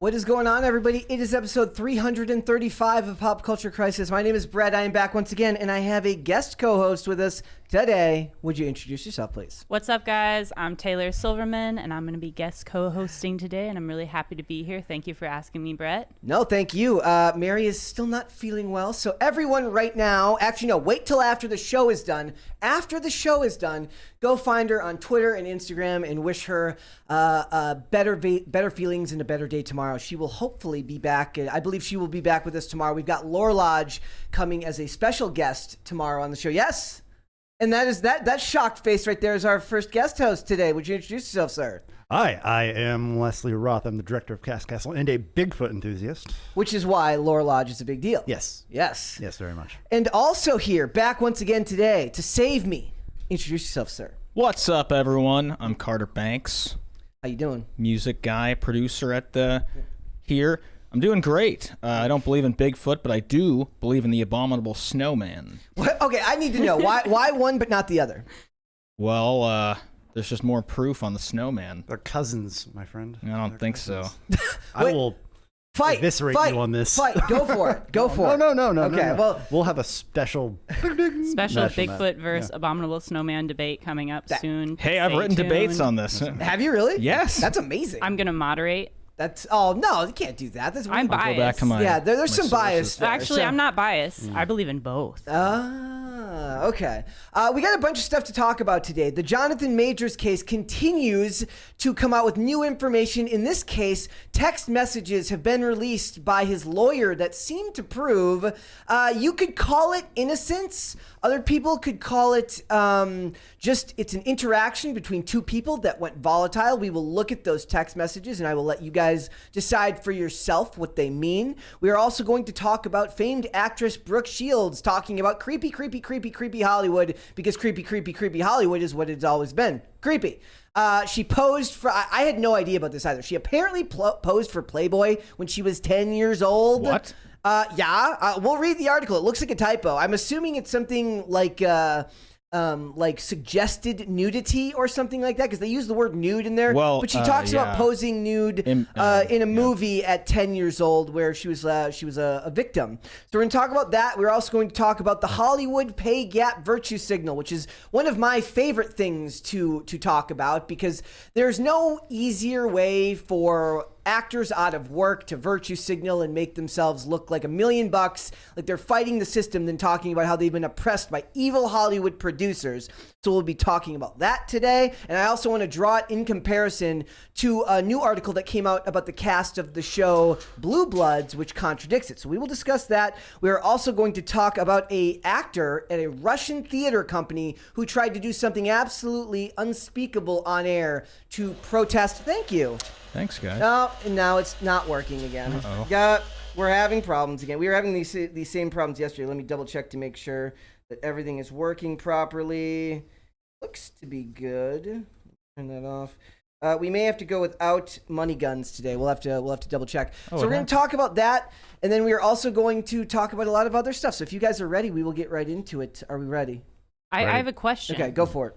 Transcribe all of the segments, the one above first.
What is going on, everybody? It is episode 335 of Pop Culture Crisis. My name is Brett. I am back once again, and I have a guest co-host with us today. Would you introduce yourself, please? What's up, guys? I'm Taylor Silverman, and I'm going to be guest co-hosting today, and I'm really happy to be here. Thank you for asking me, Brett. No, thank you. Mary is still not feeling well, so everyone right now, actually, no, wait till after the show is done. After the show is done, go find her on Twitter and Instagram and wish her better feelings and a better day tomorrow. She will hopefully be back. I believe she will be back with us tomorrow. We've got Lore Lodge coming as a special guest tomorrow on the show. Yes? And that shocked face right there is our first guest host today. Would you introduce yourself, sir? Hi, I am Leslie Roth. I'm the director of Cast Castle and a Bigfoot enthusiast. Which is why Lore Lodge is a big deal. Yes. Yes. Yes, very much. And also here, back once again today, to save me. Introduce yourself, sir. What's up, everyone? I'm Carter Banks. How you doing? Music guy, producer at the here. I'm doing great. I don't believe in Bigfoot, but I do believe in the abominable snowman. What? Okay, I need to know why one but not the other. Well, there's just more proof on the snowman. They're cousins, my friend. I don't think so. I will eviscerate you on this. Fight. Go for it. Go for it. No. Okay, no. well, we'll have a special Bigfoot versus abominable snowman debate coming up soon. Hey, I've Stay written tuned. debates on this. have you really? Yes. That's amazing. I'm going to moderate. No, you can't do that. That's I'm weird. biased. Go back to my Yeah, there's my some sources. bias there. Actually, I'm not biased. I believe in both. Okay. We got a bunch of stuff to talk about today. The Jonathan Majors case continues to come out with new information. In this case, text messages have been released by his lawyer that seem to prove you could call it innocence. Other people could call it just it's an interaction between two people that went volatile. We will look at those text messages and I will let you guys decide for yourself what they mean. We are also going to talk about famed actress Brooke Shields talking about creepy Hollywood, because creepy Hollywood is what it's always been. Creepy. She posed for, I had no idea about this either. She apparently posed for Playboy when she was 10 years old. What? We'll read the article. It looks like a typo. I'm assuming it's something like suggested nudity or something like that, because they use the word nude in there. Well, but she talks about posing nude in a movie at 10 years old where she was a victim. So we're going to talk about that. We're also going to talk about the Hollywood pay gap virtue signal, which is one of my favorite things to talk about, because there's no easier way for actors out of work to virtue signal and make themselves look like $1 million, like they're fighting the system, than talking about how they've been oppressed by evil Hollywood producers. So we'll be talking about that today. And I also want to draw it in comparison to a new article that came out about the cast of the show Blue Bloods, which contradicts it. So we will discuss that. We are also going to talk about an actor at a Russian theater company who tried to do something absolutely unspeakable on air to protest. Thank you. Thanks, guys. No, and now it's not working again. Uh-oh. Yeah, we're having problems again. We were having these same problems yesterday. Let me double check to make sure that everything is working properly. Looks to be good. Turn that off. We may have to go without money guns today. We'll have to double check. So we're going to talk about that, and then we are also going to talk about a lot of other stuff. So if you guys are ready, we will get right into it. Are we ready? I have a question. Okay, go for it.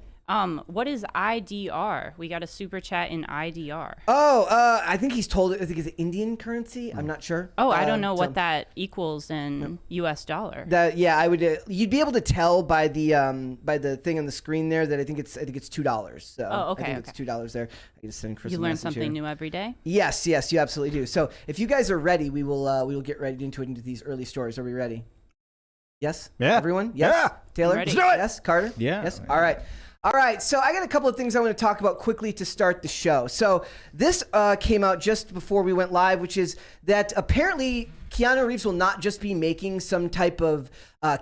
What is IDR? We got a super chat in IDR. I think he's told it. I think it's Indian currency. I'm not sure. Oh, I don't know what that equals in US dollar. I would. You'd be able to tell by the thing on the screen there that I think it's $2. So okay. I think it's $2 there. I can just send Chris. You a learn message something here. new every day. Yes, you absolutely do. So if you guys are ready, we will get right into these early stories. Are we ready? Yes. Yeah. Everyone. Yes. Yeah. Taylor. I'm ready. Let's do it. Yes. Carter. Yeah. Yes. All right, so I got a couple of things I want to talk about quickly to start the show. So this came out just before we went live, which is that apparently Keanu Reeves will not just be making some type of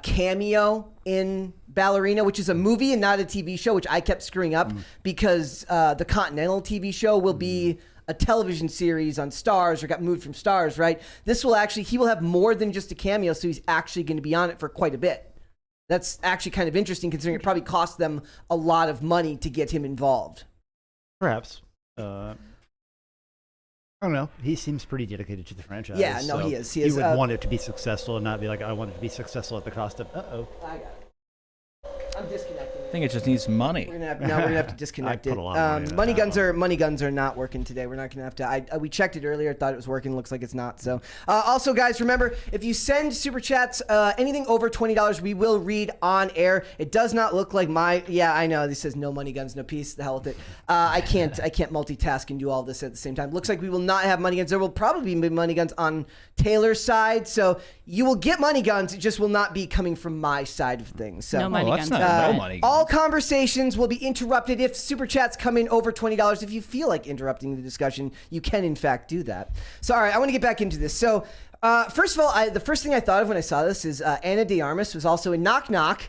cameo in Ballerina, which is a movie and not a TV show, which I kept screwing up because the Continental TV show will be a television series on Stars, or got moved from Stars, right? He will have more than just a cameo, so he's actually going to be on it for quite a bit. That's actually kind of interesting, considering it probably cost them a lot of money to get him involved. Perhaps. I don't know. He seems pretty dedicated to the franchise. Yeah, no, so he is. He would want it to be successful and not be like, I want it to be successful at the cost of, I got it. I'm disconnecting. think it just needs money. We're gonna have to disconnect I it. put a lot of money into Money guns are not working today. We're not gonna have to. We checked it earlier, thought it was working. Looks like it's not. So, also, guys, remember if you send super chats, anything over $20, we will read on air. It does not look like my. Yeah, I know. This says no money guns, no peace. The hell with it. I can't multitask and do all this at the same time. Looks like we will not have money guns. There will probably be money guns on Taylor's side, so you will get money guns. It just will not be coming from my side of things. So No money that's guns. not no money guns. all conversations will be interrupted if super chats come in over $20. If you feel like interrupting the discussion, you can in fact do that. So all right, I want to get back into this. So first of all, the first thing I thought of when I saw this is Anna de Armas was also in Knock Knock.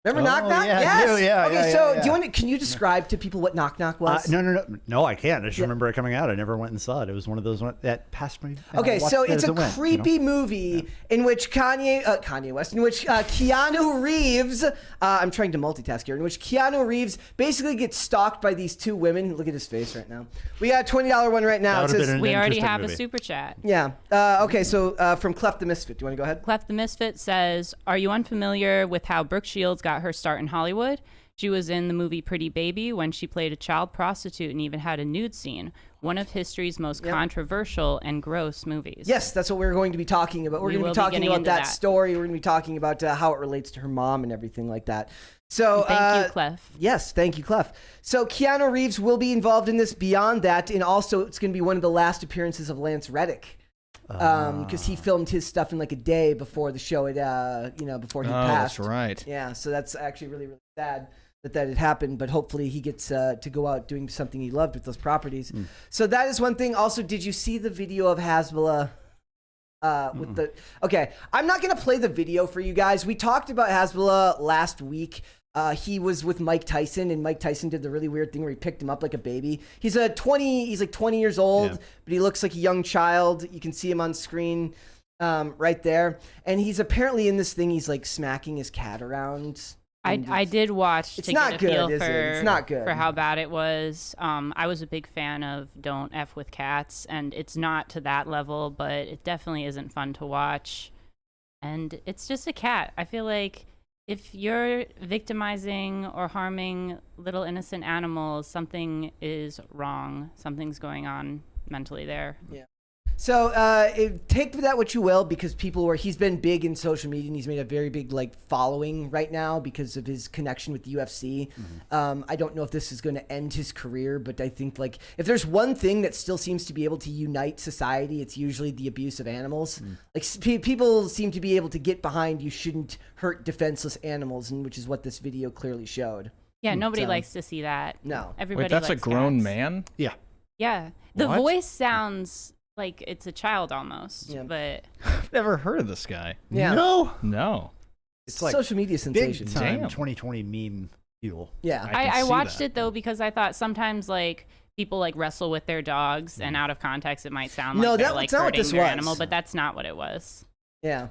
Remember Knock Knock? Yeah, Yes. yeah, okay, yeah, so yeah. do you want to, can you describe to people what Knock Knock was? No, I can't. I just remember it coming out. I never went and saw it. It was one of those that passed me. and I Okay, watched so it it's as a it went, creepy movie in which Kanye West, in which Keanu Reeves, I'm trying to multitask here, in which Keanu Reeves basically gets stalked by these two women. Look at his face right now. We got a $20 one right now. That It would've says, been an We already interesting have a movie. super chat. yeah. Okay, so from Clef the Misfit. Do you want to go ahead? Clef the Misfit says, "Are you unfamiliar with how Brooke Shields got her start in Hollywood? She was in the movie Pretty Baby when she played a child prostitute and even had a nude scene. One of history's most controversial and gross movies." Yes, that's what we're going to be talking about. We're We going to will be be talking getting about into that that. story. We're going to be talking about how it relates to her mom and everything like that. So Thank you, Clef. Yes, thank you, Clef. So Keanu Reeves will be involved in this beyond that, and also it's going to be one of the last appearances of Lance Reddick. Because he filmed his stuff in like a day before the show had, before he passed. That's right. Yeah, so that's actually really, really sad that had happened, but hopefully he gets to go out doing something he loved with those properties. So that is one thing. Also, did you see the video of Hezbollah? With the okay, I'm not gonna play the video for you guys. We talked about Hezbollah last week. He was with Mike Tyson, and Mike Tyson did the really weird thing where he picked him up like a baby. He's like 20 years old, but he looks like a young child. You can see him on screen right there, and he's apparently in this thing. He's like smacking his cat around. I did watch It's to not get a good, feel is it? for, It's not good. for how bad it was. I was a big fan of Don't F with Cats, and it's not to that level, but it definitely isn't fun to watch. And it's just a cat. I feel like if you're victimizing or harming little innocent animals, something is wrong. Something's going on mentally there. Yeah. So take that what you will, because he's been big in social media and he's made a very big following right now because of his connection with the UFC. I don't know if this is going to end his career, but I think if there's one thing that still seems to be able to unite society, it's usually the abuse of animals. People seem to be able to get behind you shouldn't hurt defenseless animals, and which is what this video clearly showed. Yeah, nobody So- likes to see that. No. Everybody Wait, that's a likes grown cats. man? Yeah. Yeah. The What? voice sounds like it's a child almost, Yeah. but I've never heard of this guy. Yeah. No. It's like social media big sensation. time Damn. 2020 meme fuel. Yeah. I can I see watched that. it though because I thought sometimes people wrestle with their dogs and out of context it might sound No, like they're that's not what hurting this their was. animal, but that's not what it was. Yeah.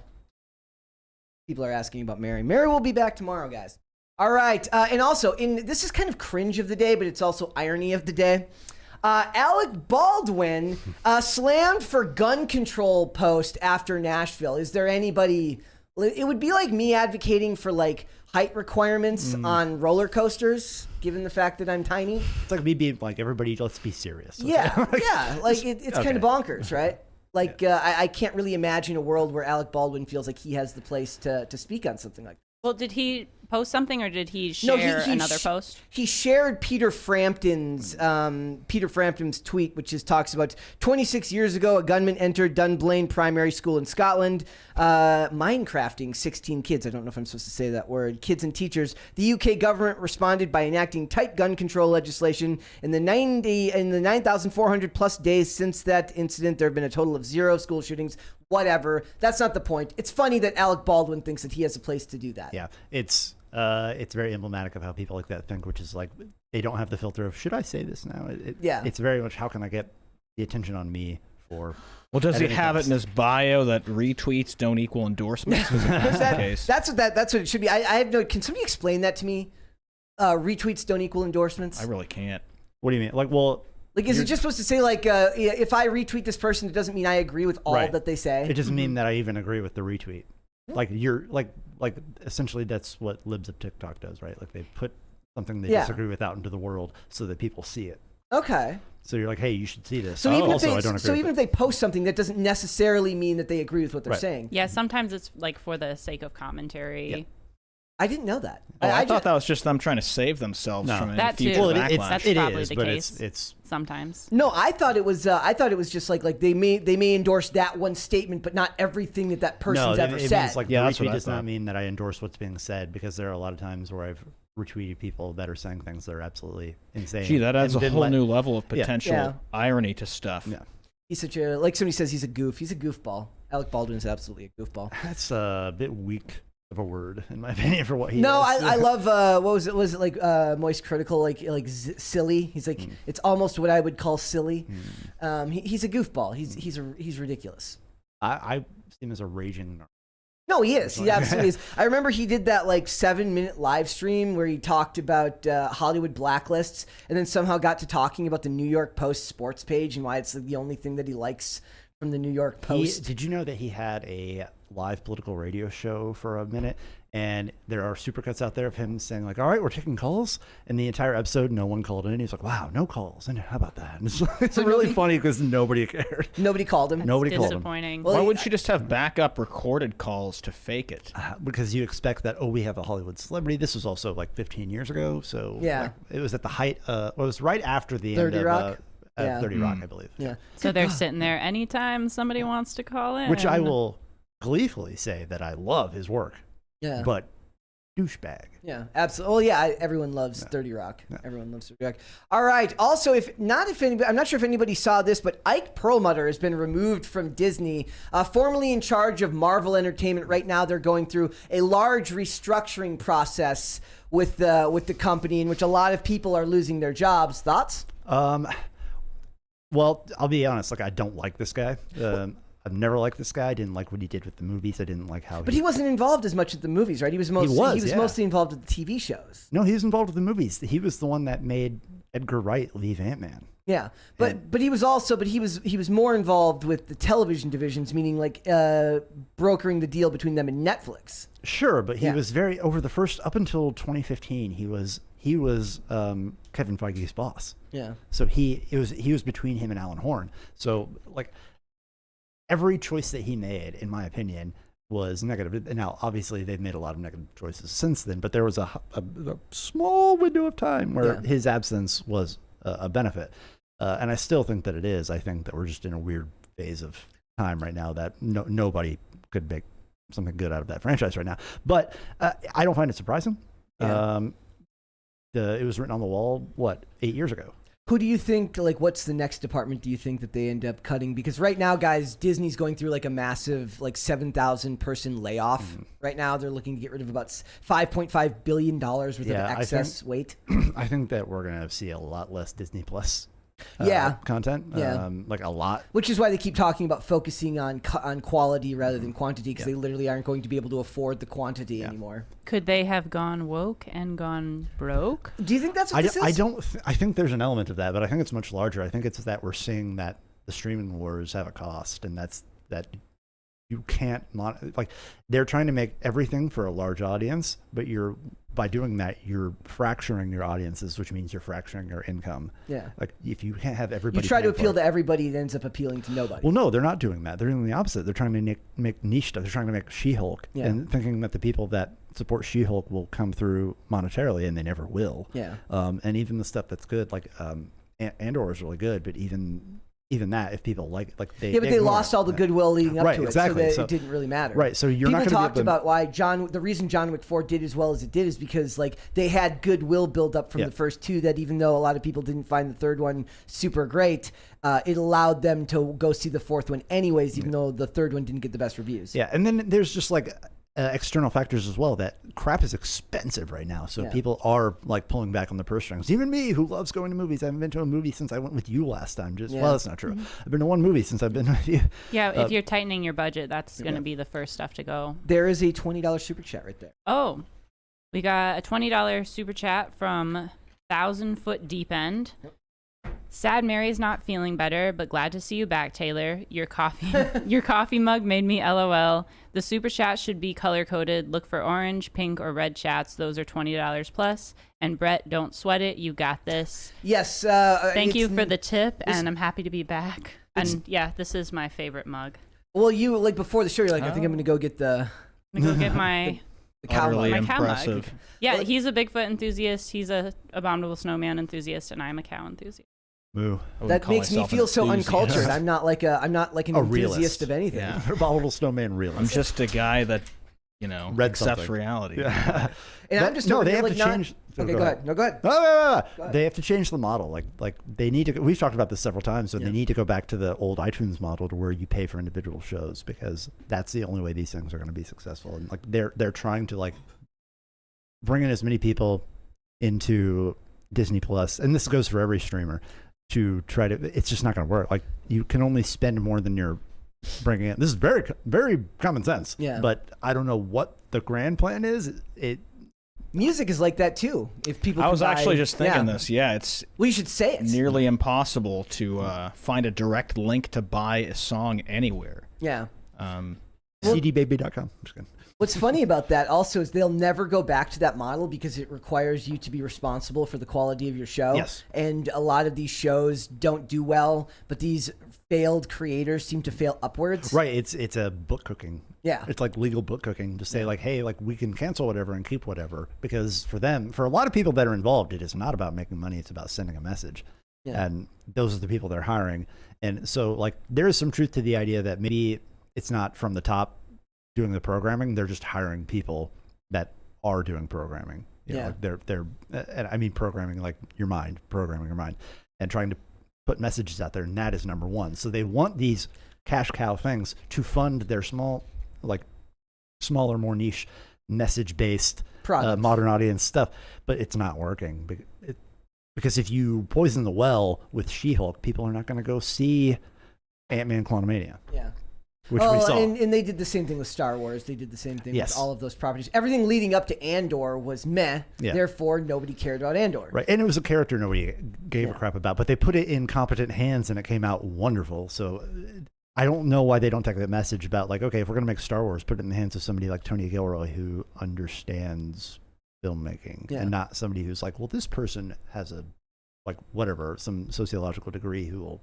People are asking about Mary. Mary will be back tomorrow, guys. All right. And also, this is kind of cringe of the day, but it's also irony of the day. Alec Baldwin slammed for gun control post after Nashville. Is there anybody... It would be like me advocating for height requirements on roller coasters, given the fact that I'm tiny. It's like me being like, everybody, let's be serious. Okay? Yeah, yeah. It's kind of Okay. bonkers, right? I can't really imagine a world where Alec Baldwin feels like he has the place to speak on something like that. Well, did he post something or did he share another post? He shared Peter Frampton's tweet, which talks about 26 years ago, a gunman entered Dunblane Primary School in Scotland, Minecrafting 16 kids. I don't know if I'm supposed to say that word. Kids and teachers. The UK government responded by enacting tight gun control legislation. In the 9,400 plus days since that incident, there have been a total of 0 school shootings. Whatever. That's not the point. It's funny that Alec Baldwin thinks that he has a place to do that. Yeah. It's very emblematic of how people like that think, which is they don't have the filter of, should I say this now? It's very much, how can I get the attention on me for... Well, does he editing have it posts? in his bio that retweets don't equal endorsements? 'Cause if that's the case. That's what it should be. I have no. Can somebody explain that to me? Retweets don't equal endorsements. I really can't. What do you mean? Is it just supposed to say if I retweet this person, it doesn't mean I agree with all Right. that they say? It doesn't mean that I even agree with the retweet. Like you're like essentially that's what libs of TikTok does, right? Like they put something they disagree with out into the world so that people see it. Okay. So you're like, hey, you should see this. So even if I don't agree. So even if they post something, that doesn't necessarily mean that they agree with what they're saying. Yeah, sometimes it's like for the sake of commentary. Yeah. I didn't know that. I thought that was just them trying to save themselves from any that too. future Well, backlash. That's probably the case. It's sometimes. No, I thought it was. I thought it was just like they may endorse that one statement, but not everything that person's ever said. Means like retweet does not mean that I endorse what's being said, because there are a lot of times where I've retweeted people that are saying things that are absolutely insane. Gee, that adds a whole new level of potential irony to stuff. Yeah. He's such a, like somebody says, he's a goof. He's a goofball. Alec Baldwin is absolutely a goofball. That's a bit weak of a word, in my opinion, for what he is. I love, what was it? Was it like Moist Critical, like silly? He's like, it's almost what I would call silly. He's a goofball. He's ridiculous. I see him as a raging. No, he is. He absolutely is. I remember he did that like 7-minute live stream where he talked about Hollywood blacklists, and then somehow got to talking about the New York Post sports page and why it's the only thing that he likes from the New York Post. Did you know that he had a live political radio show for a minute? And there are supercuts out there of him saying like, all right, we're taking calls. And the entire episode, no one called in. He's like, wow, no calls. And how about that? And it's really funny because nobody cared. Nobody called him. Nobody called him. Disappointing. Why wouldn't you just have backup recorded calls to fake it? Because you expect that, we have a Hollywood celebrity. This was also like 15 years ago. So like, it was at the height. It was right after the 30 end Rock? of 30 Rock, I believe. Yeah. So they're sitting there anytime somebody wants to call in. Which I will gleefully say that I love his work. Yeah. But douchebag. Yeah, absolutely. Well, yeah, everyone loves 30 Rock. Yeah. Everyone loves 30 Rock. All right. Also, I'm not sure if anybody saw this, but Ike Perlmutter has been removed from Disney, formerly in charge of Marvel Entertainment. Right now, they're going through a large restructuring process with the company, in which a lot of people are losing their jobs. Thoughts? Well, I'll be honest. Like, I don't like this guy. I've never liked this guy. I didn't like what he did with the movies. I didn't like how. But he wasn't involved as much with the movies, right? He was mostly involved with the TV shows. No, he was involved with the movies. He was the one that made Edgar Wright leave Ant-Man. Yeah, but he was more involved with the television divisions, meaning like brokering the deal between them and Netflix. Sure, but he was very over the first up until 2015. He was Kevin Feige's boss. Yeah. So he was between him and Alan Horn. So like every choice that he made, in my opinion, was negative. Now, obviously, they've made a lot of negative choices since then, but there was a small window of time where his absence was a benefit. And I still think that it is. I think that we're just in a weird phase of time right now that nobody could make something good out of that franchise right now. But I don't find it surprising. Yeah. It was written on the wall, 8 years ago? Who do you think, like, what's the next department do you think that they end up cutting? Because right now, guys, Disney's going through like a massive, like 7,000 person layoff. Right now, they're looking to get rid of about $5.5 billion worth of excess weight. I think that we're going to see a lot less Disney Plus content. Like a lot. Which is why they keep talking about focusing on quality rather than quantity, because they literally aren't going to be able to afford the quantity anymore. Could they have gone woke and gone broke? Do you think that's what this is? I think there's an element of that, but I think it's much larger. I think it's that we're seeing that the streaming wars have a cost, and that's that you can't like they're trying to make everything for a large audience, but by doing that, you're fracturing your audiences, which means you're fracturing your income. Yeah. Like if you can't have everybody, you try to appeal to everybody, it ends up appealing to nobody. Well, no, they're not doing that. They're doing the opposite. They're trying to make niche stuff. They're trying to make She-Hulk, and thinking that the people that support She-Hulk will come through monetarily, and they never will. Yeah. And even the stuff that's good, like Andor is really good, but even that, if people like they they lost all the goodwill leading up to it, exactly. So it didn't really matter. Right. So you're people not going to talked about why the reason John Wick 4 did as well as it did is because like they had goodwill build up from the first two. That even though a lot of people didn't find the third one super great, it allowed them to go see the fourth one anyways, even though the third one didn't get the best reviews. Yeah, and then there's just like external factors as well. That crap is expensive right now, so people are like pulling back on the purse strings. Even me, who loves going to movies, I haven't been to a movie since I went with you last time. Well, that's not true. I've been to one movie since I've been with you. Yeah, if you're tightening your budget, that's going to be the first stuff to go. There is a $20 super chat right there. Oh, we got a $20 super chat from 1,000 Foot Deep End. Sad Mary's not feeling better, but glad to see you back, Taylor. Your coffee mug made me LOL. The super chat should be color coded. Look for orange, pink, or red chats. Those are $20 plus. And Brett, don't sweat it. You got this. Yes. Thank you for the tip, and I'm happy to be back. And yeah, this is my favorite mug. Well, you like before the show, you're like, I think I'm gonna go get the. I'm gonna go get my the cow mug. My cow mug. Impressive. Yeah, he's a Bigfoot enthusiast. He's a abominable snowman enthusiast, and I'm a cow enthusiast. Moo. That makes me feel so uncultured. I'm not like an enthusiast realist. of anything. Yeah. Abominable snowman realist. I'm just a guy that, Read accepts something. reality. Yeah. And I'm just no, over they here, have like, to not- change. Okay, go ahead. No, go ahead. No. ahead. They have to change the model. Like they need to. We've talked about this several times. So they need to go back to the old iTunes model to where you pay for individual shows, because that's the only way these things are going to be successful. And like they're trying to like bring in as many people into Disney Plus, and this goes for every streamer, to try to. It's just not going to work. Like you can only spend more than you're bringing in. This is very very common sense. Yeah. But I don't know what the grand plan is. Music is like that too. If people, I was can buy- actually just thinking this. Yeah, it's Well, you should say it. nearly impossible to find a direct link to buy a song anywhere. Yeah. CDbaby.com. I'm just kidding. What's funny about that also is they'll never go back to that model because it requires you to be responsible for the quality of your show. Yes. And a lot of these shows don't do well, but these failed creators seem to fail upwards. Right. It's a book cooking. Yeah. It's like legal book cooking to say like, hey, like we can cancel whatever and keep whatever, because for a lot of people that are involved, it is not about making money. It's about sending a message. Yeah. And those are the people they're hiring. And so like there is some truth to the idea that maybe it's not from the top doing the programming. They're just hiring people that are doing programming. You know, like they're and I mean programming like your mind, programming your mind, and trying to put messages out there, and that is number one. So they want these cash cow things to fund their smaller, more niche, message-based modern audience stuff, but it's not working. Because if you poison the well with She-Hulk, people are not going to go see Ant-Man Quantumania. Yeah. Which we saw. And they did the same thing with Star Wars. They did the same thing with all of those properties. Everything leading up to Andor was meh. Yeah. Therefore, nobody cared about Andor. Right. And it was a character nobody gave a crap about, but they put it in competent hands and it came out wonderful. So I don't know why they don't take that message about like, okay, if we're going to make Star Wars, put it in the hands of somebody like Tony Gilroy who understands filmmaking and not somebody who's like, well, this person has some sociological degree who will.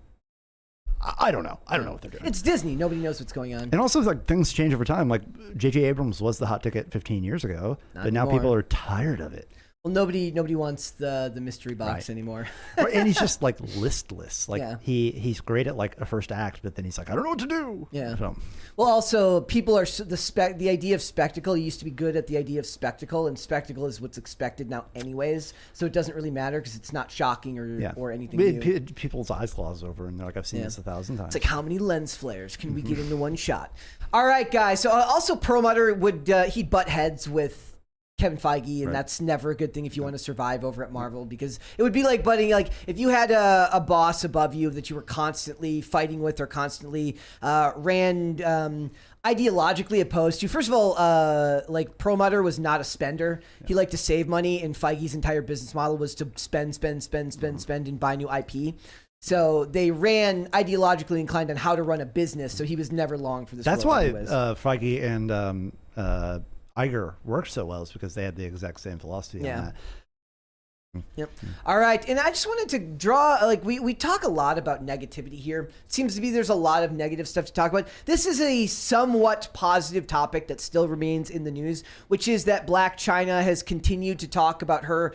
I don't know. I don't know what they're doing. It's Disney. Nobody knows what's going on. And also, like, things change over time. Like, J.J. Abrams was the hot ticket 15 years ago, but now people are tired of it. Well, nobody wants the mystery box anymore. And he's just like listless. Like he's great at like a first act, but then he's like, I don't know what to do. Yeah. So. Well, also people are the idea of spectacle used to be good at the idea of spectacle, and spectacle is what's expected now anyways. So it doesn't really matter because it's not shocking or anything new. People's eyes glaze over, and they're like, I've seen this 1,000 times. It's like, how many lens flares can we get into one shot? All right, guys. So also Perlmutter would he'd butt heads with Kevin Feige, and that's never a good thing if you want to survive over at Marvel, because it would be like like if you had a boss above you that you were constantly fighting with or constantly ran ideologically opposed to. First of all, like Perlmutter was not a spender. He liked to save money, and Feige's entire business model was to spend and buy new IP. So they ran ideologically inclined on how to run a business. So he was never long for this. That's why Feige and Iger worked so well, is because they had the exact same philosophy on that. Yep. All right. And I just wanted to draw, like, we talk a lot about negativity here. It seems to be there's a lot of negative stuff to talk about. This is a somewhat positive topic that still remains in the news, which is that Blac Chyna has continued to talk about her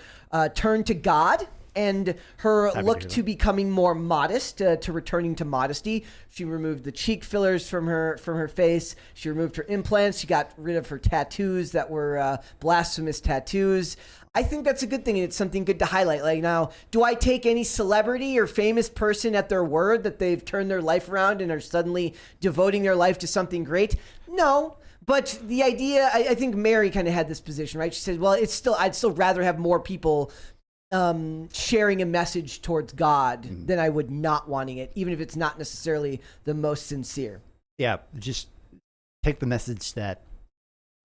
turn to God and her look to becoming more modest, to returning to modesty. She removed the cheek fillers from her face. She removed her implants. She got rid of her tattoos that were blasphemous tattoos. I think that's a good thing, and it's something good to highlight. Like, now, do I take any celebrity or famous person at their word that they've turned their life around and are suddenly devoting their life to something great? No. But the idea, I think Mary kind of had this position, right? She said, well, I'd still rather have more people sharing a message towards God than I would not wanting it, even if it's not necessarily the most sincere. Yeah, just take the message that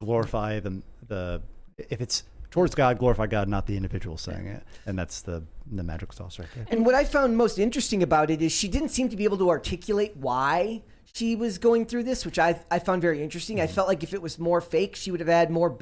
glorify the if it's towards God, glorify God, not the individual saying it. And that's the magic sauce right there. And what I found most interesting about it is she didn't seem to be able to articulate why she was going through this, which I found very interesting. I felt like if it was more fake, she would have had more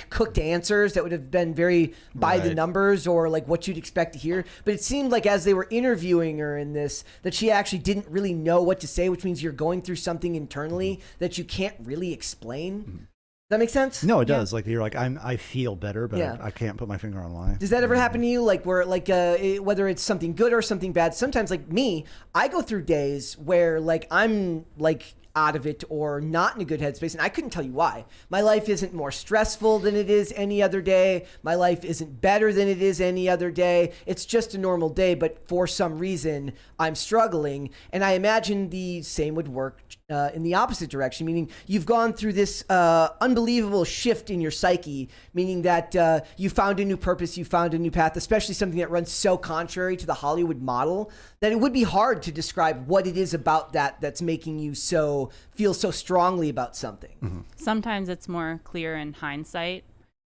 cooked answers that would have been very by the numbers or like what you'd expect to hear. But it seemed like as they were interviewing her in this, that she actually didn't really know what to say, which means you're going through something internally that you can't really explain. Does that make sense? No, it does. Like you're like, I feel better, but Yeah. I can't put my finger on why. Does that ever happen to you? Like where, whether it's something good or something bad, sometimes like me, I go through days where like I'm like out of it or not in a good headspace, and I couldn't tell you why. My life isn't more stressful than it is any other day. My life isn't better than it is any other day. It's just a normal day, but for some reason I'm struggling. And I imagine the same would work in the opposite direction, meaning you've gone through this unbelievable shift in your psyche, meaning that you found a new purpose, you found a new path, especially something that runs so contrary to the Hollywood model that it would be hard to describe what it is about that that's making you feel so strongly about something. Sometimes it's more clear in hindsight,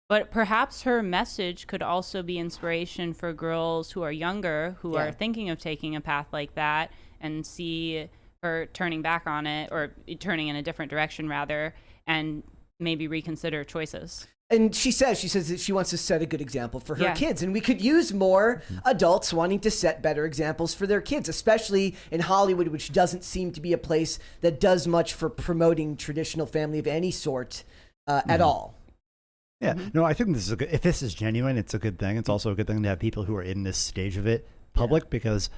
but perhaps her message could also be inspiration for girls who are younger, who are thinking of taking a path like that, and see her turning back on it, or turning in a different direction rather, and maybe reconsider choices. And she says that she wants to set a good example for her kids. And we could use more adults wanting to set better examples for their kids, especially in Hollywood, which doesn't seem to be a place that does much for promoting traditional family of any sort at all. Yeah, no, I think this is if this is genuine, it's a good thing. It's also a good thing to have people who are in this stage of it public because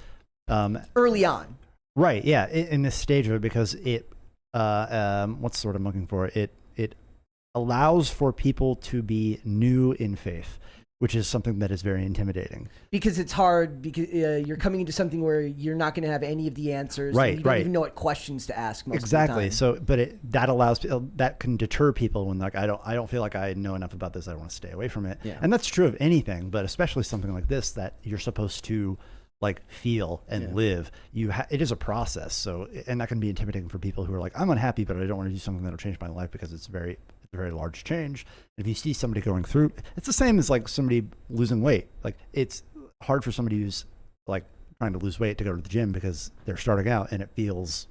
early on. Right, yeah, in this stage of it, because it, what's the word I'm looking for? It allows for people to be new in faith, which is something that is very intimidating. Because it's hard, because you're coming into something where you're not going to have any of the answers. Right, and you don't even know what questions to ask most exactly. of the time. So, but that allows, that can deter people when like, I don't feel like I know enough about this. I don't want to stay away from it. Yeah. And that's true of anything, but especially something like this that you're supposed to like feel and live. It is a process. So, and that can be intimidating for people who are like, I'm unhappy, but I don't want to do something that'll change my life because it's a very large change. If you see somebody going through, it's the same as like somebody losing weight. Like it's hard for somebody who's like trying to lose weight to go to the gym because they're starting out and it feels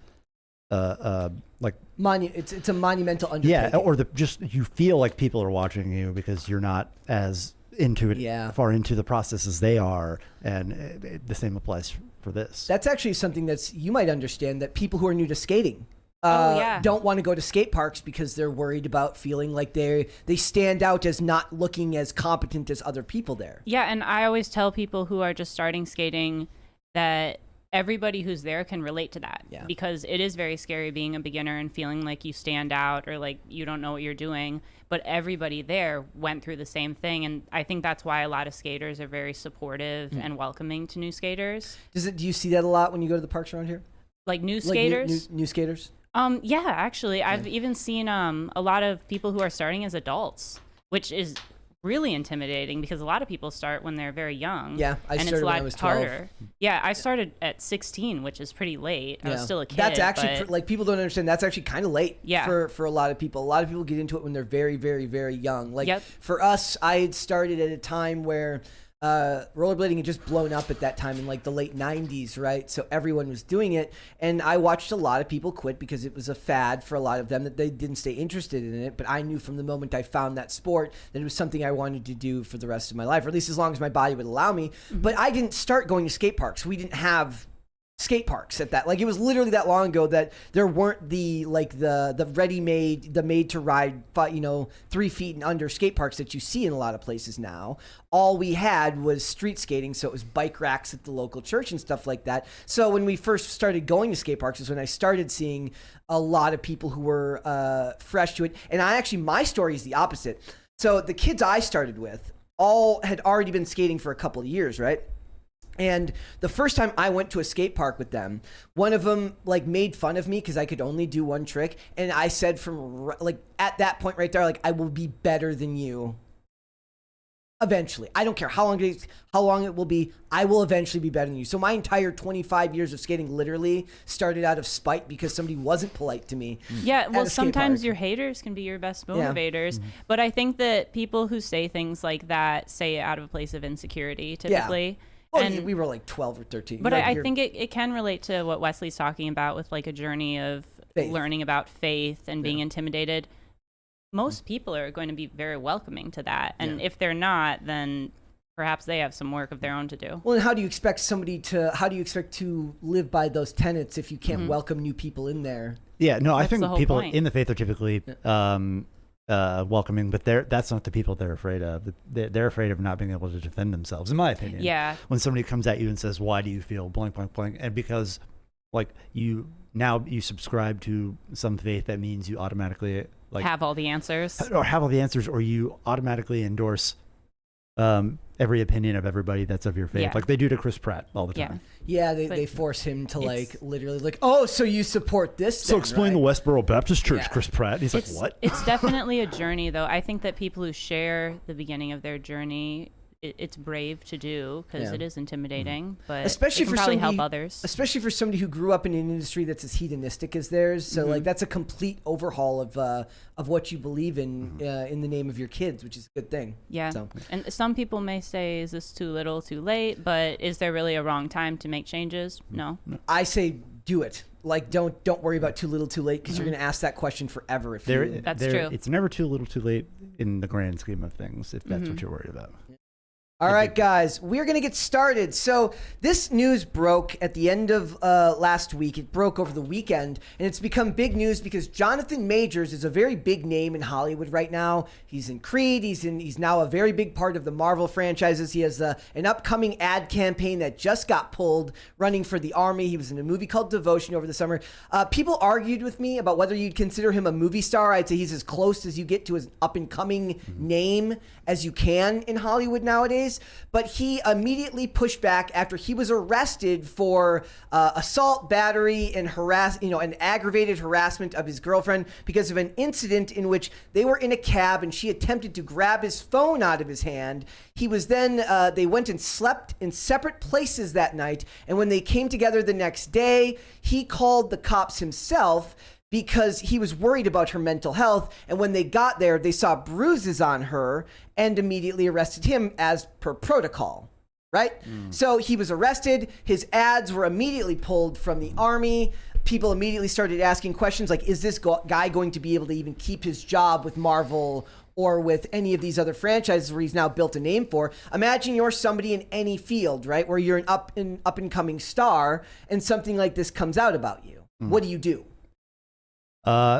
like it's a monumental undertaking. Yeah, or just you feel like people are watching you because you're not as into it, far into the process as they are, and the same applies for this. That's actually something you might understand, that people who are new to skating don't want to go to skate parks because they're worried about feeling like they stand out as not looking as competent as other people there. Yeah, and I always tell people who are just starting skating that everybody who's there can relate to that, because it is very scary being a beginner and feeling like you stand out or like you don't know what you're doing, but everybody there went through the same thing, and I think that's why a lot of skaters are very supportive and welcoming to new skaters. Do you see that a lot when you go to the parks around here? Like new skaters? New skaters? Yeah, actually, I've even seen a lot of people who are starting as adults, which is really intimidating because a lot of people start when they're very young. Yeah, I started when I was 12. Harder. Yeah, I started at 16, which is pretty late. I was still a kid. That's actually like people don't understand. That's actually kind of late. For a lot of people. A lot of people get into it when they're very, very, very young. Like for us, I had started at a time where rollerblading had just blown up at that time in like the late 90s, right? So everyone was doing it, and I watched a lot of people quit because it was a fad for a lot of them, that they didn't stay interested in it. But I knew from the moment I found that sport that it was something I wanted to do for the rest of my life, or at least as long as my body would allow me. But I didn't start going to skate parks. We didn't have skate parks at that. Like, it was literally that long ago that there weren't the ready-made, the made-to-ride, 3 feet and under skate parks that you see in a lot of places now. All we had was street skating, so it was bike racks at the local church and stuff like that. So when we first started going to skate parks is when I started seeing a lot of people who were fresh to it. And my story is the opposite. So the kids I started with all had already been skating for a couple of years, right? And the first time I went to a skate park with them, one of them like made fun of me because I could only do one trick. And I said from like at that point right there, like, I will be better than you Eventually. I don't care how long it will be. I will eventually be better than you. So my entire 25 years of skating literally started out of spite because somebody wasn't polite to me. Yeah, well, at a skate sometimes park. your haters can be your best motivators. But I think that people who say things like that say it out of a place of insecurity, typically. Well, And- we were like 12 or 13. But Like, I you're- think it can relate to what Wesley's talking about with like a journey of Faith. learning about faith and being intimidated. Most people are going to be very welcoming to that. And if they're not, then perhaps they have some work of their own to do. Well, and how do you expect to live by those tenets if you can't welcome new people in there? Yeah, no, I That's the think whole people point. in the faith are typically welcoming, but that's not the people they're afraid of. They're afraid of not being able to defend themselves, in my opinion. Yeah. When somebody comes at you and says, "Why do you feel blank, blank, blank?" and because, like, you subscribe to some faith, that means you automatically Have all the answers. or have all the answers, or you automatically endorse every opinion of everybody that's of your faith, Yeah. like they do to Chris Pratt all the time. Yeah, But they force him to like it's- literally like, oh, so you support this? So then, explain right? the Westboro Baptist Church, Yeah. Chris Pratt. He's like, what? It's definitely a journey, though. I think that people who share the beginning of their journey, it's brave to do because Yeah. it is intimidating, but Especially it can for probably somebody, help others. especially for somebody who grew up in an industry that's as hedonistic as theirs. So like that's a complete overhaul of what you believe in the name of your kids, which is a good thing. Yeah. So. And some people may say, is this too little, too late? But is there really a wrong time to make changes? No. I say do it. Like don't worry about too little, too late because you're going to ask that question forever. If you, That's true. It's never too little, too late in the grand scheme of things, if that's what you're worried about. All right, guys, we're going to get started. So this news broke at the end of last week. It broke over the weekend, and it's become big news because Jonathan Majors is a very big name in Hollywood right now. He's in Creed. He's now a very big part of the Marvel franchises. He has an upcoming ad campaign that just got pulled, running for the Army. He was in a movie called Devotion over the summer. People argued with me about whether you'd consider him a movie star. I'd say he's as close as you get to his up-and-coming name as you can in Hollywood nowadays. But he immediately pushed back after he was arrested for assault, battery, and and aggravated harassment of his girlfriend because of an incident in which they were in a cab and she attempted to grab his phone out of his hand. He was then, they went and slept in separate places that night. And when they came together the next day, he called the cops himself because he was worried about her mental health. And when they got there, they saw bruises on her and immediately arrested him as per protocol, right? So he was arrested. His ads were immediately pulled from the Army. People immediately started asking questions like, is this guy going to be able to even keep his job with Marvel or with any of these other franchises where he's now built a name for? Imagine you're somebody in any field, right, where you're an up and coming star and something like this comes out about you. What do?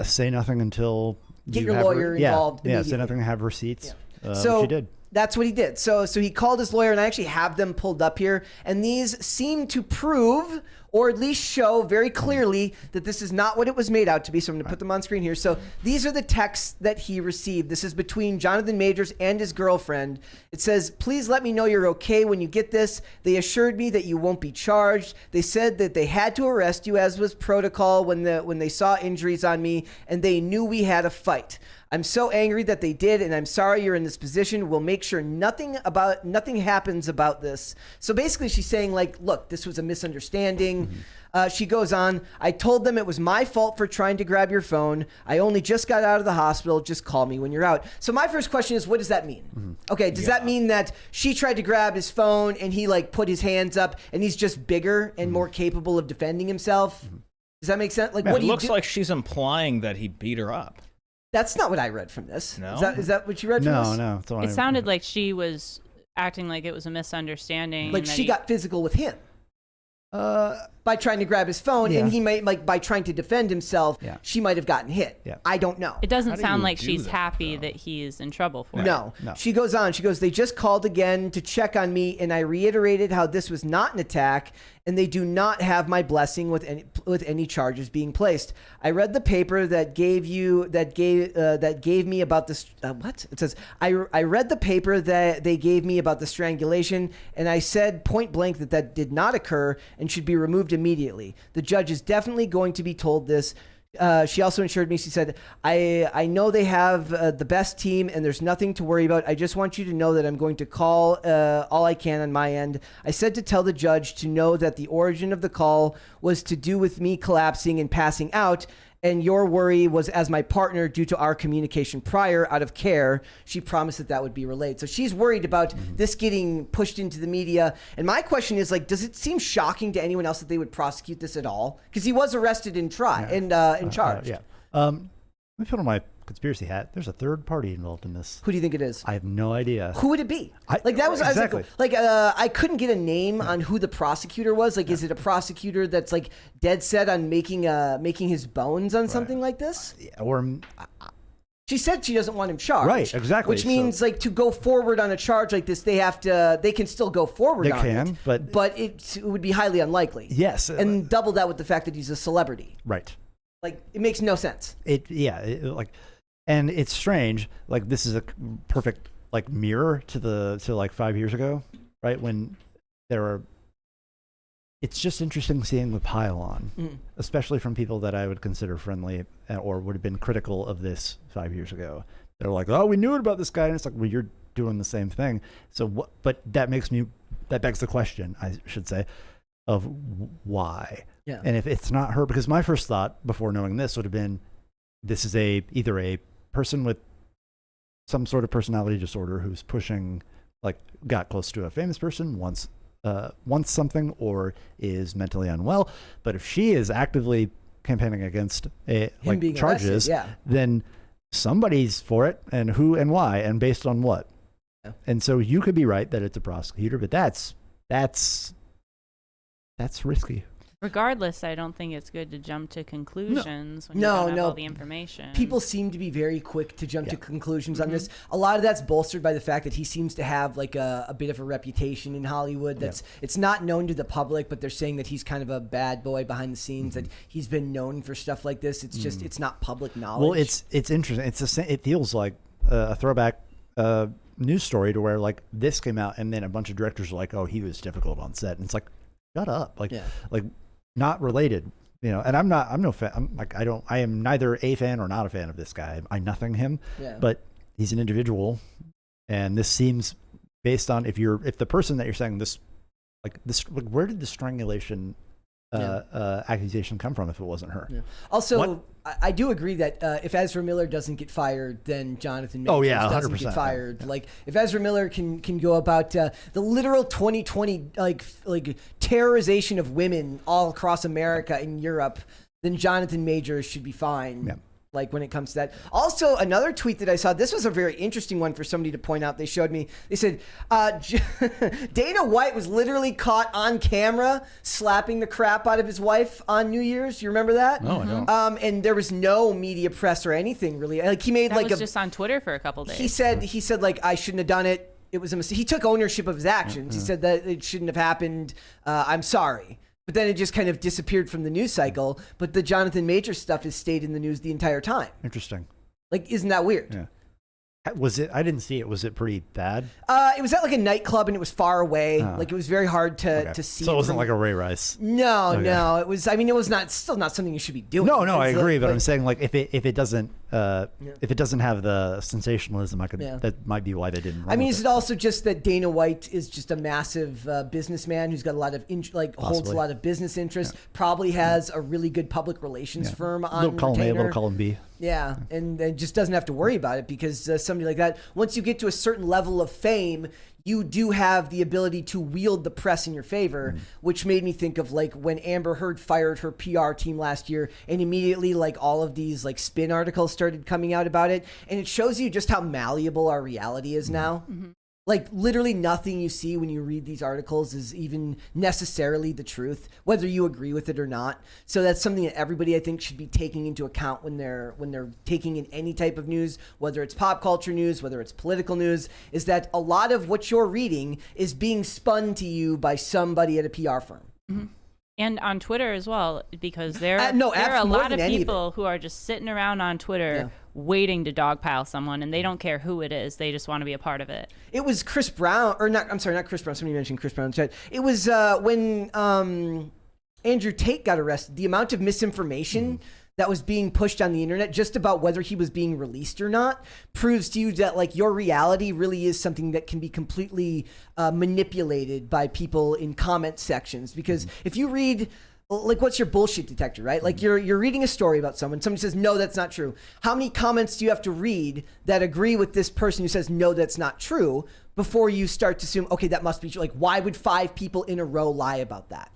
Say nothing until Get you your have lawyer involved Yeah, say immediately. nothing, have receipts. So which he did. that's what he did. So he called his lawyer, and I actually have them pulled up here. And these seem to prove, or at least show very clearly, that this is not what it was made out to be. So I'm going to put them on screen here. So these are the texts that he received. This is between Jonathan Majors and his girlfriend. It says, "Please let me know you're okay when you get this. They assured me that you won't be charged. They said that they had to arrest you as was protocol when they saw injuries on me, and they knew we had a fight. I'm so angry that they did, and I'm sorry you're in this position. We'll make sure nothing happens about this." So basically she's saying, like, look, this was a misunderstanding. She goes on, "I told them it was my fault for trying to grab your phone. I only just got out of the hospital. Just call me when you're out." So my first question is, what does that mean? Okay, does that mean that she tried to grab his phone and he like put his hands up and he's just bigger and more capable of defending himself? Does that make sense? Like, what It do you looks do? like she's implying that he beat her up. That's not what I read from this. No? Is that what you read from this? No. It's all It sounded like she was acting like it was a misunderstanding. Like and that she he- got physical with him by trying to grab his phone, and Yeah. he might, like, by trying to defend himself, Yeah. she might have gotten hit. Yeah. I don't know. It doesn't How do sound you like do she's that, happy though? that he's in trouble for it. No. No. She goes on. She goes, "They just called again to check on me, and I reiterated how this was not an attack, and they do not have my blessing with any charges being placed. I read the paper that gave me about this. What it says? I read the paper that they gave me about the strangulation, and I said point blank that did not occur and should be removed immediately. The judge is definitely going to be told this. She also assured me, she said, I know they have the best team and there's nothing to worry about. I just want you to know that I'm going to call all I can on my end. I said to tell the judge to know that the origin of the call was to do with me collapsing and passing out. And your worry was as my partner due to our communication prior out of care. She promised that that would be relayed. So she's worried about this getting pushed into the media. And my question is, like, does it seem shocking to anyone else that they would prosecute this at all? Because he was arrested and charged. Let me put on my conspiracy hat. There's a third party involved in this. Who do you think it is? I have no idea. Who would it be? I couldn't get a name on who the prosecutor was. Like, is it a prosecutor that's like dead set on making his bones on something like this? She said she doesn't want him charged. Right, exactly. Which means like to go forward on a charge like this, they can still go forward on it. But it would be highly unlikely. Yes. And double that with the fact that he's a celebrity. Right. Like, it makes no sense. And it's strange. Like, this is a perfect like mirror to like 5 years ago, right? When there were. It's just interesting seeing the pile on, especially from people that I would consider friendly or would have been critical of this 5 years ago. They're like, "Oh, we knew about this guy," and it's like, "Well, you're doing the same thing." So what? But that begs the question, I should say, of why. Yeah. And if it's not her, because my first thought before knowing this would have been, this is either a person with some sort of personality disorder who's pushing, like, got close to a famous person, wants something, or is mentally unwell. But if she is actively campaigning against charges, then somebody's for it, and who and why, and based on what. Yeah. And so you could be right that it's a prosecutor, but that's risky. Regardless, I don't think it's good to jump to conclusions when you don't have all the information. People seem to be very quick to jump to conclusions on this. A lot of that's bolstered by the fact that he seems to have like a bit of a reputation in Hollywood. It's not known to the public, but they're saying that he's kind of a bad boy behind the scenes. That he's been known for stuff like this. It's just it's not public knowledge. Well, it's interesting. It feels like a throwback news story to where like this came out and then a bunch of directors are like, "Oh, he was difficult on set," and it's like, shut up, like. Not related, and I'm no fan. I am neither a fan or not a fan of this guy. I nothing him, but he's an individual, and this seems based on if the person that you're saying this, where did the strangulation accusation come from if it wasn't her? Yeah. Also, I do agree that if Ezra Miller doesn't get fired, then Jonathan Majors doesn't get fired. Like, if Ezra Miller can go about the literal 2020 like terrorization of women all across America and Europe, then Jonathan Majors should be fine. Yeah. Like, when it comes to that. Also, another tweet that I saw, this was a very interesting one for somebody to point out. They showed me, they said, Dana White was literally caught on camera slapping the crap out of his wife on New Year's. You remember that? No, I don't. And there was no media press or anything, really. Like, he made that was just on Twitter for a couple days. He said, like, I shouldn't have done it. It was a mistake. He took ownership of his actions. He said that it shouldn't have happened. I'm sorry. But then it just kind of disappeared from the news cycle. But the Jonathan Majors stuff has stayed in the news the entire time. Interesting. Like, isn't that weird? Yeah. Was it? I didn't see it. Was it pretty bad? It was at like a nightclub and it was far away. Like, it was very hard to see. So it wasn't like a Ray Rice. No. It was. I mean, it was still not something you should be doing. No, I agree. But I'm saying, like, if it doesn't have the sensationalism, that might be why they didn't. I mean, is it also just that Dana White is just a massive businessman who's got a lot of holds a lot of business interests? Probably has a really good public relations firm on retainer. Little column B. Yeah, and just doesn't have to worry about it because somebody like that, once you get to a certain level of fame, you do have the ability to wield the press in your favor, which made me think of like when Amber Heard fired her PR team last year, and immediately like all of these like spin articles started coming out about it, and it shows you just how malleable our reality is now. Like, literally nothing you see when you read these articles is even necessarily the truth, whether you agree with it or not. So that's something that everybody, I think, should be taking into account when they're taking in any type of news, whether it's pop culture news, whether it's political news, is that a lot of what you're reading is being spun to you by somebody at a PR firm. And on Twitter as well, because there are a lot of people who are just sitting around on Twitter waiting to dogpile someone, and they don't care who it is. They just want to be a part of it. It was Chris Brown, or not, I'm sorry, not Chris Brown. Somebody mentioned Chris Brown in chat. It was when Andrew Tate got arrested. The amount of misinformation that was being pushed on the internet just about whether he was being released or not proves to you that like your reality really is something that can be completely manipulated by people in comment sections. Because if you read, like, what's your bullshit detector, right? Like you're reading a story about someone. Somebody says, no, that's not true. How many comments do you have to read that agree with this person who says, no, that's not true, before you start to assume, okay, that must be true. Like, why would 5 people in a row lie about that?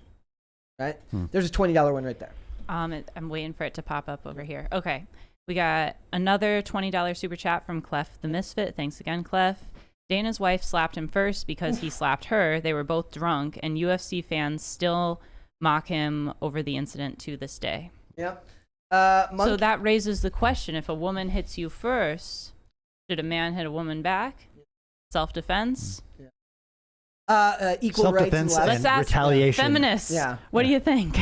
Right? There's a $20 one right there. I'm waiting for it to pop up over here. Okay. We got another $20 super chat from Clef the Misfit. Thanks again, Clef. Dana's wife slapped him first because he slapped her. They were both drunk, and UFC fans still mock him over the incident to this day. Yep. So that raises the question, if a woman hits you first, should a man hit a woman back? Self-defense? Equal rights and self-defense and retaliation. Feminists. Yeah. What do you think?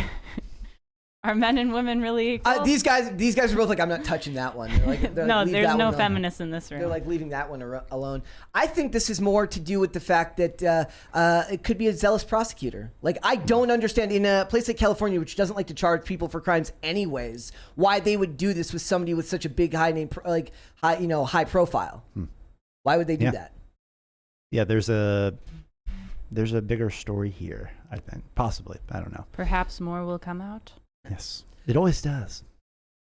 Are men and women really equal? These guys are both like, I'm not touching that one. They're like, no, leave there's that no one feminists in this room. They're like leaving that one alone. I think this is more to do with the fact that it could be a zealous prosecutor. Like, I don't understand, in a place like California, which doesn't like to charge people for crimes anyways, why they would do this with somebody with such a big high profile. Why would they do that? Yeah, there's a bigger story here, I think. Possibly. I don't know. Perhaps more will come out. Yes. It always does.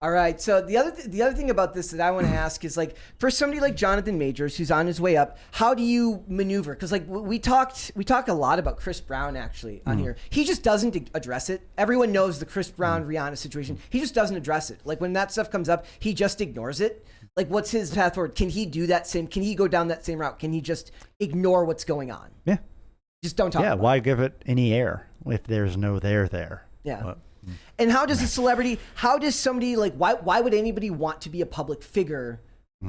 All right. So the other thing about this that I want to ask is, like, for somebody like Jonathan Majors, who's on his way up, how do you maneuver? Because, like, we talked a lot about Chris Brown actually on here. He just doesn't address it. Everyone knows the Chris Brown Rihanna situation. He just doesn't address it. Like, when that stuff comes up, he just ignores it. Like, what's his path forward? Can he do that same? Can he go down that same route? Can he just ignore what's going on? Yeah. Just don't talk. Yeah. About Why it. give it any air if there's no there? Yeah. Well, and how does a celebrity, how does somebody, like, why would anybody want to be a public figure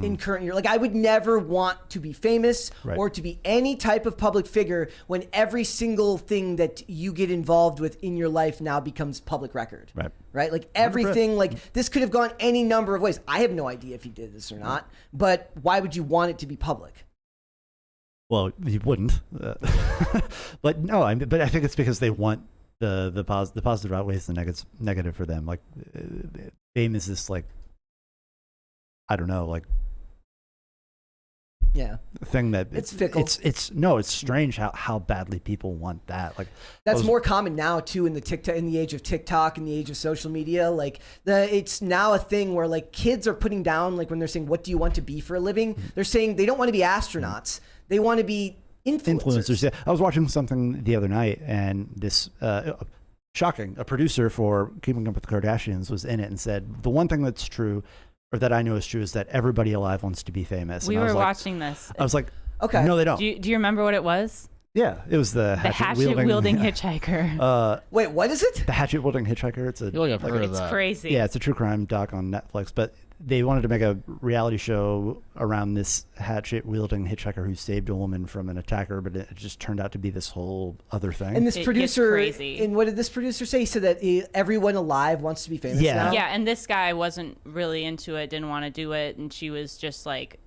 in current year? Like, I would never want to be famous or to be any type of public figure when every single thing that you get involved with in your life now becomes public record. Right? Like, everything, like, this could have gone any number of ways. I have no idea if he did this or not, but why would you want it to be public? Well, you wouldn't. But no, but I think it's because they want the positive outweighs the negative for them. Like, fame is this, like, I don't know, like, thing that it's fickle. It's strange how badly people want that. Like, that's more common now too in the age of TikTok, in the age of social media. Like, it's now a thing where, like, kids are putting down, like, when they're saying, what do you want to be for a living? They're saying they don't want to be astronauts. They want to be influencers. Yeah. I was watching something the other night, and this shocking, a producer for Keeping Up with the Kardashians was in it and said, the one thing that's true, or that I know is true, is that everybody alive wants to be famous. We were watching this. I was like, okay, no, they don't. Do you remember what it was? Yeah, it was the hatchet-wielding hitchhiker. Wait, what is it? The hatchet-wielding hitchhiker. It's I feel like I've heard of that. It's crazy. Yeah, it's a true crime doc on Netflix, but they wanted to make a reality show around this hatchet-wielding hitchhiker who saved a woman from an attacker, but it just turned out to be this whole other thing. And this producer, crazy. And what did this producer say? He said that everyone alive wants to be famous now? Yeah, and this guy wasn't really into it, didn't want to do it, and she was just like,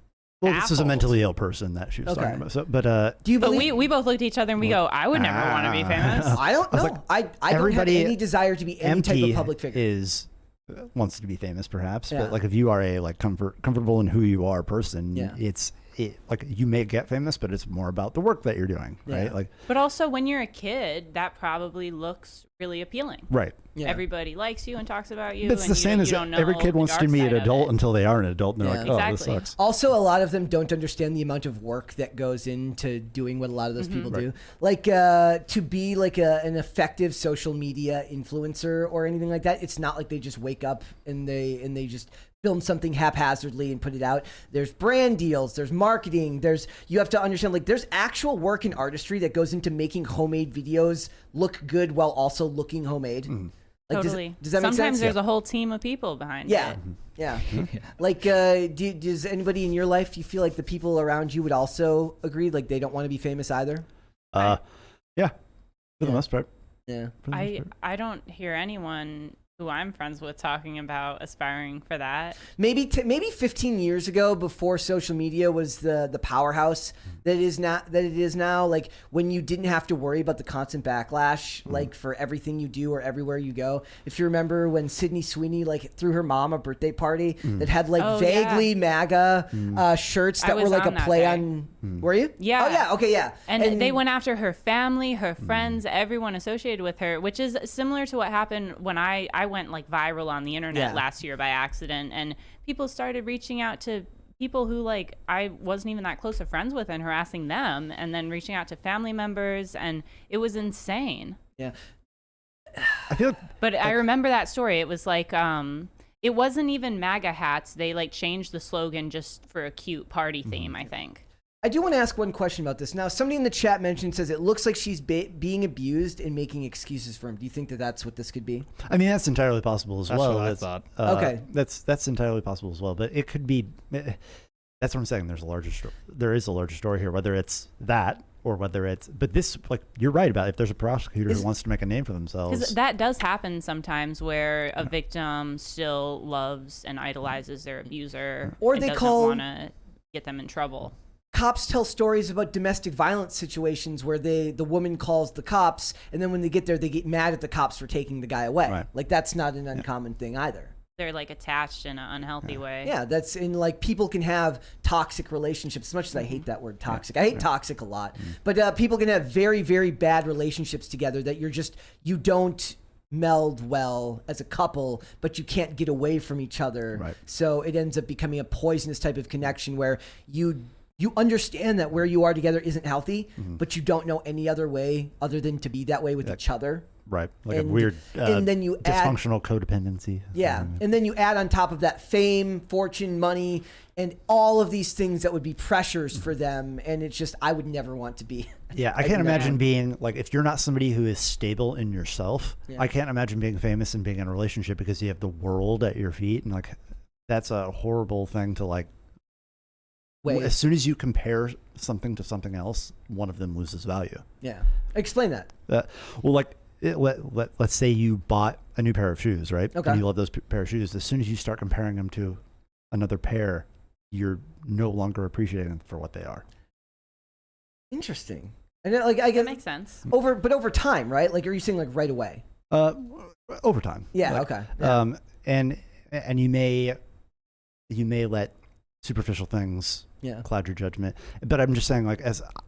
well, this is a mentally ill person that she was talking about. So, but do you believe? But we both looked at each other and we go, I would never want to be famous. I don't know. I don't have any desire to be any type of public figure. Wants to be famous, perhaps, Yeah. but like, if you are a comfortable in who you are person, Yeah. like, you may get famous, but it's more about the work that you're doing, right? Like, but also when you're a kid, that probably looks really appealing. right. Yeah. Everybody likes you and talks about you. But it's and the same as don't know every kid the wants to dark be an side of adult it. until they are an adult, and they're like, oh, this Exactly. sucks. Also, a lot of them don't understand the amount of work that goes into doing what a lot of those people do. Like, to be like an effective social media influencer or anything like that, it's not like they just wake up and they just film something haphazardly and put it out. There's brand deals, there's marketing, you have to understand, like, there's actual work and artistry that goes into making homemade videos look good while also looking homemade. Like, Totally. Does that make sense? Sometimes there's a whole team of people behind it. Yeah. Like, does anybody in your life, do you feel like the people around you would also agree, like, they don't want to be famous either? Yeah, for the most part. Yeah. I don't hear anyone who I'm friends with talking about aspiring for that. Maybe 15 years ago, before social media was the powerhouse, that it is now, like when you didn't have to worry about the constant backlash, like for everything you do or everywhere you go. If you remember when Sydney Sweeney like threw her mom a birthday party that had like vaguely MAGA shirts that were like a play on. Were you? Yeah. Oh yeah. Okay. Yeah. And they went after her family, her friends, everyone associated with her, which is similar to what happened when I went like viral on the internet last year by accident, and people started reaching out to people who like I wasn't even that close of friends with and harassing them, and then reaching out to family members, and it was insane. Yeah. I feel But I remember that story. It was like it wasn't even MAGA hats. They like changed the slogan just for a cute party theme, I think. I do want to ask one question about this. Now, somebody in the chat says it looks like she's being abused and making excuses for him. Do you think that that's what this could be? I mean, that's entirely possible as well. That's what I thought. Okay. That's entirely possible as well. But it could be. That's what I'm saying. There is a larger story here, whether it's that or whether it's. But this, like, you're right about if there's a prosecutor who wants to make a name for themselves. Because that does happen sometimes, where a victim still loves and idolizes their abuser, or and they doesn't want to get them in trouble. Cops tell stories about domestic violence situations where the woman calls the cops, and then when they get there, they get mad at the cops for taking the guy away. Right. Like that's not an uncommon thing either. They're like attached in an unhealthy way. Yeah, that's in like people can have toxic relationships. As much as I hate that word toxic, I hate toxic a lot. But people can have very, very bad relationships together that you don't meld well as a couple, but you can't get away from each other. Right. So it ends up becoming a poisonous type of connection where you understand that where you are together isn't healthy, but you don't know any other way other than to be that way with each other. Right, like a weird and then you dysfunctional codependency. Yeah, and then you add on top of that fame, fortune, money, and all of these things that would be pressures for them, and it's just I would never want to be. Yeah, I can't imagine being like, if you're not somebody who is stable in yourself, I can't imagine being famous and being in a relationship because you have the world at your feet, and like that's a horrible thing to like. As soon as you compare something to something else, one of them loses value. Yeah, explain that. Well, like. Let's say you bought a new pair of shoes, right? Okay. And you love those pair of shoes. As soon as you start comparing them to another pair, you're no longer appreciating them for what they are. Interesting. And like I get That makes sense. over time, right? Like, are you saying like right away? Over time. Yeah. Like, Okay. Yeah. And you may let superficial things cloud your judgment. But I'm just saying, like,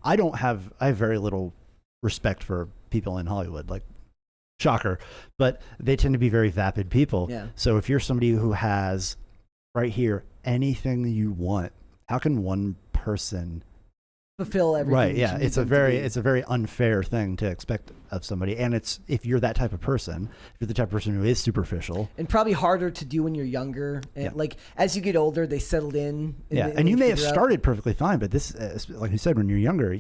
I have very little respect for people in Hollywood. Like, shocker, but they tend to be very vapid people. Yeah. So if you're somebody who has right here anything you want, how can one person fulfill everything? Right. Yeah. It's a very unfair thing to expect of somebody. And if you're that type of person, if you're the type of person who is superficial, and probably harder to do when you're younger. And like as you get older, they settled in. And you may have started perfectly fine, but this, like you said, when you're younger,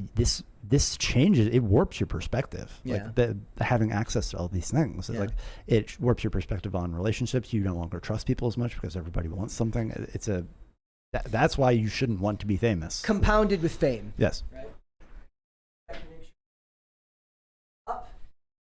this changes, it warps your perspective. Yeah. Like having access to all these things, like it warps your perspective on relationships. You no longer trust people as much because everybody wants something. That's why you shouldn't want to be famous. Compounded with fame. Yes. Right.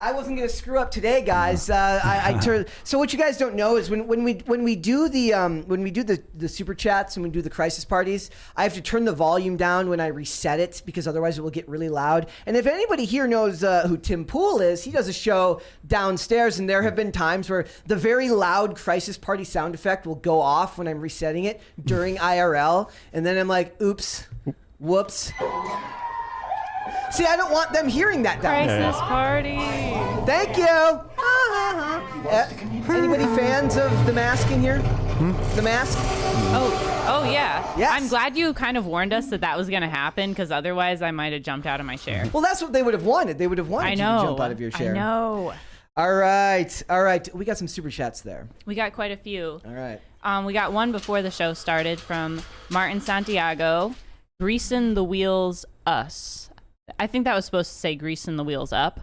I wasn't going to screw up today, guys. I turned. So what you guys don't know is when we do the super chats and we do the crisis parties, I have to turn the volume down when I reset it because otherwise it will get really loud. And if anybody here knows who Tim Pool is, he does a show downstairs, and there have been times where the very loud crisis party sound effect will go off when I'm resetting it during IRL, and then I'm like, oops, whoops. See, I don't want them hearing that down. Crisis party. Thank you. Anybody fans of The Mask in here? The Mask? Oh yeah. Yes. I'm glad you kind of warned us that was going to happen, because otherwise I might have jumped out of my chair. Well, that's what they would have wanted. They would have wanted I you know. to jump out of your chair. I know. All right. We got some super chats there. We got quite a few. All right. We got one before the show started from Martin Santiago. Greasing the wheels us. I think that was supposed to say greasing the wheels up.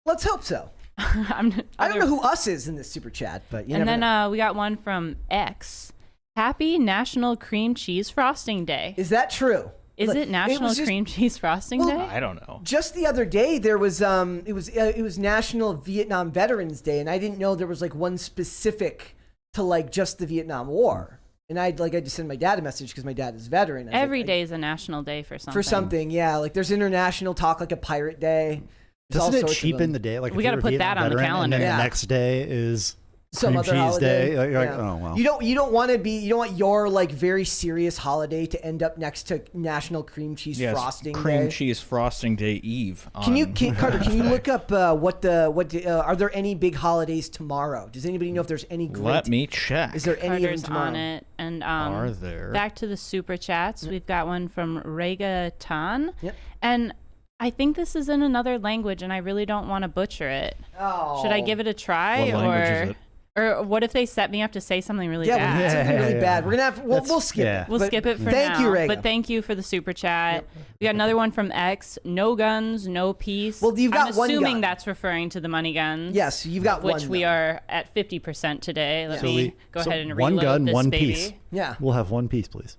Let's hope so. I don't know who us is in this super chat, but you never know. We got one from X. Happy National Cream Cheese Frosting Day. Is that true? Is it National Cream Cheese Frosting Day? I don't know. Just the other day, there was it was National Vietnam Veterans Day, and I didn't know there was like one specific to like just the Vietnam War. And I just send my dad a message because my dad is a veteran. Every day is a national day for something. For something, yeah. Like there's International Talk Like a Pirate Day. Doesn't it cheapen the day? Like we got to put that on the calendar. And then the next day is some cream other cheese holiday. day. Like, oh well. You don't want your like very serious holiday to end up next to National Cream Cheese Frosting Cream Day. Cheese Frosting Day Eve. Carter? Can you look up are there any big holidays tomorrow? Does anybody know if there's any? Let me check. Is there any of them tomorrow? on it, and are there? Back to the super chats. Yep. We've got one from Rega Tan, Yep. and I think this is in another language, and I really don't want to butcher it. Oh. Should I give it a try, What language is it? or what if they set me up to say something really Yeah, bad? something really bad. We're gonna have. We'll skip it. We'll But skip it for thank now. you, Rega. But thank you for the super chat. We got another one from X. No guns, no peace. Well, you've got I'm one assuming gun. that's referring to the money guns. Yes, you've got one. Which we are at 50% today. Let So me we- go so ahead and one reload gun, this one baby. piece. Yeah. We'll have one piece, please.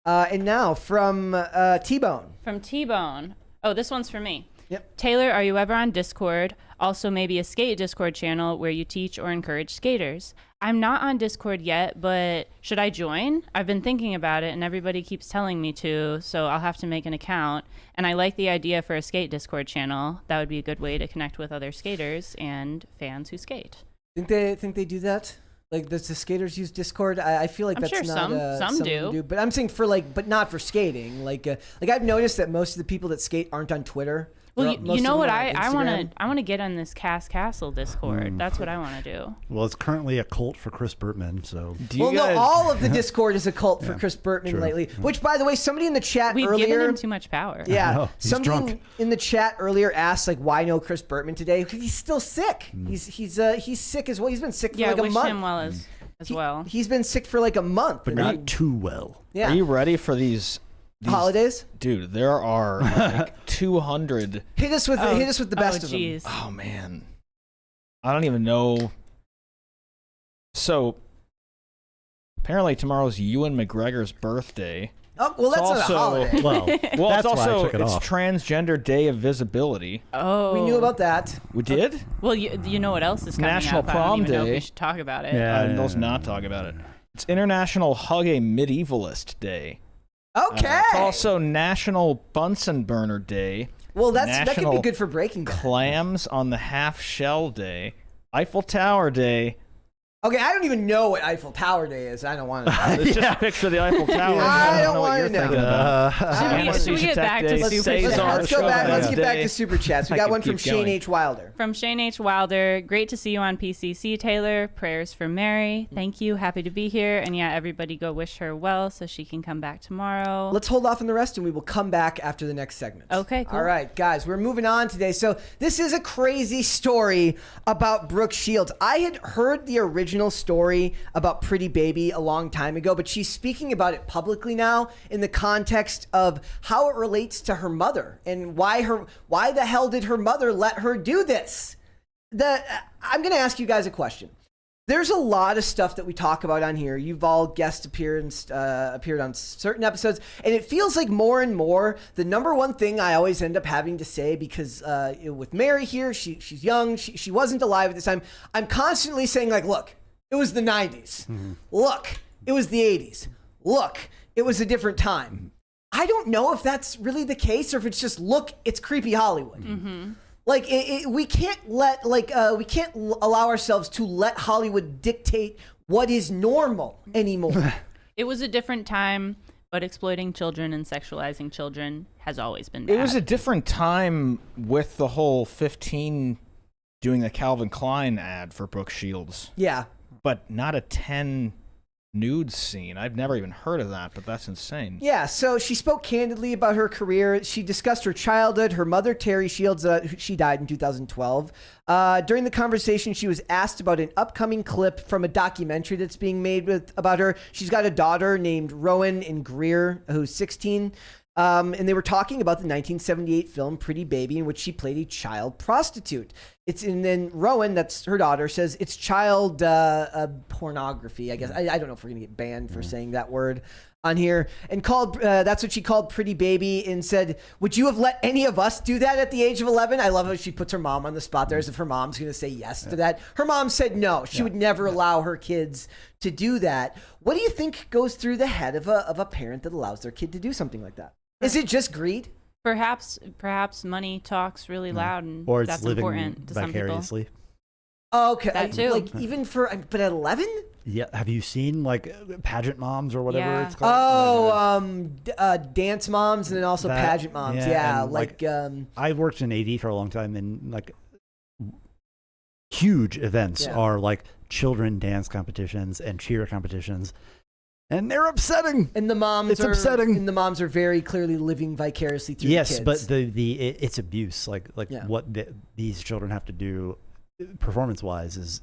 And now from T-Bone. From T-Bone. Oh, this one's for me. Yep. Taylor, are you ever on Discord? Also, maybe a skate Discord channel where you teach or encourage skaters. I'm not on Discord yet, but should I join? I've been thinking about it, and everybody keeps telling me to, so I'll have to make an account. And I like the idea for a skate Discord channel. That would be a good way to connect with other skaters and fans who skate. Think they do that? Like, does the skaters use Discord? I feel like I'm that's sure not some do. But I'm saying but not for skating. Like I've noticed that most of the people that skate aren't on Twitter. Well, Most you know of what? them are on I Instagram. want to get on this Cast Castle Discord. That's what I want to do. Well, it's currently a cult for Chris Bertman, so No, all of the Discord is a cult for Chris Bertman true. lately. Which, by the way, somebody in the chat We've earlier. given him too much power. Yeah, know, he's somebody drunk. in the chat earlier asked like, why no Chris Bertman today? He's still sick. He's sick as well. He's been sick for Yeah, like a wish month. him well as well. He's been sick for like a month. but not too well. Yeah. Are you ready for these Holidays? Dude, there are like 200. Hit us with the best of them. Jeez. Oh man, I don't even know. So apparently tomorrow's Ewan McGregor's birthday. Oh, well, that's not a also- holiday. Well, Well, that's it's why I also took it it's off. Transgender Day of Visibility. Oh, We knew about that. We did? Well, you know what else is coming National up? I don't Prom even know if Day. we should talk about it. Yeah. Let's not talk about it. It's International Hug a Medievalist Day. Okay. It's also National Bunsen Burner Day. Well, that could be National good for Breaking Bad. Clams on the Half Shell Day. Eiffel Tower Day. Okay, I don't even know what Eiffel Tower Day is. I don't want to know. It's just picture the Eiffel Tower. I don't know what wanna you're know. thinking about. Should we get back to Let's, Super let's, Chat? let's go back. Let's get back Day. to Super Chats. We I got could one from keep Shane going. H. Wilder. From Shane H. Wilder, great to see you on PCC, Taylor. Prayers for Mary. Thank you. Happy to be here. And yeah, everybody go wish her well so she can come back tomorrow. Let's hold off on the rest, and we will come back after the next segment. Okay, cool. All right, guys, we're moving on today. So this is a crazy story about Brooke Shields. I had heard the original story about Pretty Baby a long time ago, but she's speaking about it publicly now in the context of how it relates to her mother and why the hell did her mother let her do this? I'm going to ask you guys a question. There's a lot of stuff that we talk about on here. You've all guest appeared on certain episodes, and it feels like more and more the number one thing I always end up having to say, because with Mary here, she's young, she wasn't alive at this time. I'm constantly saying like, look, it was the 90s. Look, it was the 80s. Look, it was a different time. I don't know if that's really the case, or if it's just, look, it's creepy Hollywood. Like we can't allow ourselves to let Hollywood dictate what is normal anymore. It was a different time, but exploiting children and sexualizing children has always been bad. It was a different time with the whole 15 doing the Calvin Klein ad for Brooke Shields, Yeah. but not a 10 nude scene. I've never even heard of that, but that's insane. Yeah, so she spoke candidly about her career. She discussed her childhood. Her mother, Terry Shields, she died in 2012. During the conversation, she was asked about an upcoming clip from a documentary that's being made about her. She's got a daughter named Rowan and Greer, who's 16. And they were talking about the 1978 film Pretty Baby, in which she played a child prostitute. And then Rowan, that's her daughter, says it's child pornography. I guess I don't know if we're gonna get banned for saying that word. on here and called that's what she called Pretty Baby and said, would you have let any of us do that at the age of 11? I love how she puts her mom on the spot there as if her mom's going to say yes to that. Her mom said no. She would never allow her kids to do that. What do you think goes through the head of a parent that allows their kid to do something like that? Is it just greed? Perhaps money talks really loud, and or it's that's living important to some people. vicariously. Oh, okay. That too. Like even for, but at 11? Yeah, have you seen like pageant moms or whatever Yeah. it's called? Dance moms and then also That- pageant moms. yeah, Yeah, and, like I worked in AV for a long time, and like huge events are like children dance competitions and cheer competitions, and they're upsetting. and the moms It's are upsetting. And the moms are very clearly living vicariously through Yes, the but kids. it's abuse. Like Yeah. what these children have to do, performance wise,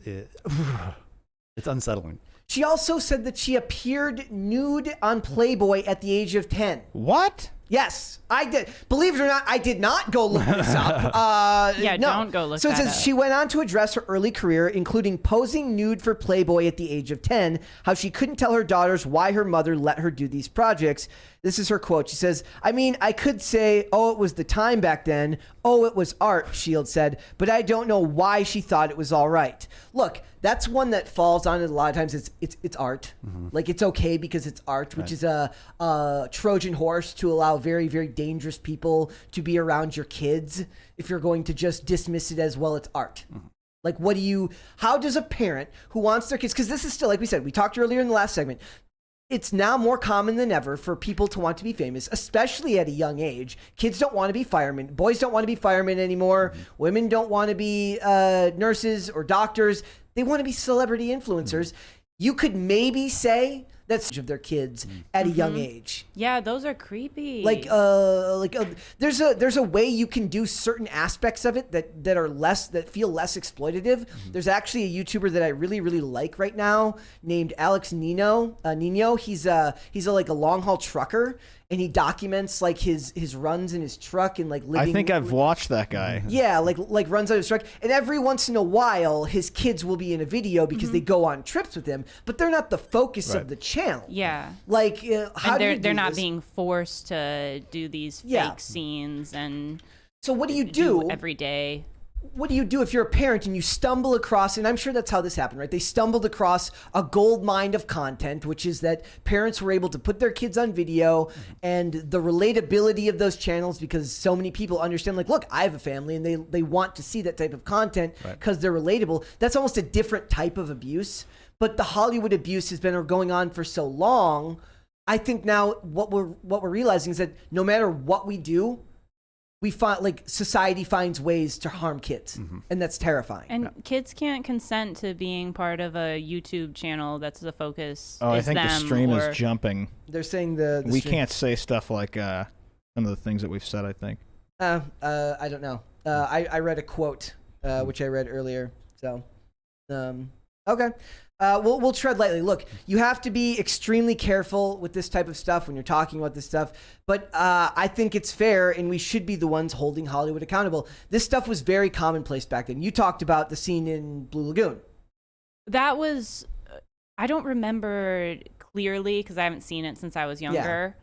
it's unsettling. She also said that she appeared nude on Playboy at the age of 10. What? Yes, I did. Believe it or not, I did not go look this up. Yeah, no. don't go look So it that says up. she went on to address her early career, including posing nude for Playboy at the age of 10, how she couldn't tell her daughters why her mother let her do these projects. This is her quote. She says, I mean, I could say, oh, it was the time back then. Oh, it was art, Shield said, but I don't know why she thought it was all right. Look, that's one that falls on it a lot of times. It's art. Like, it's okay because it's art, which is a Trojan horse to allow very, very dangerous people to be around your kids if you're going to just dismiss it as, well, it's art. Like, how does a parent who wants their kids, because this is still, like we said, we talked earlier in the last segment, it's now more common than ever for people to want to be famous, especially at a young age. Kids don't want to be firemen. Boys don't want to be firemen anymore. Women don't want to be nurses or doctors. They want to be celebrity influencers. You could maybe say that's of their kids at a young age. Yeah, those are creepy. There's a way you can do certain aspects of it that feel less exploitative. There's actually a YouTuber that I really, really like right now named Alex Nino. He's a long haul trucker, and he documents like his runs in his truck and like living. I think I've watched that guy. Yeah, like runs out of his truck, and every once in a while, his kids will be in a video because they go on trips with him, but they're not the focus of the channel. Yeah. Like how And do you they're do not this? being forced to do these fake scenes and So what do you do every day. What do you do if you're a parent and you stumble across, and I'm sure that's how this happened, right? They stumbled across a gold mine of content, which is that parents were able to put their kids on video and the relatability of those channels, because so many people understand, like, look, I have a family and they want to see that type of content because they're relatable. That's almost a different type of abuse. But the Hollywood abuse has been going on for so long. I think now what we're realizing is that no matter what we do, we find like society finds ways to harm kids, and that's terrifying. And kids can't consent to being part of a YouTube channel that's the focus. Oh, I is think the them stream or- is jumping. They're saying the We stream- can't say stuff like some of the things that we've said, I think. I don't know. I read a quote which I read earlier. So, okay. We'll tread lightly. Look, you have to be extremely careful with this type of stuff when you're talking about this stuff. But I think it's fair, and we should be the ones holding Hollywood accountable. This stuff was very commonplace back then. You talked about the scene in Blue Lagoon. That was, I don't remember clearly because I haven't seen it since I was younger.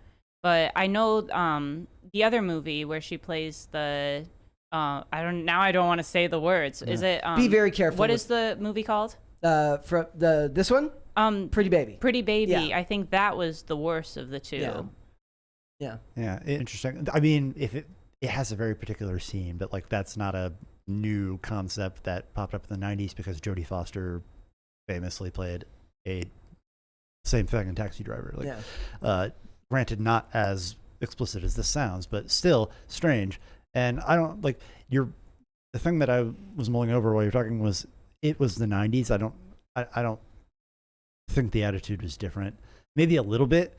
But I know the other movie where she plays the, I don't want to say the words. Is it? Be very careful. What is the movie called? From this one? Pretty Baby. Pretty Baby. Yeah. I think that was the worst of the two. Yeah. Interesting. I mean, if it has a very particular scene, but like that's not a new concept that popped up in the 90s because Jodie Foster famously played a same thing in Taxi Driver. Like, granted, not as explicit as this sounds, but still strange. And I don't like the thing that I was mulling over while you're talking was it was the 90s. I don't think the attitude was different. Maybe a little bit,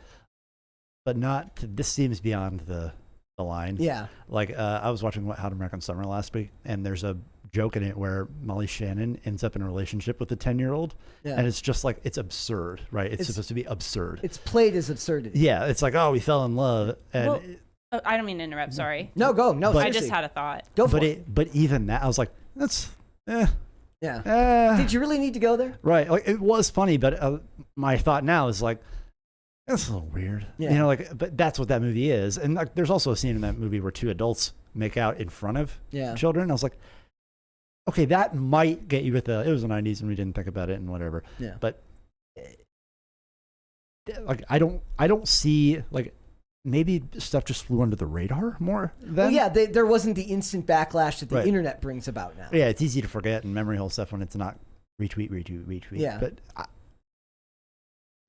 but not. This seems beyond the line. Yeah. Like I was watching How to American Summer last week, and there's a joke in it where Molly Shannon ends up in a relationship with a 10-year-old, and it's just like it's absurd, right? It's supposed to be absurd. It's played as absurdity. Yeah, it's like, oh, we fell in love, and Well, I don't mean to interrupt. Sorry. No, go. No, I seriously. just had a thought. Go for but it. But even that, I was like, that's Yeah. Did you really need to go there? right. Like it was funny, but my thought now is like, That's a little weird. Yeah. You know, like, but that's what that movie is. And like, there's also a scene in that movie where two adults make out in front of children. I was like, okay, that might get you with it was the 90s and we didn't think about it and whatever. Yeah. But like, I don't see, like, maybe stuff just flew under the radar more then. Well, yeah, there wasn't the instant backlash that the Right. internet brings about now. Yeah, it's easy to forget and memory hole stuff when it's not retweet. Yeah. But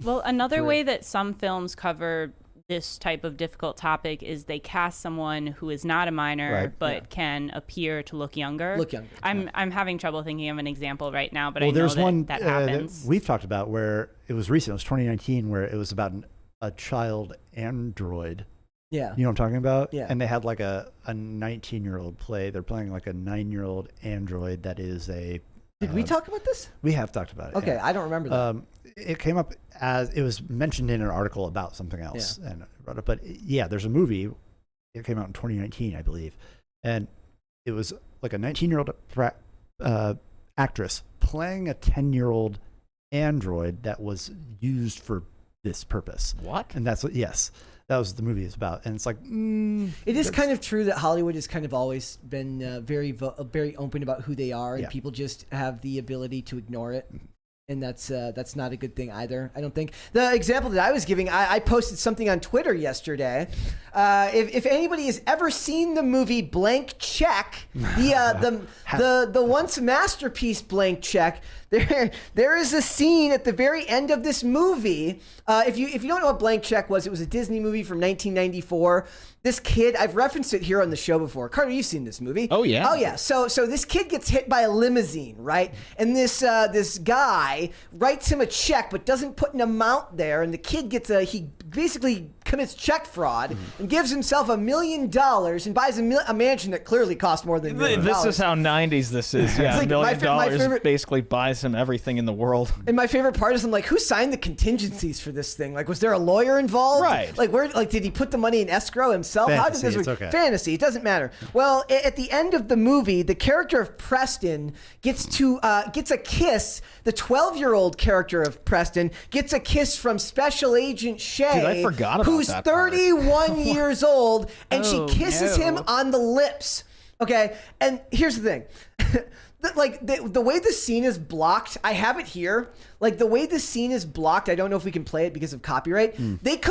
Well, another way that some films cover this type of difficult topic is they cast someone who is not a minor Right. but can appear to look younger. I'm having trouble thinking of an example right now, but I know there's one that happens. that we've talked about where it was recent. It was 2019 where it was about a child android. Yeah. You know what I'm talking about? Yeah. And they had like a 19-year-old play. They're playing like a 9-year-old android that is a... Did we talk about this? We have talked about it. Okay, yeah. I don't remember that. It came up as it was mentioned in an article about something else, and I brought it. But yeah, there's a movie. It came out in 2019, I believe, and it was like a 19-year-old actress playing a 10-year-old android that was used for this purpose. What? And that's what. Yes, that was what the movie is about. And it's like, it is kind of true that Hollywood has kind of always been very open about who they are, and people just have the ability to ignore it. And that's not a good thing either, I don't think. The example that I was giving, I posted something on Twitter yesterday. If anybody has ever seen the movie Blank Check, the once masterpiece Blank Check, there is a scene at the very end of this movie. If you don't know what Blank Check was, it was a Disney movie from 1994. This kid, I've referenced it here on the show before. Carter, you've seen this movie. Oh, yeah. Oh, yeah. So this kid gets hit by a limousine, right? And this guy writes him a check but doesn't put an amount there. And the kid he basically commits check fraud and gives himself $1 million and buys a mansion that clearly costs more than $1 million. This is how 90s this is. Yeah, like $1 my million favorite- basically buys him everything in the world. And my favorite part is I'm like, who signed the contingencies for this thing? Like, was there a lawyer involved? Right. Like, did he put the money in escrow himself? How did Fantasy, this it's work? okay. Fantasy, it doesn't matter. Well, at the end of the movie, the character of Preston gets a kiss. The 12-year-old character of Preston gets a kiss from Special Agent Shay, Dude, I forgot about who's that part. 31 years old, and Oh, she kisses him no. on the lips. Okay, and here's the thing. The way the scene is blocked, I have it here. Like, the way the scene is blocked, I don't know if we can play it because of copyright.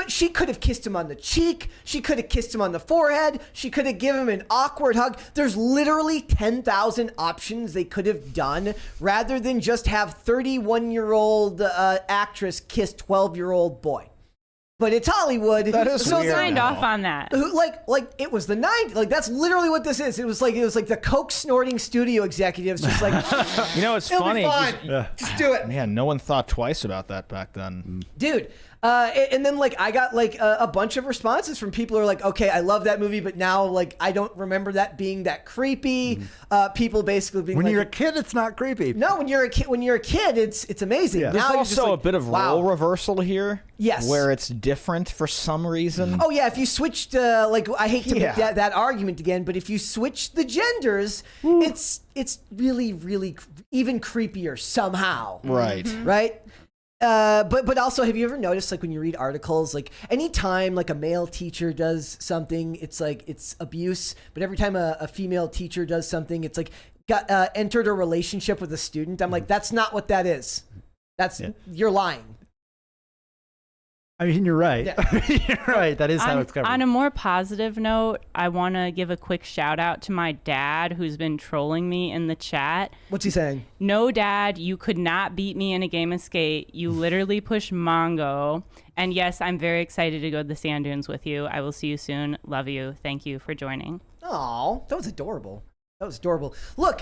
She could have kissed him on the cheek. She could have kissed him on the forehead. She could have given him an awkward hug. There's literally 10,000 options they could have done rather than just have 31-year-old actress kiss 12-year-old boy. But it's Hollywood. That is Who weird. signed off on that? Like it was the 90s. Like, that's literally what this is. It was like the coke snorting studio executives just like, You know, it's it'll funny. be fine. Just do it. Man, no one thought twice about that back then. Dude. And then like I got like a bunch of responses from people who are like, okay, I love that movie, but now like I don't remember that being that creepy. People basically being when like, you're a kid, it's not creepy. no, when you're a kid, it's amazing. Yeah. Now There's you're just also like, a bit of wow. role reversal here. Yes. Where it's different for some reason. Oh yeah, if you switched like I hate to Yeah. make that argument again, but if you switch the genders, it's really even creepier somehow. Right. Right? But also, have you ever noticed, like, when you read articles, like, anytime, like, a male teacher does something, it's, like, it's abuse, but every time a female teacher does something, it's, like, entered a relationship with a student. I'm like, that's not what that is. You're lying. I mean, you're right. Yeah. You're right. That is how it's covered. On a more positive note, I want to give a quick shout out to my dad who's been trolling me in the chat. What's he saying? No, Dad, you could not beat me in a game of skate. You literally push Mongo. And yes, I'm very excited to go to the sand dunes with you. I will see you soon. Love you. Thank you for joining. Oh, that was adorable. Look,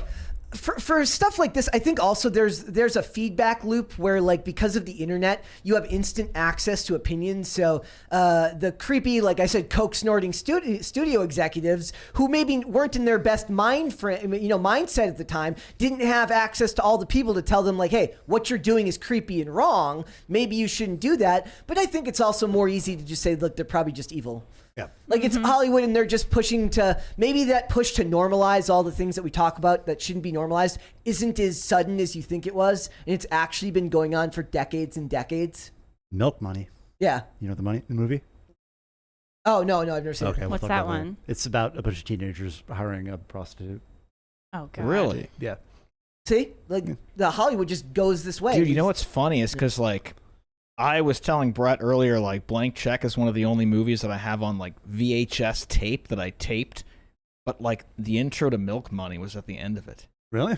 for stuff like this, I think also there's a feedback loop where, like, because of the internet, you have instant access to opinions. So the creepy, like I said, coke snorting studio executives who maybe weren't in their best mindset at the time didn't have access to all the people to tell them, like, hey, what you're doing is creepy and wrong. Maybe you shouldn't do that. But I think it's also more easy to just say, look, they're probably just evil. Yeah. Like, it's Hollywood, and they're just pushing to, maybe that push to normalize all the things that we talk about that shouldn't be normalized isn't as sudden as you think it was, and it's actually been going on for decades and decades. Milk money. Yeah. You know the movie? Oh no, I've never seen Okay, it. we'll What's talk that about it later. one? It's about a bunch of teenagers hiring a prostitute. Oh god. Really? Yeah. See, like the Hollywood just goes this way. Dude, you know what's funny is because like I was telling Brett earlier, like Blank Check is one of the only movies that I have on like VHS tape that I taped, but like the intro to Milk Money was at the end of it. Really?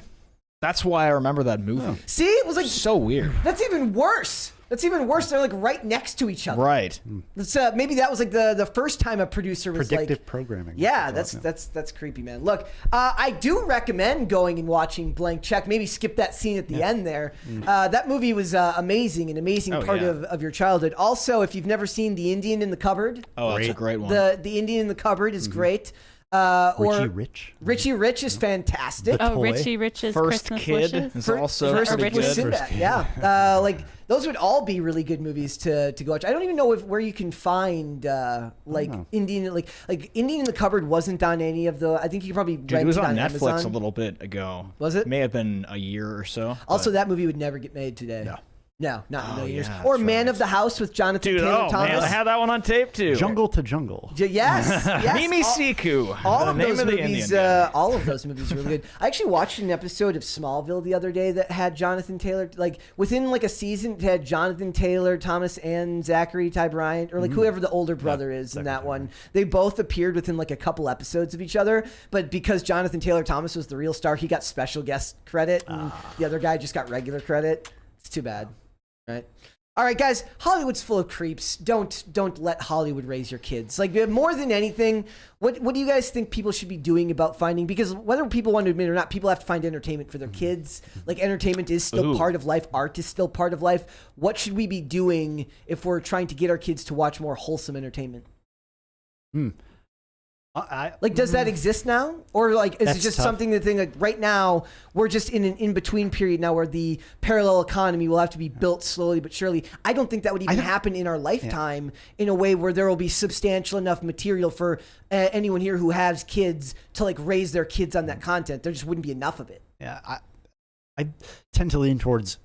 That's why I remember that movie. Oh. See, it was like So weird. that's even worse. That's even worse. They're like right next to each other. Right. That's, maybe that was like the first time a producer was Predictive like, programming. yeah, That's that's creepy, man. Look, I do recommend going and watching Blank Check. Maybe skip that scene at the end there. That movie was amazing, an amazing Oh, part yeah. of your childhood. Also, if you've never seen The Indian in the Cupboard, Oh, that's a great one. the Indian in the Cupboard is great. Richie Rich. Richie Rich is fantastic. The Oh, toy. Richie Rich's First Christmas Kid Wishes. is also First pretty with good. Sinbad, yeah. Like those would all be really good movies to go watch. I don't even know where you can find like know. Indian like Indian in the Cupboard wasn't on any of the. I think you could probably Dude, rent it was on Netflix Amazon. a little bit ago. Was it? May have been a year or so. Also, but- that movie would never get made today. No, not in a Oh, million years. yeah, Or that's Man right. of the House with Jonathan Dude, Taylor oh Thomas. man, I had that one on tape too. Jungle to Jungle. Yes, yes. Mimi Siku. All the of name those of the movies, Indian guy. all of those movies are really good. I actually watched an episode of Smallville the other day that had Jonathan Taylor. Like within like a season, it had Jonathan Taylor, Thomas, and Zachary Ty Bryant, or like whoever the older brother is in Zachary that Ty one. Bryant. They both appeared within like a couple episodes of each other, but because Jonathan Taylor Thomas was the real star, he got special guest credit, and the other guy just got regular credit. It's too bad, right? All right, guys, Hollywood's full of creeps. Don't let Hollywood raise your kids. Like more than anything, what do you guys think people should be doing about finding? Because whether people want to admit it or not, people have to find entertainment for their kids. Like entertainment is still Ooh. part of life. Art is still part of life. What should we be doing if we're trying to get our kids to watch more wholesome entertainment? Like, does that exist now, or like is it That's just tough. something that like right now we're just in an in between period now where the parallel economy will have to be built slowly but surely? I don't think that would even happen in our lifetime in a way where there will be substantial enough material for anyone here who has kids to like raise their kids on that content. There just wouldn't be enough of it. Yeah, I tend to lean towards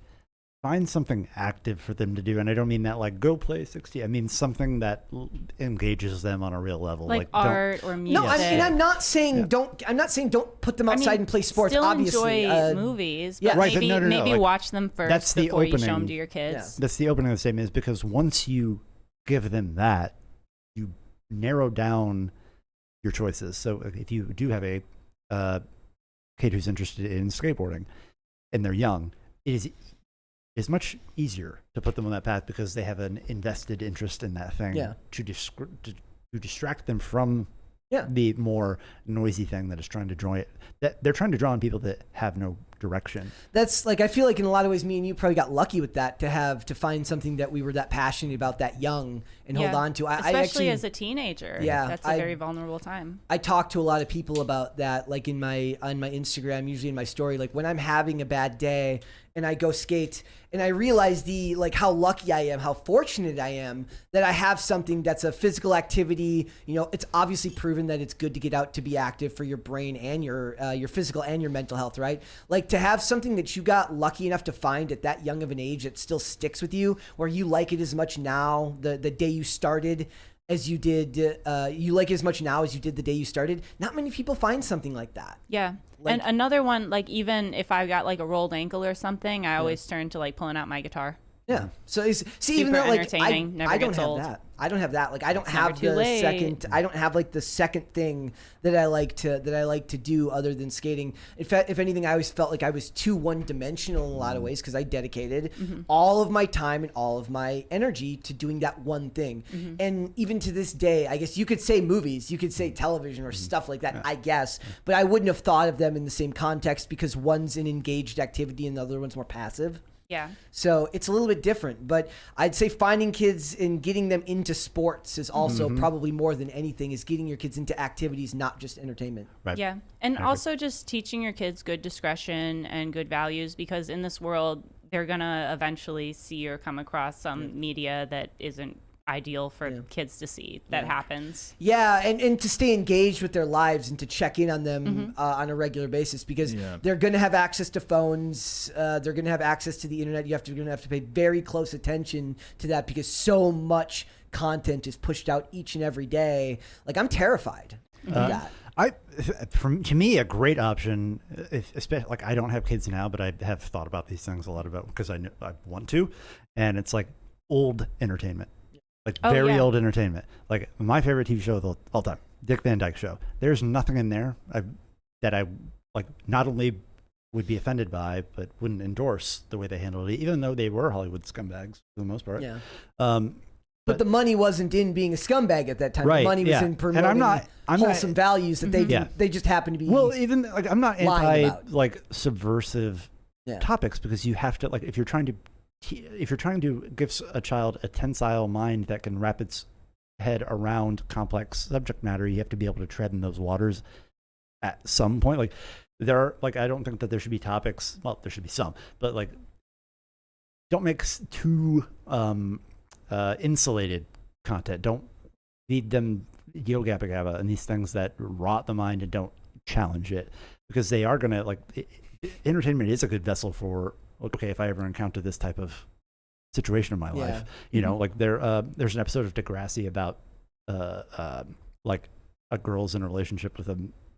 find something active for them to do, and I don't mean that like go play 60. I mean something that engages them on a real level, Like don't- art or music. No, I'm not saying don't. I'm not saying don't put them I mean, outside and play sports. Still obviously, enjoy movies, yeah. but Right, but maybe, no, maybe like, watch them first that's the before you show them opening. to your kids. That's the opening of the statement, is because once you give them that, you narrow down your choices. So if you do have a kid who's interested in skateboarding and they're young, it is much easier to put them on that path because they have an invested interest in that thing to distract them from the more noisy thing that is trying to draw it. That they're trying to draw on people that have no direction. That's like, I feel like in a lot of ways, me and you probably got lucky with that to find something that we were that passionate about that young and hold on to. Especially I actually, as a teenager. Yeah, That's a very vulnerable time. I talk to a lot of people about that, like on my Instagram, usually in my story, like when I'm having a bad day and I go skate and I realize how lucky I am, how fortunate I am that I have something that's a physical activity. You know, it's obviously proven that it's good to get out to be active for your brain and your physical and your mental health, right? Like to have something that you got lucky enough to find at that young of an age that still sticks with you, where you like it as much now, the day you started, as you did, you like it as much now as you did the day you started. Not many people find something like that. Yeah. Like- and another one, like even if I got like a rolled ankle or something, I always turn to like pulling out my guitar. Yeah. So even Super though like entertaining, never I don't gets have old. that. I don't have that. Like I don't It's never have too the late. second. I don't have like the second thing that I like to do other than skating. In fact, if anything, I always felt like I was too one-dimensional in a lot of ways because I dedicated all of my time and all of my energy to doing that one thing. And even to this day, I guess you could say movies, you could say television or stuff like that. I guess, but I wouldn't have thought of them in the same context because one's an engaged activity and the other one's more passive. Yeah. So it's a little bit different, but I'd say finding kids and getting them into sports is also probably more than anything is getting your kids into activities, not just entertainment. Right. Yeah. And also just teaching your kids good discretion and good values, because in this world, they're going to eventually see or come across some media that isn't ideal for kids to see that happens. Yeah, and to stay engaged with their lives and to check in on them on a regular basis, because they're going to have access to phones, they're going to have access to the internet. You're going to have to pay very close attention to that because so much content is pushed out each and every day. Like, I'm terrified of that. To me, a great option, especially like I don't have kids now, but I have thought about these things a lot about because I want to, and it's like old entertainment, like very old entertainment. Like my favorite TV show of all time, Dick Van Dyke Show. There's nothing in there that I like. Not only would be offended by, but wouldn't endorse the way they handled it, even though they were Hollywood scumbags for the most part. Yeah. But the money wasn't in being a scumbag at that time. Right, the money was in promoting wholesome values that they just happen to be. Well, even like I'm not anti like subversive topics, because you have to, like, if you're trying to give a child a tensile mind that can wrap its head around complex subject matter, you have to be able to tread in those waters at some point. Like I don't think that there should be topics. Well, there should be some, but like don't make too insulated content. Don't feed them Yo Gabba Gabba and these things that rot the mind and don't challenge it, because they are going to, like, entertainment is a good vessel for, okay, if I ever encounter this type of situation in my life, you know, like there's an episode of Degrassi about like a girl's in a relationship with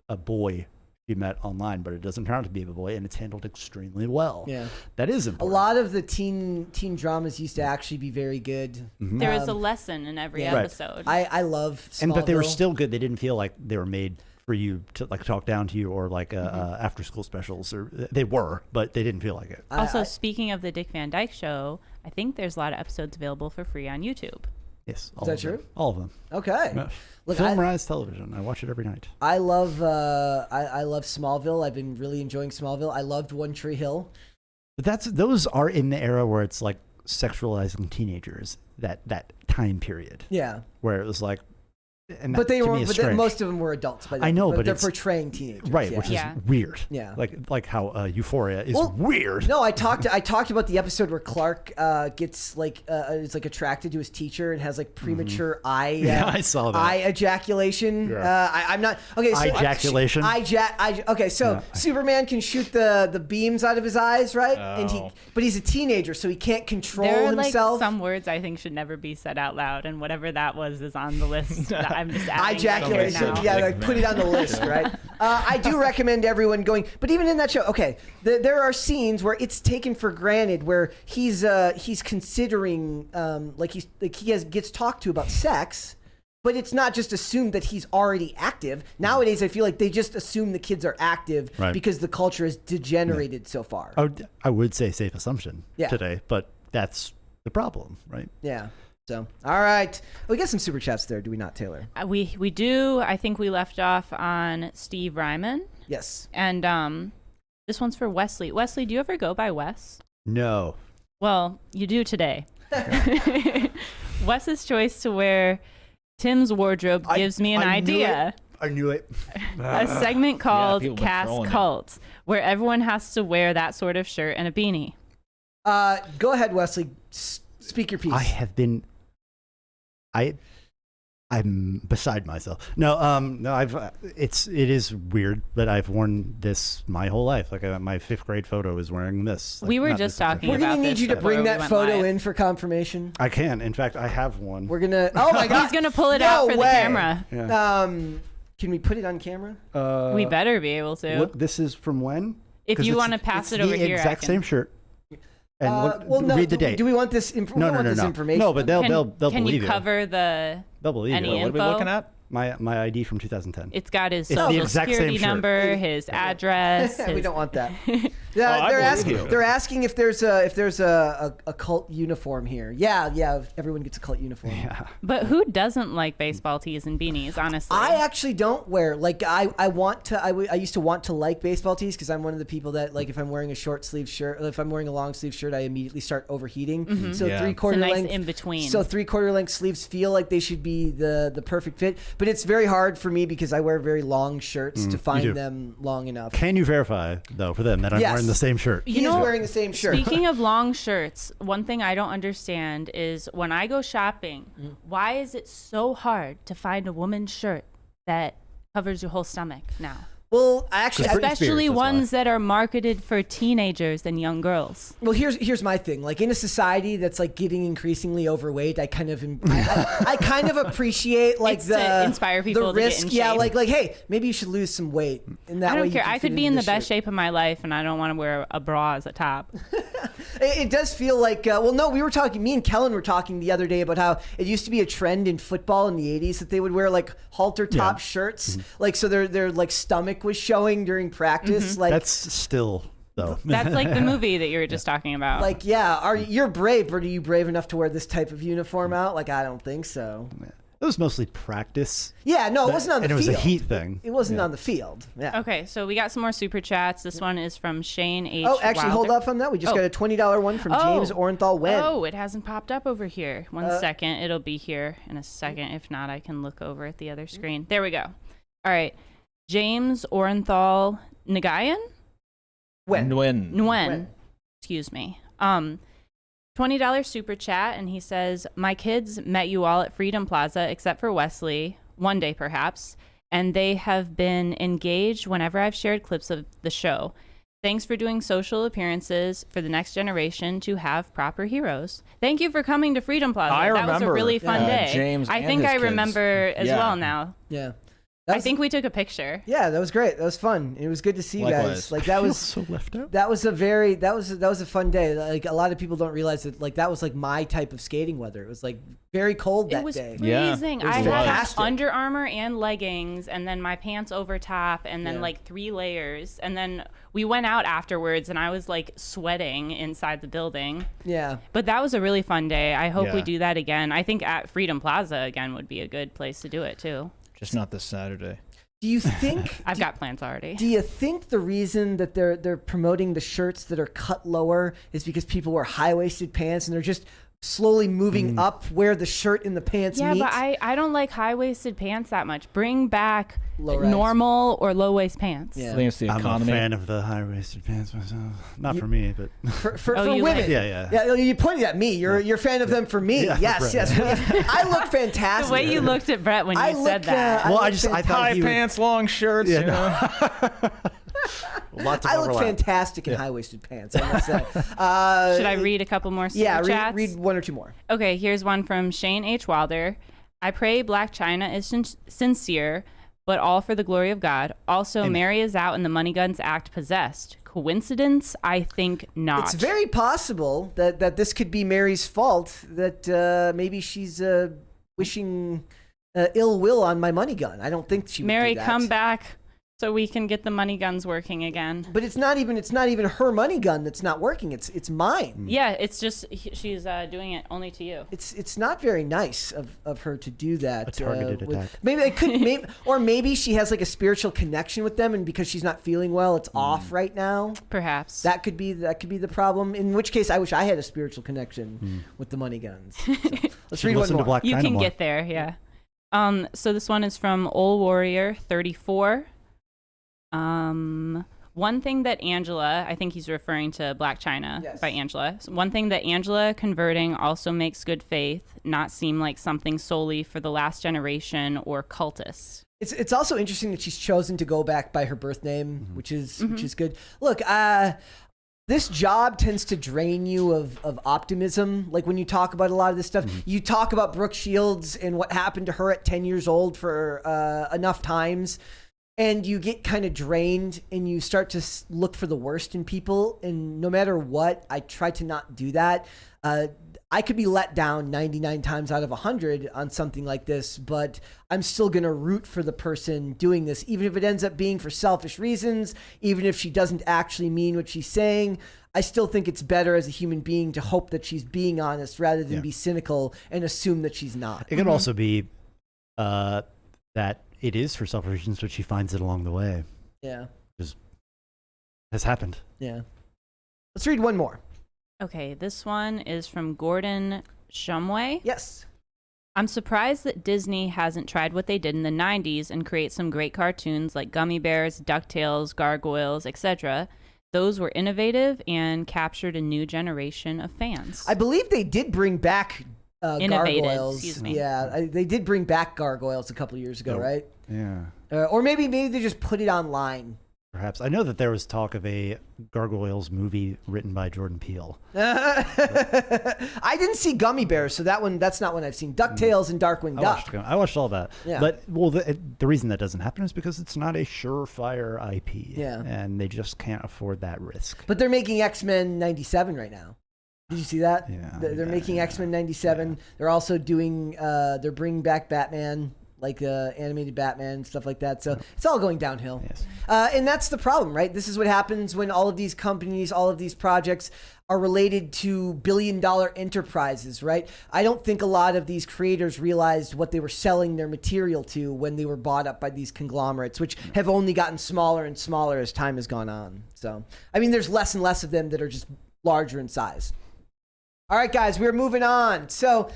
a boy she met online, but it doesn't turn out to be a boy, and it's handled extremely well. Yeah, that is important. A lot of the teen dramas used to actually be very good. Mm-hmm. There was a lesson in every episode. I love Smallville. But they were still good. They didn't feel like they were made for you to like talk down to you, or like after school specials, or they were, but they didn't feel like it. Also, speaking of the Dick Van Dyke Show, I think there's a lot of episodes available for free on YouTube. Yes. Is that true? All of them. Okay. Yeah. Look, Filmrise television. I watch it every night. I love I love Smallville. I've been really enjoying Smallville. I loved One Tree Hill. But those are in the era where it's like sexualizing teenagers. That time period. Yeah. Where it was like, and but they were, most of them were adults. By then, I know, but they're portraying teenagers, right? Which is weird. Yeah, like how Euphoria is weird. No, I talked about the episode where Clark gets like is like attracted to his teacher and has like premature eye. I saw that. Eye ejaculation. Yeah. I'm not okay. So ejaculation. Okay, so Superman can shoot the beams out of his eyes, right? Oh. And but he's a teenager, so he can't control himself. There are like some words I think should never be said out loud, and whatever that was is on the list. I'm just ejaculation. Yeah, like put it on the list, right? I do recommend everyone going, but even in that show, okay, there are scenes where it's taken for granted, where he's considering gets talked to about sex, but it's not just assumed that he's already active. Nowadays, I feel like they just assume the kids are active because the culture has degenerated so far. I would say safe assumption today, but that's the problem, right? Yeah. So, all right. We got some super chats there, do we not, Taylor? We do. I think we left off on Steve Ryman. Yes. And this one's for Wesley. Wesley, do you ever go by Wes? No. Well, you do today. Wes's choice to wear Tim's wardrobe gives me an idea. I knew it. A segment called Cast Cult, where everyone has to wear that sort of shirt and a beanie. Go ahead, Wesley. Speak your piece. I'm beside myself. No, it is weird, but I've worn this my whole life. Like my 5th grade photo is wearing this. Like, we were just talking about this. We're going to need you to bring that photo in for confirmation. I can. In fact, I have one. We're going to, oh my God. He's going to pull it out for the camera. Yeah. Can we put it on camera? We better be able to. Look, this is from when? If you want to pass it over here, the exact same shirt. And read the date. Do we want this information? No, but they'll believe it. Can you cover They'll believe any it. info? What are we looking at? My ID from 2010. It's got his social security number, his address. We don't want that. They're asking if there's a cult uniform here. Yeah. Everyone gets a cult uniform. Yeah. But who doesn't like baseball tees and beanies? Honestly, I actually don't wear. Like I used to want to like baseball tees because I'm one of the people that, like, if I'm wearing a short sleeve shirt, if I'm wearing a long sleeve shirt, I immediately start overheating. Mm-hmm. So 3/4 length. Nice in between. So 3/4 length sleeves feel like they should be the perfect fit. but it's very hard for me because I wear very long shirts to do. find them long enough. Can you verify, though, for them that I'm Yes. wearing the same shirt? He is wearing the same shirt. Speaking of long shirts, one thing I don't understand is when I go shopping, why is it so hard to find a woman's shirt that covers your whole stomach now? Well, actually, Britney Spears, Especially that's why. ones that are marketed for teenagers and young girls. well, here's my thing. Like in a society that's like getting increasingly overweight, I kind of I kind of appreciate like It's the to inspire people the to get risk. in Yeah, shape. like hey, maybe you should lose some weight. And that I way don't you care. can I fit could be into in the best shirt. shape of my life, and I don't want to wear a bra as a top. It does feel like, well, no, we were talking, me and Kellen were talking the other day about how it used to be a trend in football in the 80s that they would wear like halter top shirts. Like, so their like stomach was showing during practice. Like, That's still, though. That's like the movie that you were just talking about. like, yeah, you're brave, but are you brave enough to wear this type of uniform out? Like, I don't think so. It was mostly practice. Yeah, no, it wasn't on the and field. it was a heat thing. It wasn't on the field. Yeah. Okay, so we got some more super chats. This one is from Shane H. Oh, actually, hold Wilder. off on that. We just got a $20 one from James Orenthal. Oh, it hasn't popped up over here. One second. It'll be here in a second. If not, I can look over at the other screen. There we go. All right. James Orenthal Nagayan? Nguyen. Excuse me. $20 super chat, and he says, my kids met you all at Freedom Plaza, except for Wesley, one day perhaps, and they have been engaged whenever I've shared clips of the show. Thanks for doing social appearances for the next generation to have proper heroes. Thank you for coming to Freedom Plaza. I That was a remember, really fun day. James I and think his I kids. remember as Yeah. well now. Yeah. I think we took a picture. Yeah, that was great. That was fun. It was good to see you guys. Likewise. Like that I feel was so left out. that was a fun day. Like a lot of people don't realize that like that was like my type of skating weather. It was like very cold that It was day. Yeah, freezing. it was I had fantastic. Under Armour and leggings, and then my pants over top, and then Yeah. like 3 layers. And then we went out afterwards, and I was like sweating inside the building. Yeah. But that was a really fun day. I hope we Yeah. do that again. I think at Freedom Plaza again would be a good place to do it too. Just not this Saturday. Do you think I've got plans already. Do you think the reason that they're promoting the shirts that are cut lower is because people wear high-waisted pants and they're just slowly moving up where the shirt and the pants Yeah, meet? but I don't like high-waisted pants that much. Bring back Low-rise. normal or low-waist pants. Yeah. I think it's the I'm economy. a fan of the high-waisted pants myself. Not for me, but for Oh, you women. like- Yeah, you pointed at me. You're a fan of them for me. Yeah, yes, right. yes. I look fantastic. The way you looked at Brett when you I said look, that. well, look I thought High he would- pants, long shirts. Yeah, you know? lots of I look overlap. fantastic in high-waisted pants. I must say. Should I read a couple more super Yeah, chats? read one or two more. Okay, here's one from Shane H. Wilder. I pray Blac Chyna is sincere, but all for the glory of God. Also, Mary is out and the Money Guns Act possessed. Coincidence? I think not. It's very possible that this could be Mary's fault. That maybe she's wishing ill will on my money gun. I don't think she would Mary, do that. come back so we can get the money guns working again. But it's not even her money gun that's not working. It's mine. Yeah, it's just she's doing it only to you. It's not very nice of her to do that. A targeted attack. Maybe I could, maybe she has like a spiritual connection with them, and because she's not feeling well, it's off right now. Perhaps. That could be the problem. In which case, I wish I had a spiritual connection with the money guns. So, let's Should read one listen to more. Blac You Chyna can more. get there, yeah. So this one is from Old Warrior 34. One thing that Angela, I think he's referring to Blac Chyna Yes. by Angela. So one thing that Angela converting also makes good faith not seem like something solely for the last generation or cultists. It's also interesting that she's chosen to go back by her birth name, which is good. Look, this job tends to drain you of optimism. Like when you talk about a lot of this stuff, you talk about Brooke Shields and what happened to her at 10 years old for enough times, and you get kind of drained and you start to look for the worst in people. And no matter what, I try to not do that. I could be let down 99 times out of 100 on something like this, but I'm still going to root for the person doing this, even if it ends up being for selfish reasons, even if she doesn't actually mean what she's saying. I still think it's better as a human being to hope that she's being honest rather than be cynical and assume that she's not. It could also be that it is for selfish reasons, but she finds it along the way. Yeah. Has happened. Yeah. Let's read one more. Okay, this one is from Gordon Shumway. Yes. I'm surprised that Disney hasn't tried what they did in the 90s and create some great cartoons like Gummy Bears, DuckTales, Gargoyles, etc. Those were innovative and captured a new generation of fans. I believe they did bring back Innovated, Gargoyles. excuse me. Yeah, they did bring back Gargoyles a couple of years ago, right? Yeah. Or maybe they just put it online. Perhaps. I know that there was talk of a Gargoyles movie written by Jordan Peele. I didn't see Gummy Bears, so that's not one I've seen. DuckTales and Darkwing Duck. I watched all that. Yeah. But, well, the reason that doesn't happen is because it's not a surefire IP. Yeah. And they just can't afford that risk. But they're making X-Men 97 right now. Did you see that? Yeah. They're making X-Men 97. Yeah. They're also doing, they're bringing back Batman, like animated Batman and stuff like that. So it's all going downhill. Yes. And that's the problem, right? This is what happens when all of these companies, all of these projects are related to billion-dollar enterprises, right? I don't think a lot of these creators realized what they were selling their material to when they were bought up by these conglomerates, which have only gotten smaller and smaller as time has gone on. So, I mean, there's less and less of them that are just larger in size. All right, guys, we're moving on. So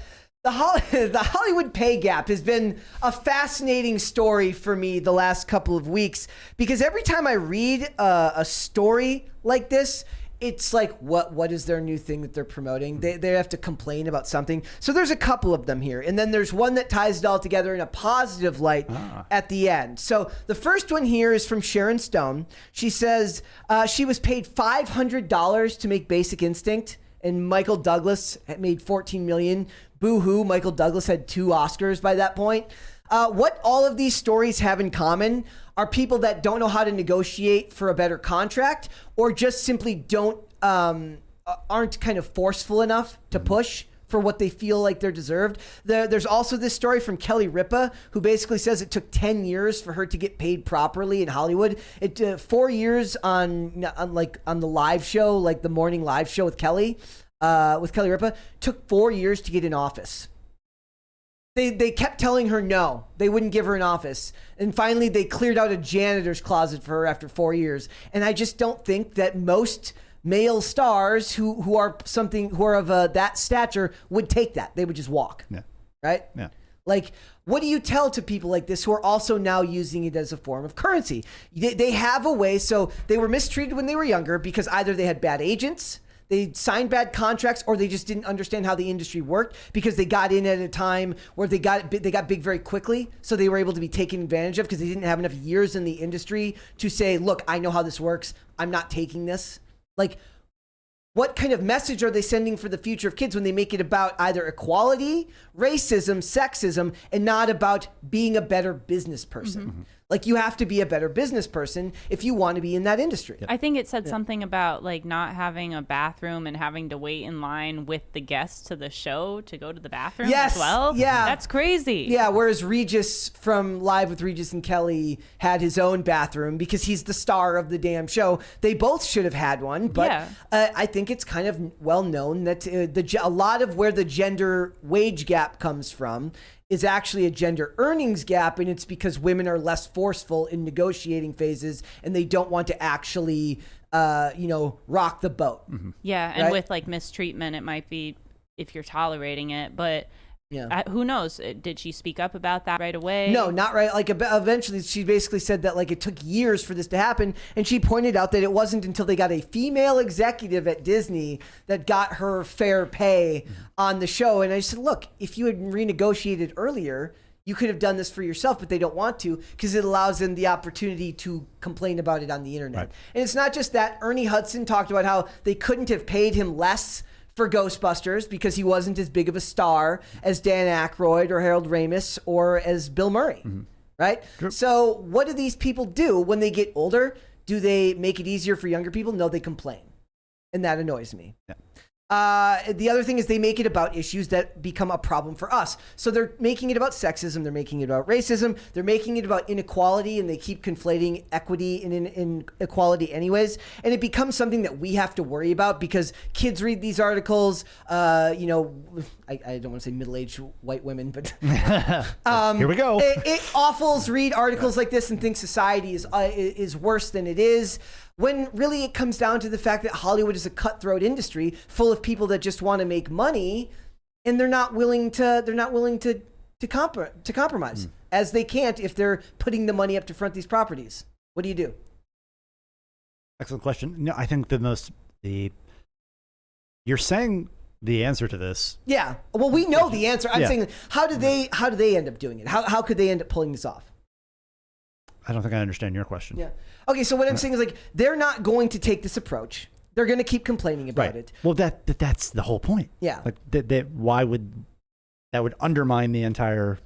the Hollywood pay gap has been a fascinating story for me the last couple of weeks, because every time I read a story like this, it's like, what is their new thing that they're promoting? They have to complain about something. So there's a couple of them here. And then there's one that ties it all together in a positive light at the end. So the first one here is from Sharon Stone. She says she was paid $500 to make Basic Instinct, and Michael Douglas had made $14 million. Boo-hoo, Michael Douglas had 2 Oscars by that point. What all of these stories have in common are people that don't know how to negotiate for a better contract, or just simply aren't kind of forceful enough to push for what they feel like they're deserved. There's also this story from Kelly Ripa, who basically says it took 10 years for her to get paid properly in Hollywood. It 4 years on the live show, like the morning live show with Kelly Ripa, took 4 years to get an office. They kept telling her no. They wouldn't give her an office. And finally, they cleared out a janitor's closet for her after 4 years. And I just don't think that most male stars who are of that stature would take that. They would just walk. Yeah. Right? Yeah. Like, what do you tell to people like this who are also now using it as a form of currency? They have a way. So they were mistreated when they were younger because either they had bad agents, they signed bad contracts, or they just didn't understand how the industry worked because they got in at a time where they got big very quickly. So they were able to be taken advantage of because they didn't have enough years in the industry to say, look, I know how this works. I'm not taking this. Like, what kind of message are they sending for the future of kids when they make it about either equality, racism, sexism, and not about being a better business person? Mm-hmm. Like, you have to be a better business person if you want to be in that industry. I think it said something about like not having a bathroom and having to wait in line with the guests to the show to go to the bathroom as well. Yeah. That's crazy. Yeah, whereas Regis from Live with Regis and Kelly had his own bathroom because he's the star of the damn show. They both should have had one, but I think it's kind of well known that a lot of where the gender wage gap comes from is actually a gender earnings gap, and it's because women are less forceful in negotiating phases and they don't want to actually rock the boat. Mm-hmm. Yeah, and with like mistreatment, it might be if you're tolerating it, but who knows? Did she speak up about that right away? No, not right. Like, eventually she basically said that like it took years for this to happen, and she pointed out that it wasn't until they got a female executive at Disney that got her fair pay on the show. And I said, look, if you had renegotiated earlier, you could have done this for yourself, but they don't want to because it allows them the opportunity to complain about it on the internet. Right. And it's not just that. Ernie Hudson talked about how they couldn't have paid him less for Ghostbusters because he wasn't as big of a star as Dan Aykroyd or Harold Ramis or as Bill Murray, right? Sure. So what do these people do when they get older? Do they make it easier for younger people? No, they complain. And that annoys me. Yeah. The other thing is they make it about issues that become a problem for us. So they're making it about sexism. They're making it about racism. They're making it about inequality, and they keep conflating equity and inequality anyways. And it becomes something that we have to worry about because kids read these articles. I don't want to say middle-aged white women, but here we go. Awfuls read articles like this and think society is worse than it is. When really it comes down to the fact that Hollywood is a cutthroat industry full of people that just want to make money. and they're not willing to compromise, as they can't if they're putting the money up to front these properties. What do you do? Excellent question. No, I think you're saying the answer to this. Yeah. Well, we know the answer. I'm saying, how do they end up doing it? How could they end up pulling this off? I don't think I understand your question. Yeah. Okay. So what I'm saying is, like, they're not going to take this approach. They're going to keep complaining about it. Well, that's the whole point. Yeah. Like why would that would undermine the entire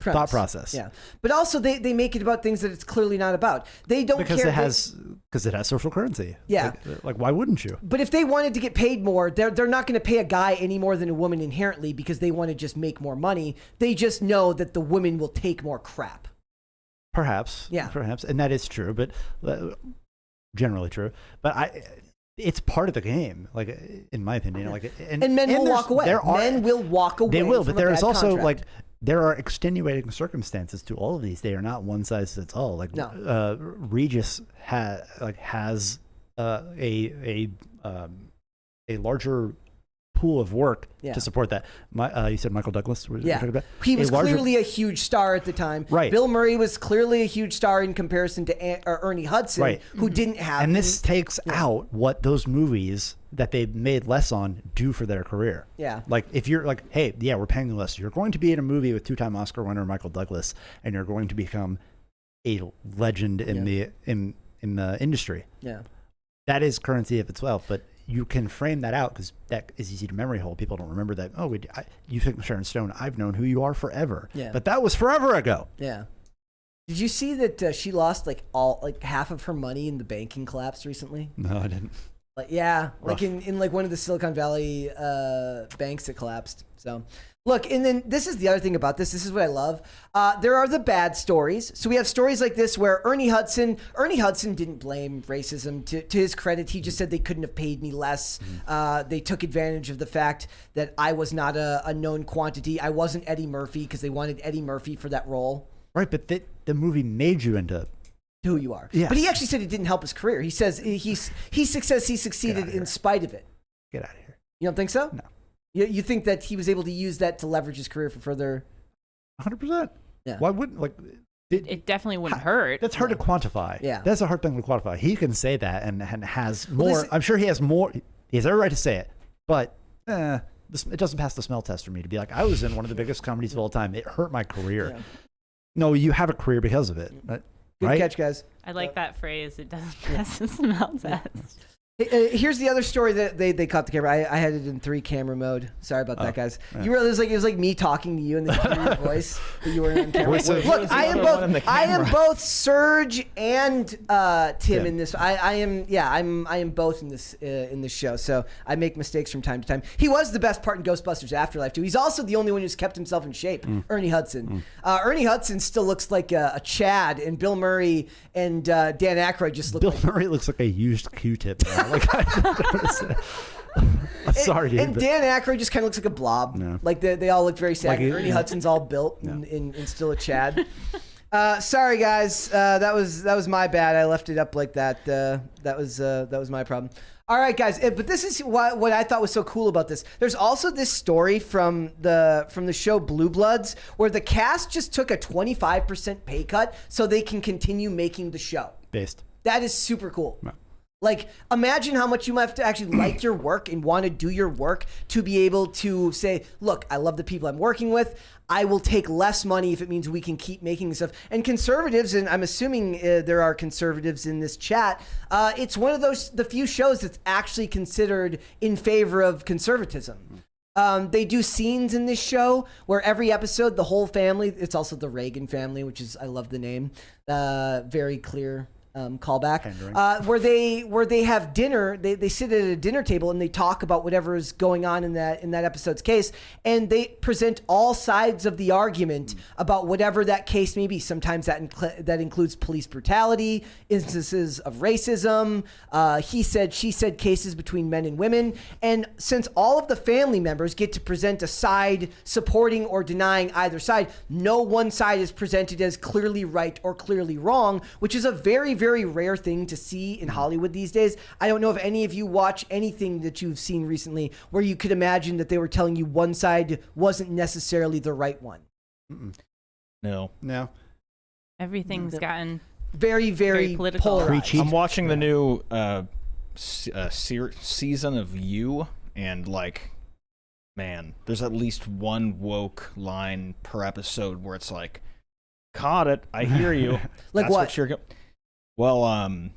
thought process? Yeah. But also they make it about things that it's clearly not about. They don't because care. Because it has social currency. Yeah. Like why wouldn't you? But if they wanted to get paid more, they're not going to pay a guy any more than a woman inherently because they want to just make more money. They just know that the women will take more crap. Perhaps. Yeah. Perhaps. And that is true, but generally true. But it's part of the game, like in my opinion. Like, and men will walk away. Men will walk away. They will, but there is also contract. like there are extenuating circumstances to all of these. They are not one size fits all. Like Regis has a larger pool of work to support that. You said Michael Douglas. He was clearly a huge star at the time. Right. Bill Murray was clearly a huge star in comparison to Ernie Hudson, who didn't have. And this takes out what those movies that they made less on do for their career. Yeah. Like if you're like, hey, yeah, we're paying you less. You're going to be in a movie with 2-time Oscar winner Michael Douglas, and you're going to become a legend in the industry. Yeah. That is currency of itself, but you can frame that out because that is easy to memory hold. People don't remember that. Oh, you think Sharon Stone? I've known who you are forever. Yeah. But that was forever ago. Yeah. Did you see that she lost half of her money in the banking collapse recently? No, I didn't. Like in like one of the Silicon Valley banks that collapsed. So look, and then this is the other thing about this. This is what I love. There are the bad stories. So we have stories like this where Ernie Hudson didn't blame racism. To his credit, he just said they couldn't have paid me less. They took advantage of the fact that I was not a known quantity. I wasn't Eddie Murphy because they wanted Eddie Murphy for that role. Right, but the movie made you into who you are. Yes. But he actually said it didn't help his career. He says he succeeded in spite of it. Get out of here. You don't think so? No. You think that he was able to use that to leverage his career for further? 100%. Yeah. Why wouldn't it definitely wouldn't hurt. That's hard to quantify. Yeah. That's a hard thing to quantify. He can say that and has more. Well, I'm sure he has more. He has every right to say it, but it doesn't pass the smell test for me to be like, I was in one of the biggest comedies of all time. It hurt my career. Yeah. No, you have a career because of it. Good catch, guys. I like that phrase. It doesn't pass the smell test. Here's the other story that they caught the camera. I had it in 3-camera mode. Sorry about that, guys. Yeah. You realized it was like me talking to you and then hearing your voice, but you weren't on camera. Look, I am both Serge and Tim in this. I am both in this show. So I make mistakes from time to time. He was the best part in Ghostbusters Afterlife too. He's also the only one who's kept himself in shape. Ernie Hudson. Ernie Hudson still looks like a Chad, and Bill Murray and Dan Aykroyd just look. Bill Murray looks like a used Q-tip. I'm sorry, dude. And Dan Aykroyd just kind of looks like a blob. No. Like they all look very sad. Like Ernie Hudson's all built and still a Chad. Sorry, guys. That was my bad. I left it up like that. That was my problem. All right, guys. But this is what I thought was so cool about this. There's also this story from the show Blue Bloods where the cast just took a 25% pay cut so they can continue making the show. Based. That is super cool. No. Like, imagine how much you might have to actually like your work and want to do your work to be able to say, look, I love the people I'm working with. I will take less money if it means we can keep making stuff. And conservatives, and I'm assuming there are conservatives in this chat, it's one of the few shows that's actually considered in favor of conservatism. They do scenes in this show where every episode, the whole family, it's also the Reagan family, which is, I love the name, very clear callback, where they have dinner. They sit at a dinner table and they talk about whatever is going on in that episode's case, and they present all sides of the argument about whatever that case may be. Sometimes that includes police brutality, instances of racism, he said, she said cases between men and women. And since all of the family members get to present a side supporting or denying either side, no one side is presented as clearly right or clearly wrong, which is a very, very very rare thing to see in Hollywood these days. I don't know if any of you watch anything that you've seen recently where you could imagine that they were telling you one side wasn't necessarily the right one. No. Everything's gotten Very, very political. polarized. I'm watching the new season of You, and like, man, there's at least one woke line per episode where it's like, caught it, I hear you. Like That's what? you're well, man,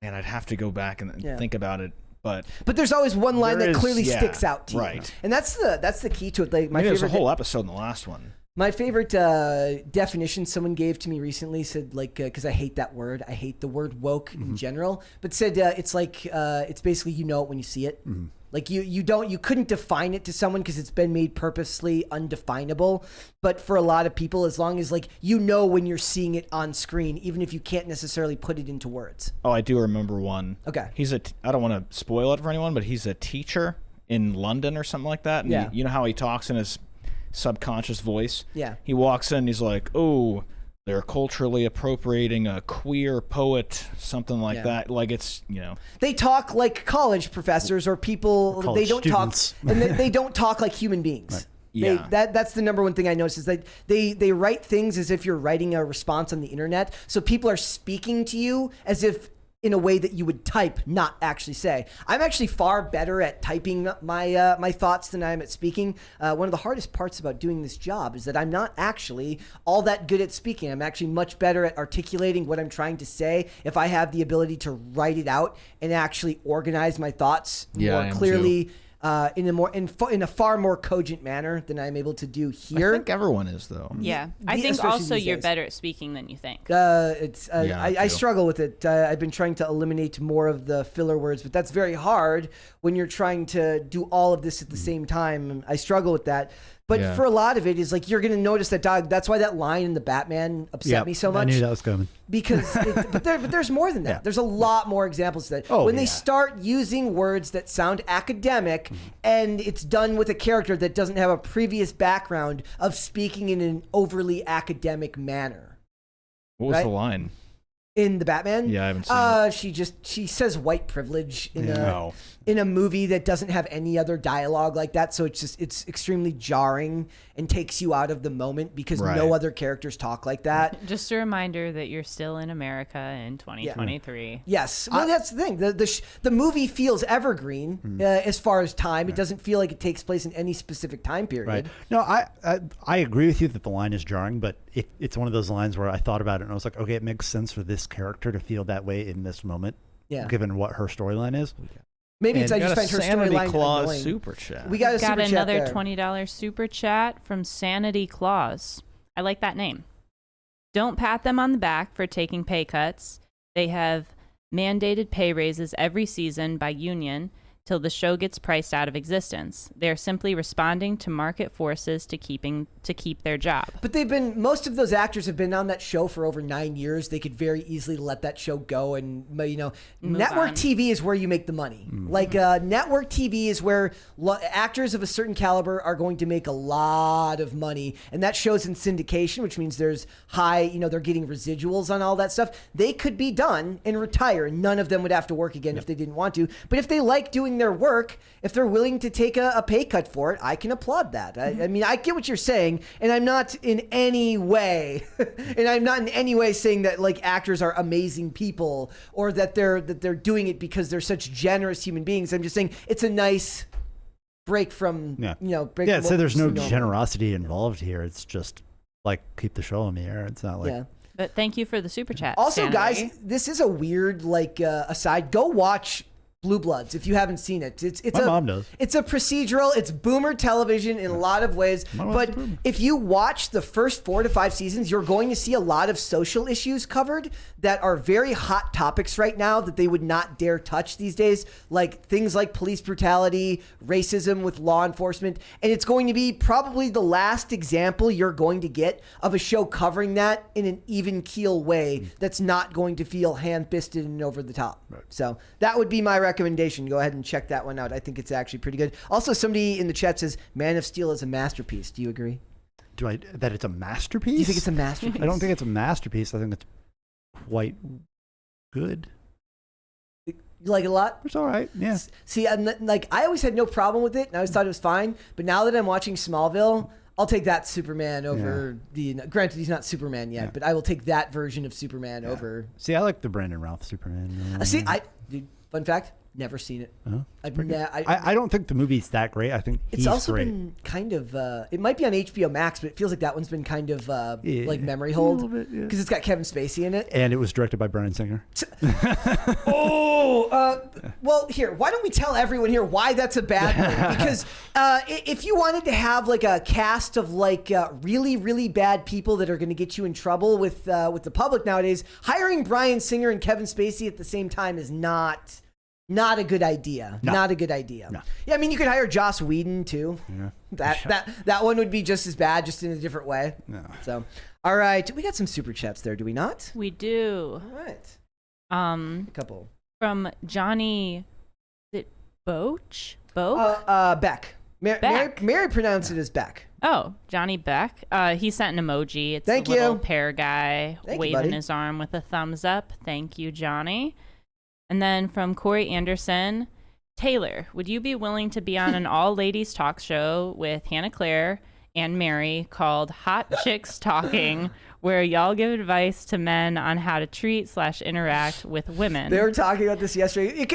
I'd have to go back and think about it. But there's always one line there that is- clearly yeah, sticks out to you. right. And that's the key to it. Like my there's a favorite whole episode in the last one. My favorite definition someone gave to me recently said, like, because I hate that word. I hate the word woke in general. But said it's like it's basically you know it when you see it. Like you couldn't define it to someone because it's been made purposely undefinable. But for a lot of people, as long as like you know when you're seeing it on screen, even if you can't necessarily put it into words. Oh, I do remember one. Okay. I don't want to spoil it for anyone, but he's a teacher in London or something like that. And Yeah. you know how he talks in his subconscious voice? Yeah. He walks in and he's like, oh, they're culturally appropriating a queer poet, something like that. Like it's, They talk like college professors or people. Or They college don't students. talk, and they don't talk like human beings. Right. Yeah. That's the number one thing I noticed is that they write things as if you're writing a response on the internet. So people are speaking to you as if in a way that you would type, not actually say. I'm actually far better at typing my my thoughts than I am at speaking. One of the hardest parts about doing this job is that I'm not actually all that good at speaking. I'm actually much better at articulating what I'm trying to say if I have the ability to write it out and actually organize my thoughts Yeah, I more am clearly. In a far more cogent manner than I'm able to do here. I think everyone is, though. Yeah. I think especially also these you're days. better at speaking than you think. Yeah, I too. struggle with it. I've been trying to eliminate more of the filler words, but that's very hard when you're trying to do all of this at the same time. I struggle with that. But Yeah. for a lot of it is like you're going to notice that dog. That's why that line in the Batman upset me so much. I knew that was coming. Because but there's more than that. Yeah. There's a lot more examples of that. Oh, when they yeah. start using words that sound academic and it's done with a character that doesn't have a previous background of speaking in an overly academic manner. What was Right? the line? In the Batman? Yeah, I haven't seen She says white privilege in No. in a movie that doesn't have any other dialogue like that, so it's extremely jarring and takes you out of the moment because Right. no other characters talk like that. Just a reminder that you're still in America in 2023. Yes, well, that's the thing. The movie feels evergreen as far as time. It doesn't feel like it takes place in any specific time period. Right. No, I agree with you that the line is jarring, but it's one of those lines where I thought about it and I was like, okay, it makes sense for this character to feel that way in this moment, Yeah. given what her storyline is. Maybe it's I Got just a find her Sanity storyline Claus annoying. super chat. We got a Got super chat another there. $20 super chat from Sanity Claus. I like that name. Don't pat them on the back for taking pay cuts. They have mandated pay raises every season by union till the show gets priced out of existence. They are simply responding to market forces to keep their job. But most of those actors have been on that show for over 9 years. They could very easily let that show go and, network on. TV is where you make the money. Like, network TV is where actors of a certain caliber are going to make a lot of money. And that show's in syndication, which means there's high, they're getting residuals on all that stuff. They could be done and retire. None of them would have to work again if they didn't want to. But if they like doing their work, if they're willing to take a pay cut for it, I can applaud that. I mean, I get what you're saying, and I'm not in any way, saying that like actors are amazing people or that they're doing it because they're such generous human beings. I'm just saying it's a nice break from Yeah. break. Yeah, from so what there's we no see normally. generosity involved here. It's just like keep the show on the air. It's not like Yeah. But thank you for the super chat. Also, Sanity. guys, this is a weird aside. Go watch Blue Bloods if you haven't seen it. It's My mom does. It's a procedural. It's boomer television in a lot of ways. My mom's But a boomer. if you watch the first 4 to 5 seasons, you're going to see a lot of social issues covered that are very hot topics right now that they would not dare touch these days, like things like police brutality, racism with law enforcement. And it's going to be probably the last example you're going to get of a show covering that in an even keel way that's not going to feel hand-fisted and over the top. Right. So that would be my recommendation. Go ahead and check that one out. I think it's actually pretty good. Also, somebody in the chat says Man of Steel is a masterpiece. Do you agree? that it's a masterpiece? Do you think it's a masterpiece? I don't think it's a masterpiece. I think it's quite good. You like it a lot? It's all right. Yeah. See, like I always had no problem with it, and I always thought it was fine. But now that I'm watching Smallville, I'll take that Superman over the. Granted, he's not Superman yet, but I will take that version of Superman over. See, I like the Brandon Routh Superman. Dude, fun fact, never seen it. I don't think the movie's that great. I think it's also been kind of. It might be on HBO Max, but it feels like that one's been kind of like memory hold because it's got Kevin Spacey in it, and it was directed by Bryan Singer. Well, here, why don't we tell everyone here why that's a bad movie? Because if you wanted to have like a cast of like really, really bad people that are going to get you in trouble with the public nowadays, hiring Bryan Singer and Kevin Spacey at the same time is not a good idea. No. Not a good idea. No. Yeah, I mean, you could hire Joss Whedon too. Yeah. That one would be just as bad, just in a different way. No. So, all right, we got some super chats there, do we not? We do. All right, A couple. from Johnny, is it Boch? Boch? Beck. Beck. Mary pronounced it as Beck. Oh, Johnny Beck. He sent an emoji. It's Thank a little you. pear guy Thank you, waving buddy. his arm with a thumbs up. Thank you, Johnny. And then from Corey Anderson, Taylor, would you be willing to be on an all-ladies talk show with Hannah Claire and Mary called Hot Chicks Talking, where y'all give advice to men on how to treat/interact with women? They were talking about this yesterday.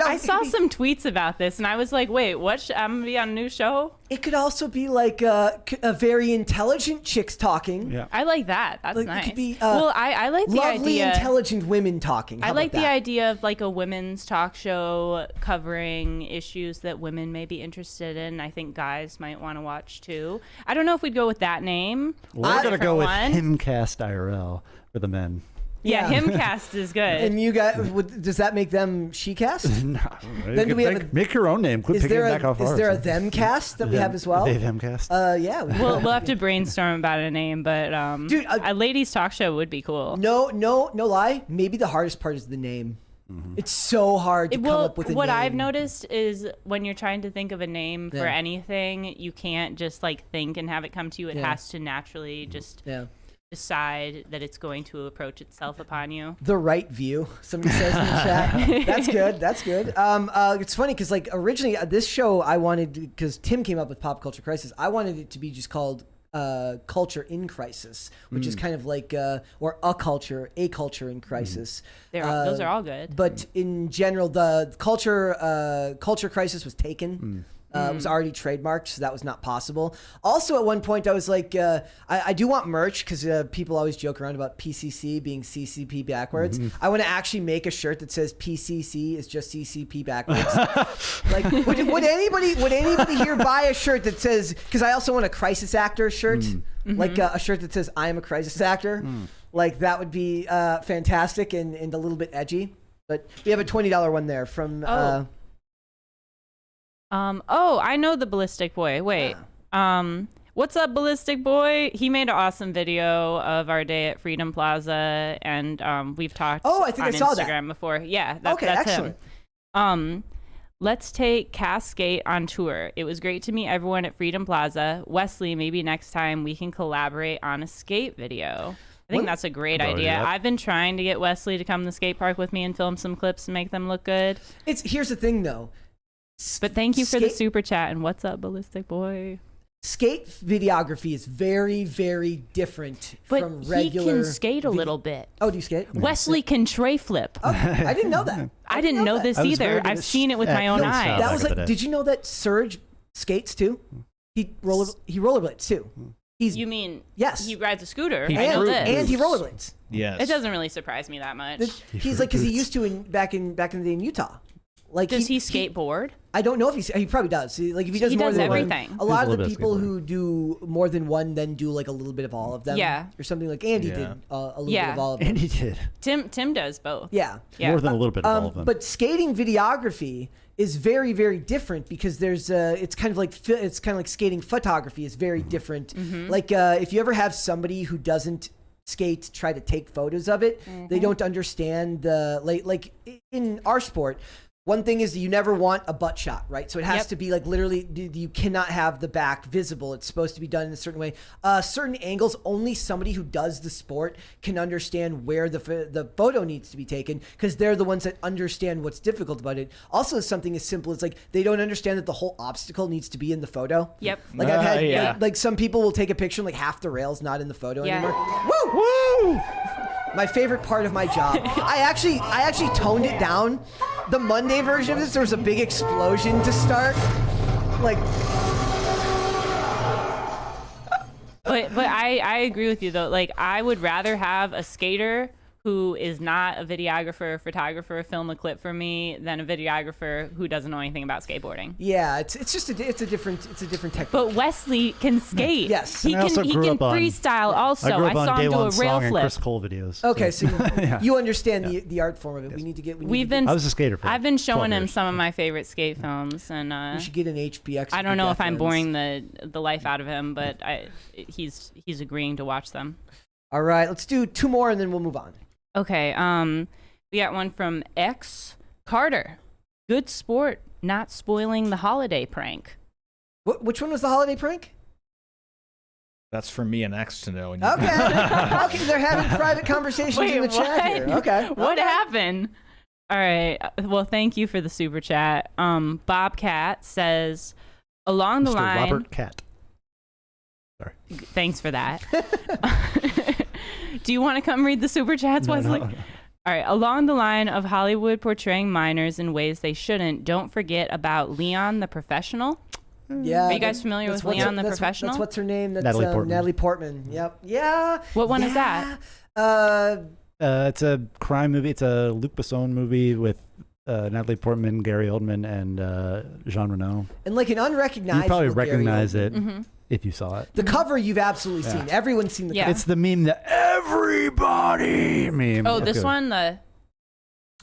I saw some tweets about this, and I was like, wait, what? I'm going to be on a new show? It could also be like a very intelligent chicks talking. Yeah. I like that. That's Like, nice. it could be well, I like the lovely, idea. intelligent women talking. I How like about the that? idea of like a women's talk show covering issues that women may be interested in. I think guys might want to watch too. I don't know if we'd go with that name. We're gonna go with one. Himcast IRL for the men. Yeah, Yeah. Himcast is good. And you got? Does that make them she cast? No, Then do we have make your own name? Quit Is picking there back off a ours. them cast that we have as well? They have Himcast. Yeah. we'll have to brainstorm about a name, but Dude, a ladies talk show would be cool. No lie. Maybe the hardest part is the name. It's so hard to come up with a what name. I've noticed is when you're trying to think of a name for Yeah. anything, you can't just like think and have it come to you. It Yeah. has to naturally just Yeah. decide that it's going to approach itself upon you. The right view. Somebody says in the chat. That's good. That's good. It's funny because like originally this show I wanted because Tim came up with Pop Culture Crisis. I wanted it to be just called Culture in Crisis, which is kind of like or a culture in crisis. Those are all good. But in general, the culture crisis was taken. It was already trademarked, so that was not possible. Also, at one point, I was like, I do want merch because people always joke around about PCC being CCP backwards. I want to actually make a shirt that says PCC is just CCP backwards. Like, would anybody here buy a shirt that says? Because I also want a crisis actor shirt, like a shirt that says I am a crisis actor. Like that would be fantastic and a little bit edgy. But we have a $20 one there from. I know the Ballistic Boy. Wait. What's up, Ballistic Boy? He made an awesome video of our day at Freedom Plaza, and we've talked I think on I saw that. Instagram before. Yeah, Okay, that's excellent. him. Let's take Cascade on tour. It was great to meet everyone at Freedom Plaza. Wesley, maybe next time we can collaborate on a skate video. I think that's a great idea. yeah. I've been trying to get Wesley to come to the skate park with me and film some clips and make them look good. Here's the thing though. But thank you for the super chat and what's up, Ballistic Boy? Skate videography is very, very different But from he regular. can skate a little bit. Oh, do you skate? Wesley can tray flip. I didn't know that. I didn't know that. this I was either. very good I've at seen it with at my own film eyes. style. That back was in the like. day. Did you know that Serge skates too? He rollerblades too. He's You mean yes. he rides a scooter? He I know and, this. and he rollerblades. Yes. It doesn't really surprise me that much. He's like because he used to back in the day in Utah. Like Does he skateboard? I don't know if he probably does. Like if he does He more does than everything. one, a lot He's of a the little bit people skateboarder. who do more than one then do like a little bit of all of them. Yeah. Or something like Andy Yeah. did a little Yeah. bit of all of them. And he did. Tim does both. Yeah. Yeah. More than a little bit of all of them. But skating videography is very, very different because there's it's kind of like skating photography is very different. Like if you ever have somebody who doesn't skate try to take photos of it, they don't understand the like in our sport. one thing is you never want a butt shot, right? So it has to be like literally, you cannot have the back visible. It's supposed to be done in a certain way. Certain angles, only somebody who does the sport can understand where the photo needs to be taken, because they're the ones that understand what's difficult about it. Also, something as simple as like they don't understand that the whole obstacle needs to be in the photo. Yep. Like I've had like some people will take a picture and like half the rail's not in the photo anymore. Woo! Woo! My favorite part of my job. I actually toned it down. The Monday version of this, there was a big explosion to start. Like, but I agree with you though. Like, I would rather have a skater who is not a videographer or photographer film a clip for me than a videographer who doesn't know anything about skateboarding. yeah, it's just a different technique. But Wesley can skate. Yes. he And I can also grew up on- freestyle. Also, I grew up saw on Day him do a One rail Song and flip. Chris Cole videos. Okay, so Yeah. you understand the art form of it. We need to get. We've been. I was a skater for I've been 12 showing him years. some of my favorite skate films, and We should get an HBX. I don't know if I'm lens. boring the life out of him, but he's agreeing to watch them. All right, let's do 2 more and then we'll move on. Okay, we got one from X Carter. Good sport, not spoiling the holiday prank. Which one was the holiday prank? That's for me and X to know. Okay. Okay, they're having private conversations Wait, in the chat here. Okay. What Okay. happened? All right. Well, thank you for the super chat. Bobcat says, along the Mr. line. Robert Cat. Sorry. Thanks for that. Do you want to come read the super chats, Wesley? No. All right. Along the line of Hollywood portraying minors in ways they shouldn't, don't forget about Leon the Professional. Yeah. Are you guys familiar with Leon the Professional? That's what's her name. That's Natalie Portman. Natalie Portman. Yep. Yeah. What one is that? It's a crime movie. It's a Luc Besson movie with Natalie Portman, Gary Oldman, and Jean Reno. And like an unrecognizable. You probably Gary recognize Oldman. it if you saw it. The cover you've absolutely seen. Everyone's seen the Yeah. cover. It's the meme that everybody meme. Oh, That's this good. one?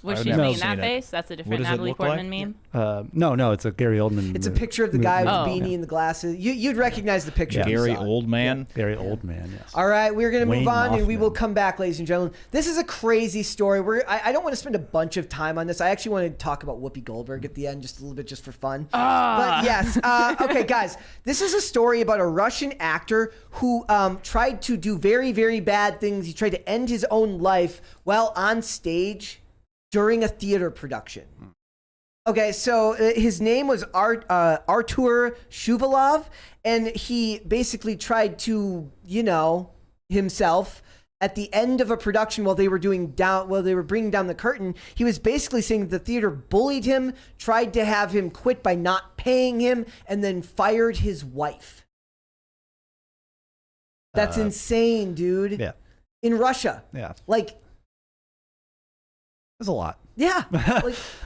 Was I've she never making seen that it. face? That's a different does it Natalie look Portman like? meme. No, it's a Gary Oldman. It's a picture of the guy with Oh. the beanie and the glasses. You'd recognize the picture. Yeah. if you Gary saw it. Oldman. Gary Oldman, yes. All right, we're going to move Wayne on and we will Mothman. come back, ladies and gentlemen. This is a crazy story. I don't want to spend a bunch of time on this. I actually want to talk about Whoopi Goldberg at the end just a little bit just for fun. But yes. Okay, guys, this is a story about a Russian actor who tried to do very, very bad things. He tried to end his own life while on stage during a theater production. Okay, so his name was Artur Shuvalov, and he basically tried to, himself at the end of a production while they were bringing down the curtain. He was basically saying that the theater bullied him, tried to have him quit by not paying him, and then fired his wife. That's insane, dude. Yeah. In Russia. Yeah. Like, There's a lot. yeah.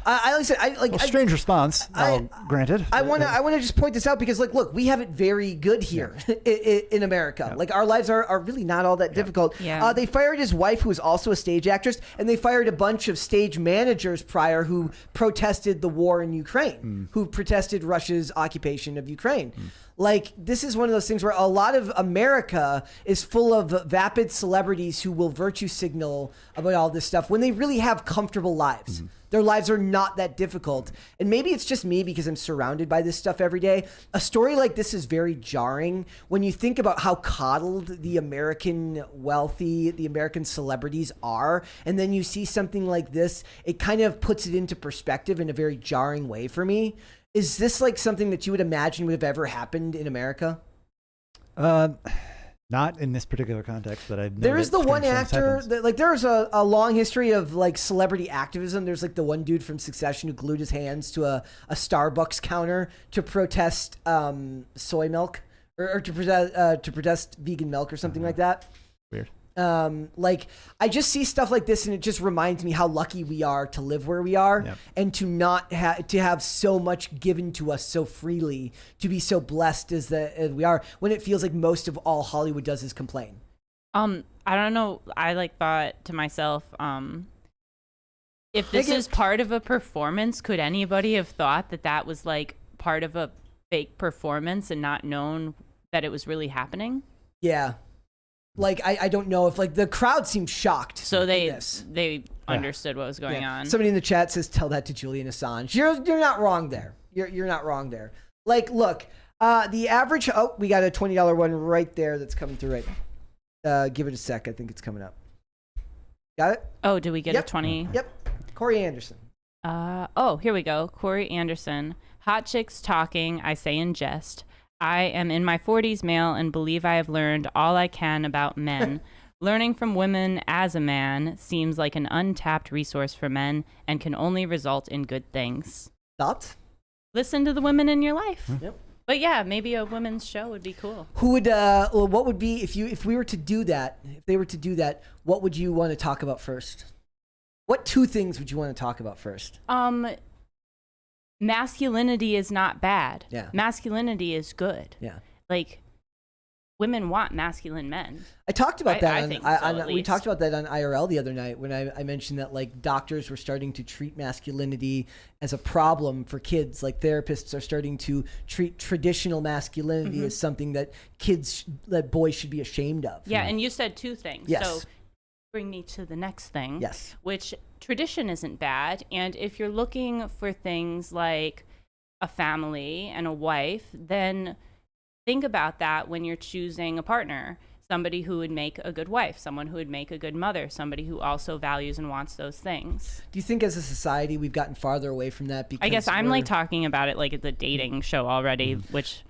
Like, Strange response, granted. I want to just point this out because, like, look, we have it very good here in America. Yeah. Like, our lives are really not all that difficult. Yeah. They fired his wife, who was also a stage actress, and they fired a bunch of stage managers prior who protested the war in Ukraine, who protested Russia's occupation of Ukraine. Like, this is one of those things where a lot of America is full of vapid celebrities who will virtue signal about all this stuff when they really have comfortable lives. Their lives are not that difficult. And maybe it's just me because I'm surrounded by this stuff every day. A story like this is very jarring when you think about how coddled the American wealthy, the American celebrities are. And then you see something like this, it kind of puts it into perspective in a very jarring way for me. Is this like something that you would imagine would have ever happened in America? Not in this particular context, but I've. There is the one actor that, like, there's a long history of like celebrity activism. There's like the one dude from Succession who glued his hands to a Starbucks counter to protest soy milk or to protest vegan milk or something like that. Weird. Like, I just see stuff like this and it just reminds me how lucky we are to live where we are and to not have so much given to us so freely, to be so blessed as we are, when it feels like most of all Hollywood does is complain. I don't know. I thought to myself, if this is part of a performance, could anybody have thought that was like part of a fake performance and not known that it was really happening? Yeah. Like, I don't know if, like, the crowd seemed shocked. So they understood what was going on. Somebody in the chat says, "Tell that to Julian Assange." You're not wrong there. You're not wrong there. Like, look, the average. Oh, we got a $20 one right there that's coming through right now. Give it a sec. I think it's coming up. Got it? Oh, do we get a 20? Yep. Corey Anderson. Oh, here we go. Corey Anderson. Hot chicks talking, I say in jest. I am in my 40s male and believe I have learned all I can about men. Learning from women as a man seems like an untapped resource for men and can only result in good things. Thoughts? Listen to the women in your life. Yep. But yeah, maybe a women's show would be cool. Who would? What would be if we were to do that? If they were to do that, what would you want to talk about first? What 2 things would you want to talk about first? Masculinity is not bad. Yeah. Masculinity is good. Yeah. Like, women want masculine men. I talked about that. We We talked about that on IRL the other night when I mentioned that like doctors were starting to treat masculinity as a problem for kids. Like therapists are starting to treat traditional masculinity as something that boys should be ashamed of. Yeah, and you said 2 things. Yes. So bring me to the next thing. Yes. Which tradition isn't bad. And if you're looking for things like a family and a wife, then think about that when you're choosing a partner. Somebody who would make a good wife, someone who would make a good mother, somebody who also values and wants those things. Do you think as a society we've gotten farther away from that? Because I guess I'm like talking about it like it's a dating show already, which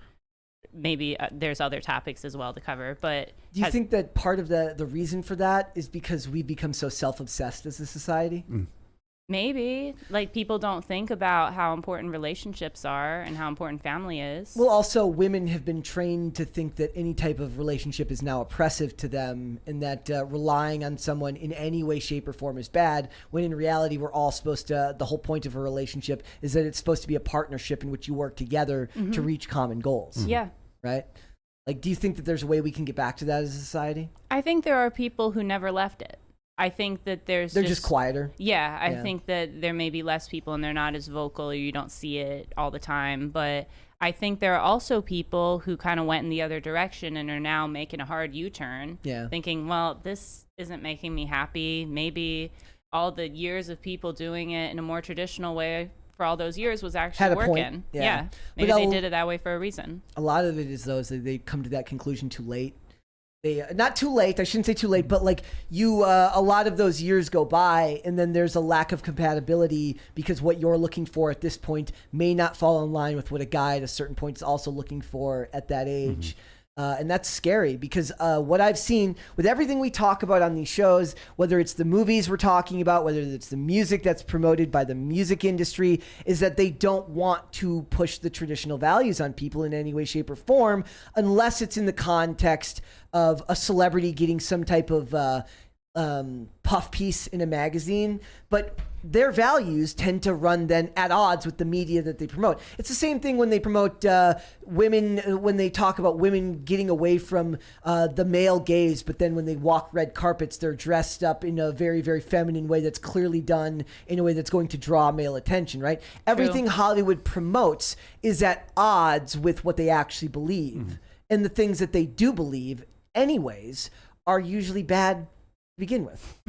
maybe there's other topics as well to cover. But do you think that part of the reason for that is because we've become so self-obsessed as a society? Maybe. Like, people don't think about how important relationships are and how important family is. Well, also, women have been trained to think that any type of relationship is now oppressive to them and that relying on someone in any way, shape, or form is bad, when in reality, we're all supposed to, the whole point of a relationship is that it's supposed to be a partnership in which you work together to reach common goals. Yeah. Right? Like, do you think that there's a way we can get back to that as a society? I think there are people who never left it. I think that they're just quieter. Yeah, I think that there may be less people and they're not as vocal, or you don't see it all the time. But I think there are also people who kind of went in the other direction and are now making a hard U-turn, thinking, well, this isn't making me happy. Maybe all the years of people doing it in a more traditional way for all those years was actually working. Yeah. Maybe they did it that way for a reason. A lot of it is those that they come to that conclusion too late. Not too late, I shouldn't say too late, but like a lot of those years go by and then there's a lack of compatibility because what you're looking for at this point may not fall in line with what a guy at a certain point is also looking for at that age. And that's scary because what I've seen with everything we talk about on these shows, whether it's the movies we're talking about, whether it's the music that's promoted by the music industry, is that they don't want to push the traditional values on people in any way, shape, or form unless it's in the context of a celebrity getting some type of puff piece in a magazine. But their values tend to run then at odds with the media that they promote. It's the same thing when they promote women, when they talk about women getting away from the male gaze, but then when they walk red carpets, they're dressed up in a very, very feminine way that's clearly done in a way that's going to draw male attention, right? Everything Hollywood promotes is at odds with what they actually believe. And the things that they do believe anyways are usually bad to begin with.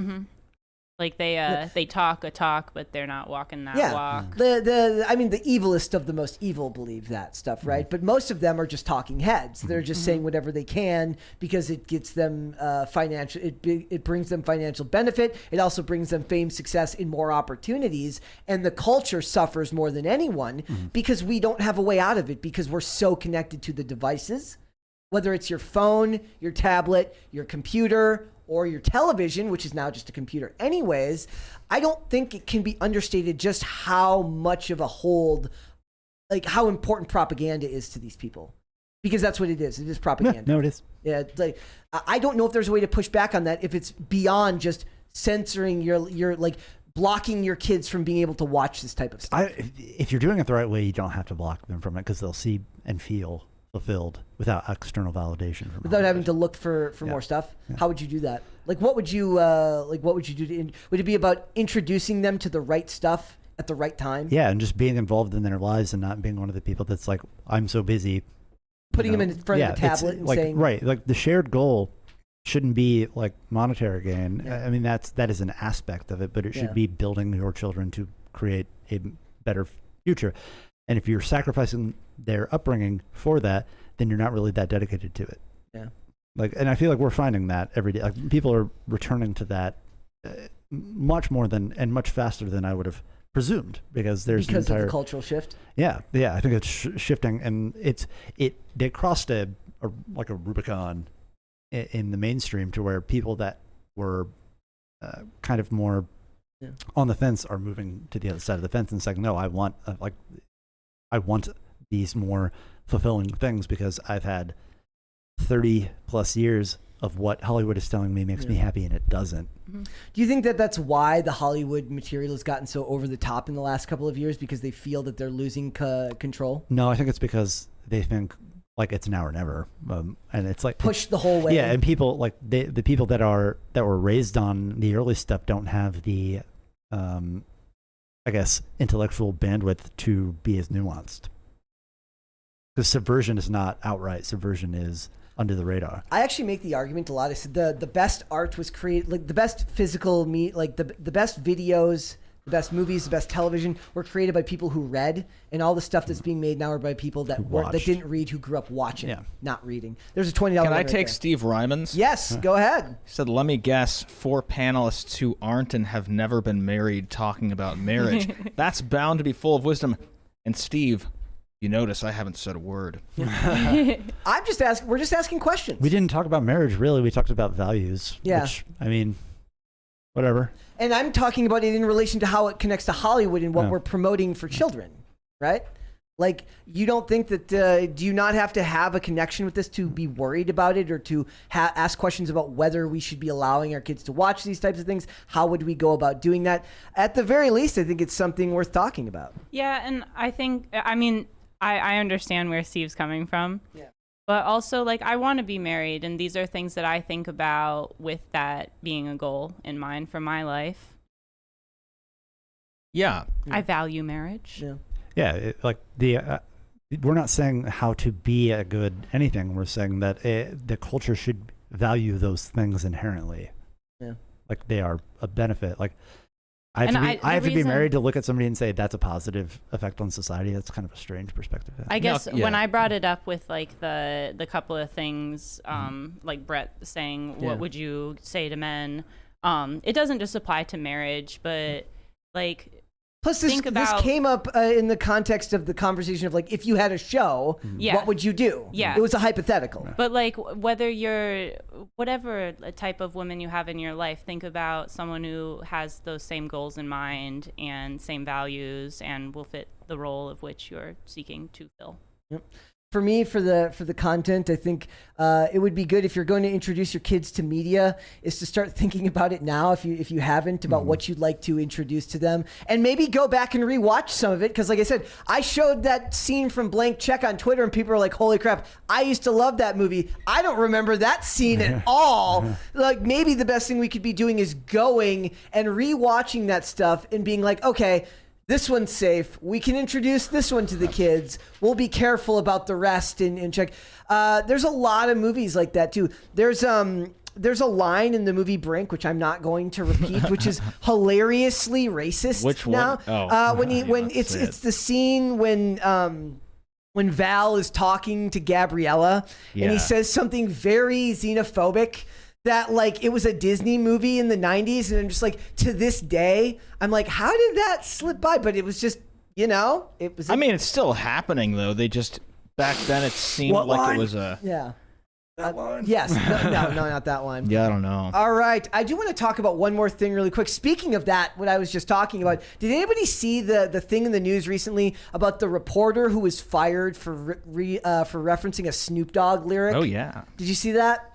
Like they talk a talk, but they're not walking that walk. I mean, the evilest of the most evil believe that stuff, right? But most of them are just talking heads. They're just saying whatever they can because it gets them financial. It brings them financial benefit. It also brings them fame, success, and more opportunities. And the culture suffers more than anyone because we don't have a way out of it because we're so connected to the devices, whether it's your phone, your tablet, your computer, or your television, which is now just a computer anyways. I don't think it can be understated just how much of a hold, like how important propaganda is to these people. Because that's what it is. It is propaganda. No, it is. Yeah, like, I don't know if there's a way to push back on that if it's beyond just censoring your like blocking your kids from being able to watch this type of stuff. If you're doing it the right way, you don't have to block them from it because they'll see and feel fulfilled without external validation without having to look for more stuff. How would you do that? Like what would you do would it be about introducing them to the right stuff at the right time? Yeah, and just being involved in their lives and not being one of the people that's like, I'm so busy putting them in front of the tablet and like, saying right, like the shared goal shouldn't be like monetary gain. I mean, that is an aspect of it, but it should be building your children to create a better future. And if you're sacrificing their upbringing for that, then you're not really that dedicated to it. Yeah. Like, and I feel like we're finding that every day. Like, people are returning to that much more than and much faster than I would have presumed, because there's because of the cultural shift. Yeah. I think it's shifting, and they crossed a Rubicon in the mainstream to where people that were kind of more on the fence are moving to the other side of the fence and saying, no, I want these more fulfilling things, because I've had 30 plus years of what Hollywood is telling me makes me happy, and it doesn't. Mm-hmm. Do you think that that's why the Hollywood material has gotten so over the top in the last couple of years, because they feel that they're losing control? No, I think it's because they think like it's now or never, and it's like push the whole way. Yeah, and people like the people that were raised on the early stuff don't have the, I guess, intellectual bandwidth to be as nuanced. Because subversion is not outright. Subversion is under the radar. I actually make the argument a lot. I said the best art was created, like the best physical like the best videos, the best movies, the best television were created by people who read, and all the stuff that's being made now are by people that didn't read, who grew up watching, not reading. There's a $20. Can I take Steve Ryman's? Yes, go ahead. He said, let me guess, 4 panelists who aren't and have never been married talking about marriage. That's bound to be full of wisdom. And Steve, you notice I haven't said a word. I'm just asking. We're just asking questions. We didn't talk about marriage, really. We talked about values. Yeah. Which, I mean, whatever. And I'm talking about it in relation to how it connects to Hollywood and what we're promoting for children, right? Like, you don't think that, do you not have to have a connection with this to be worried about it, or to ask questions about whether we should be allowing our kids to watch these types of things? How would we go about doing that? At the very least, I think it's something worth talking about. Yeah, and I think, I understand where Steve's coming from. Yeah. But also, like, I want to be married, and these are things that I think about with that being a goal in mind for my life. Yeah. I value marriage. Yeah. Yeah, we're not saying how to be a good anything. We're saying that the culture should value those things inherently. Yeah. Like, they are a benefit. Like, I have to be married to look at somebody and say that's a positive effect on society. That's kind of a strange perspective. I guess when I brought it up with like the couple of things, like Brett saying, what would you say to men? It doesn't just apply to marriage, but like, plus this came up in the context of the conversation of like, if you had a show, what would you do? Yeah. It was a hypothetical. But like, whether you're, whatever type of woman you have in your life, think about someone who has those same goals in mind and same values and will fit the role of which you're seeking to fill. Yep. For me, for the content, I think it would be good, if you're going to introduce your kids to media, is to start thinking about it now, if you haven't, about what you'd like to introduce to them, and maybe go back and rewatch some of it. Because like I said, I showed that scene from Blac Chyna on Twitter, and people are like, "Holy crap! I used to love that movie. I don't remember that scene at all." Like, maybe the best thing we could be doing is going and rewatching that stuff and being like, "Okay, this one's safe. We can introduce this one to the kids. We'll be careful about the rest and check." There's a lot of movies like that too. There's a line in the movie Brink, which I'm not going to repeat, which is hilariously racist. Which one? Now, when it's the scene when Val is talking to Gabriella and he says something very xenophobic. That, like, it was a Disney movie in the 90s, and I'm just like, to this day, I'm like, how did that slip by? But it was just, it was. I mean, it's still happening, though. They just, back then, it seemed like it was a... Yeah. That line? Yes. No, not that one. Yeah, I don't know. All right. I do want to talk about one more thing really quick. Speaking of that, what I was just talking about, did anybody see the thing in the news recently about the reporter who was fired for referencing a Snoop Dogg lyric? Oh, yeah. Did you see that?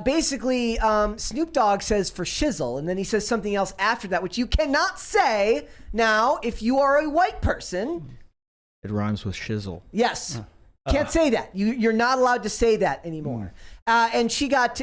Basically, Snoop Dogg says for shizzle, and then he says something else after that, which you cannot say now if you are a white person. It rhymes with shizzle. Yes. Can't say that. You're not allowed to say that anymore. And she got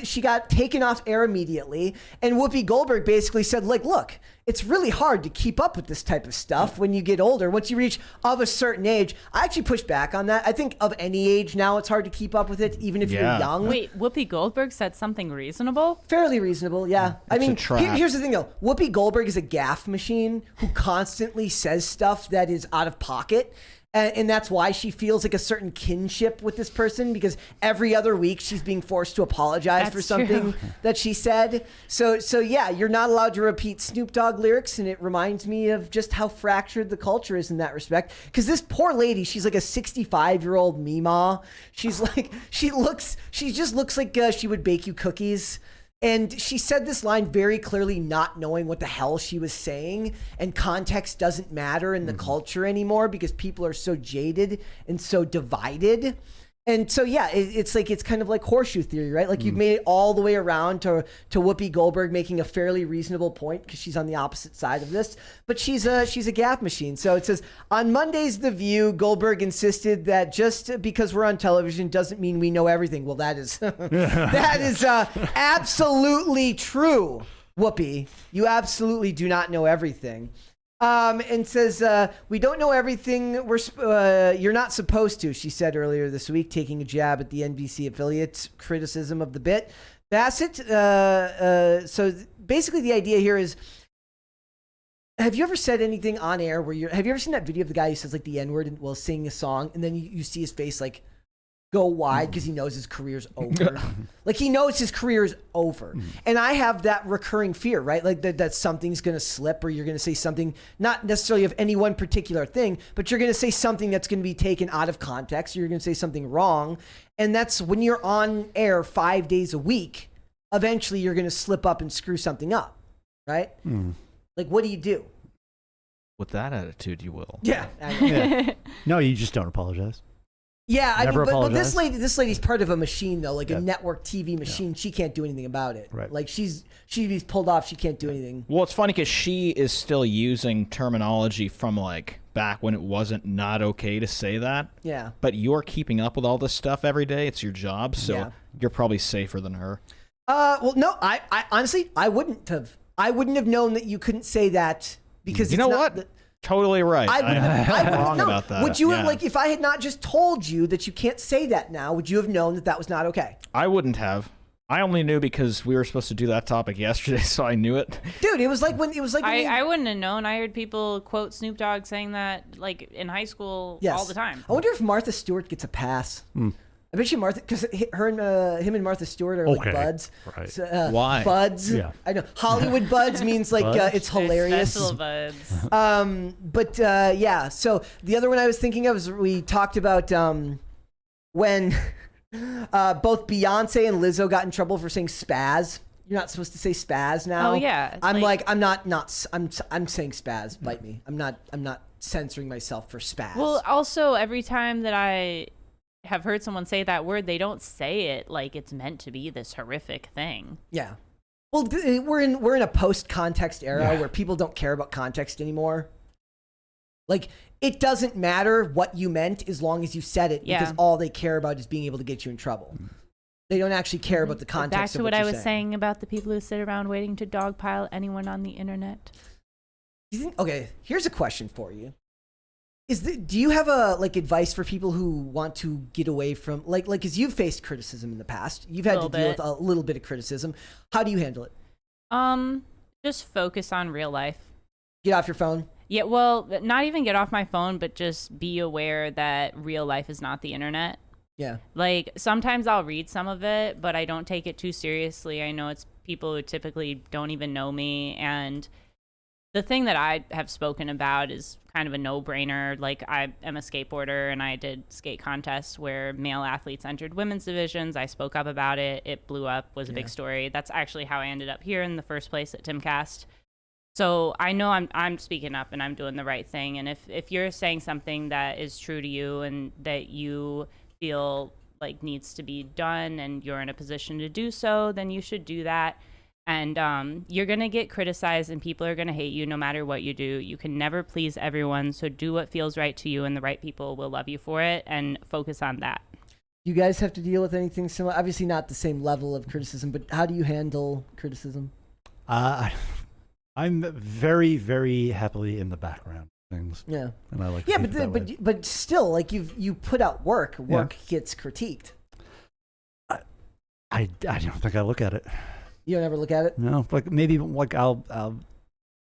taken off air immediately. And Whoopi Goldberg basically said, like, look, it's really hard to keep up with this type of stuff when you get older. Once you reach of a certain age, I actually push back on that. I think of any age now, it's hard to keep up with it, even if you're young. Wait, Whoopi Goldberg said something reasonable? Fairly reasonable, yeah. I mean, a trap. here's the thing, though. Whoopi Goldberg is a gaffe machine who constantly says stuff that is out of pocket. And that's why she feels like a certain kinship with this person, because every other week she's being forced to apologize for something that she said. So yeah, you're not allowed to repeat Snoop Dogg lyrics, and it reminds me of just how fractured the culture is in that respect. Because this poor lady, she's like a 65-year-old Meemaw. She's like, she just looks like she would bake you cookies. And she said this line very clearly not knowing what the hell she was saying. And context doesn't matter in the culture anymore because people are so jaded and so divided. And so, yeah, it's kind of like horseshoe theory, right? Like you've made it all the way around to Whoopi Goldberg making a fairly reasonable point because she's on the opposite side of this. But she's a gaffe machine. So it says, on Monday's The View, Goldberg insisted that just because we're on television doesn't mean we know everything. Well, that is that is absolutely true, Whoopi. You absolutely do not know everything. And says, we don't know everything. You're not supposed to, she said earlier this week, taking a jab at the NBC affiliate's criticism of the bit. Bassett, so basically the idea here is, have you ever said anything on air where have you ever seen that video of the guy who says like the N-word while singing a song, and then you see his face like go wide because he knows his career's over. Like he knows his career is over. And I have that recurring fear, right? Like that something's going to slip, or you're going to say something, not necessarily of any one particular thing, but you're going to say something that's going to be taken out of context. Or you're going to say something wrong. And that's when you're on air 5 days a week, eventually you're going to slip up and screw something up, right? Like, what do you do? With that attitude, you will. Yeah. No, you just don't apologize. Yeah, I mean, Never but this apologize. this lady's part of a machine though, like a network TV machine. She can't do anything about it. Right. Like she's pulled off. She can't do anything. Well, it's funny because she is still using terminology from like back when it wasn't not okay to say that. Yeah. But you're keeping up with all this stuff every day. It's your job, so you're probably safer than her. Well, no, I honestly, I wouldn't have known that you couldn't say that because You it's know not what? Totally right. I wouldn't wrong know. about that. Would you have, Yeah. like, if I had not just told you that you can't say that now, would you have known that that was not okay? I wouldn't have. I only knew because we were supposed to do that topic yesterday, so I knew it. Dude, it was like when I wouldn't have known. I heard people quote Snoop Dogg saying that like in high school all the time. I wonder if Martha Stewart gets a pass. I bet you Martha, because him and Martha Stewart are like buds. Right. So, Why? Buds? Yeah. I know. Hollywood buds means like it's hilarious. Special buds. But yeah. So the other one I was thinking of is we talked about when both Beyonce and Lizzo got in trouble for saying spaz. You're not supposed to say spaz now. Oh yeah. I'm saying spaz. Bite me. I'm not censoring myself for spaz. Well, also every time that I have heard someone say that word, they don't say it like it's meant to be this horrific thing. Yeah. Well, we're in a post-context era where people don't care about context anymore. Like, it doesn't matter what you meant as long as you said it, because all they care about is being able to get you in trouble. They don't actually care about the context Back to of what what I you're was saying about the people who sit around waiting to dogpile anyone on the internet. You think? Okay, here's a question for you. Do you have a advice for people who want to get away from because you've faced criticism in the past, you've had to deal with a little bit of criticism. How do you handle it? Just focus on real life. Get off your phone. Yeah, well, not even get off my phone, but just be aware that real life is not the internet. Yeah. Like sometimes I'll read some of it, but I don't take it too seriously. I know it's people who typically don't even know me, and the thing that I have spoken about is kind of a no-brainer. Like, I am a skateboarder, and I did skate contests where male athletes entered women's divisions. I spoke up about it. It blew up, was a big story. That's actually how I ended up here in the first place at Timcast. So I know I'm speaking up, and I'm doing the right thing. And if you're saying something that is true to you and that you feel like needs to be done and you're in a position to do so, then you should do that. And you're going to get criticized and people are going to hate you no matter what you do. You can never please everyone. So do what feels right to you and the right people will love you for it, and focus on that. You guys have to deal with anything similar? Obviously not the same level of criticism, but how do you handle criticism? I'm very, very happily in the background of things. Yeah. And I like Yeah, but still, like you put out work gets critiqued. I don't think I look at it. You don't ever look at it? No, like maybe like I'll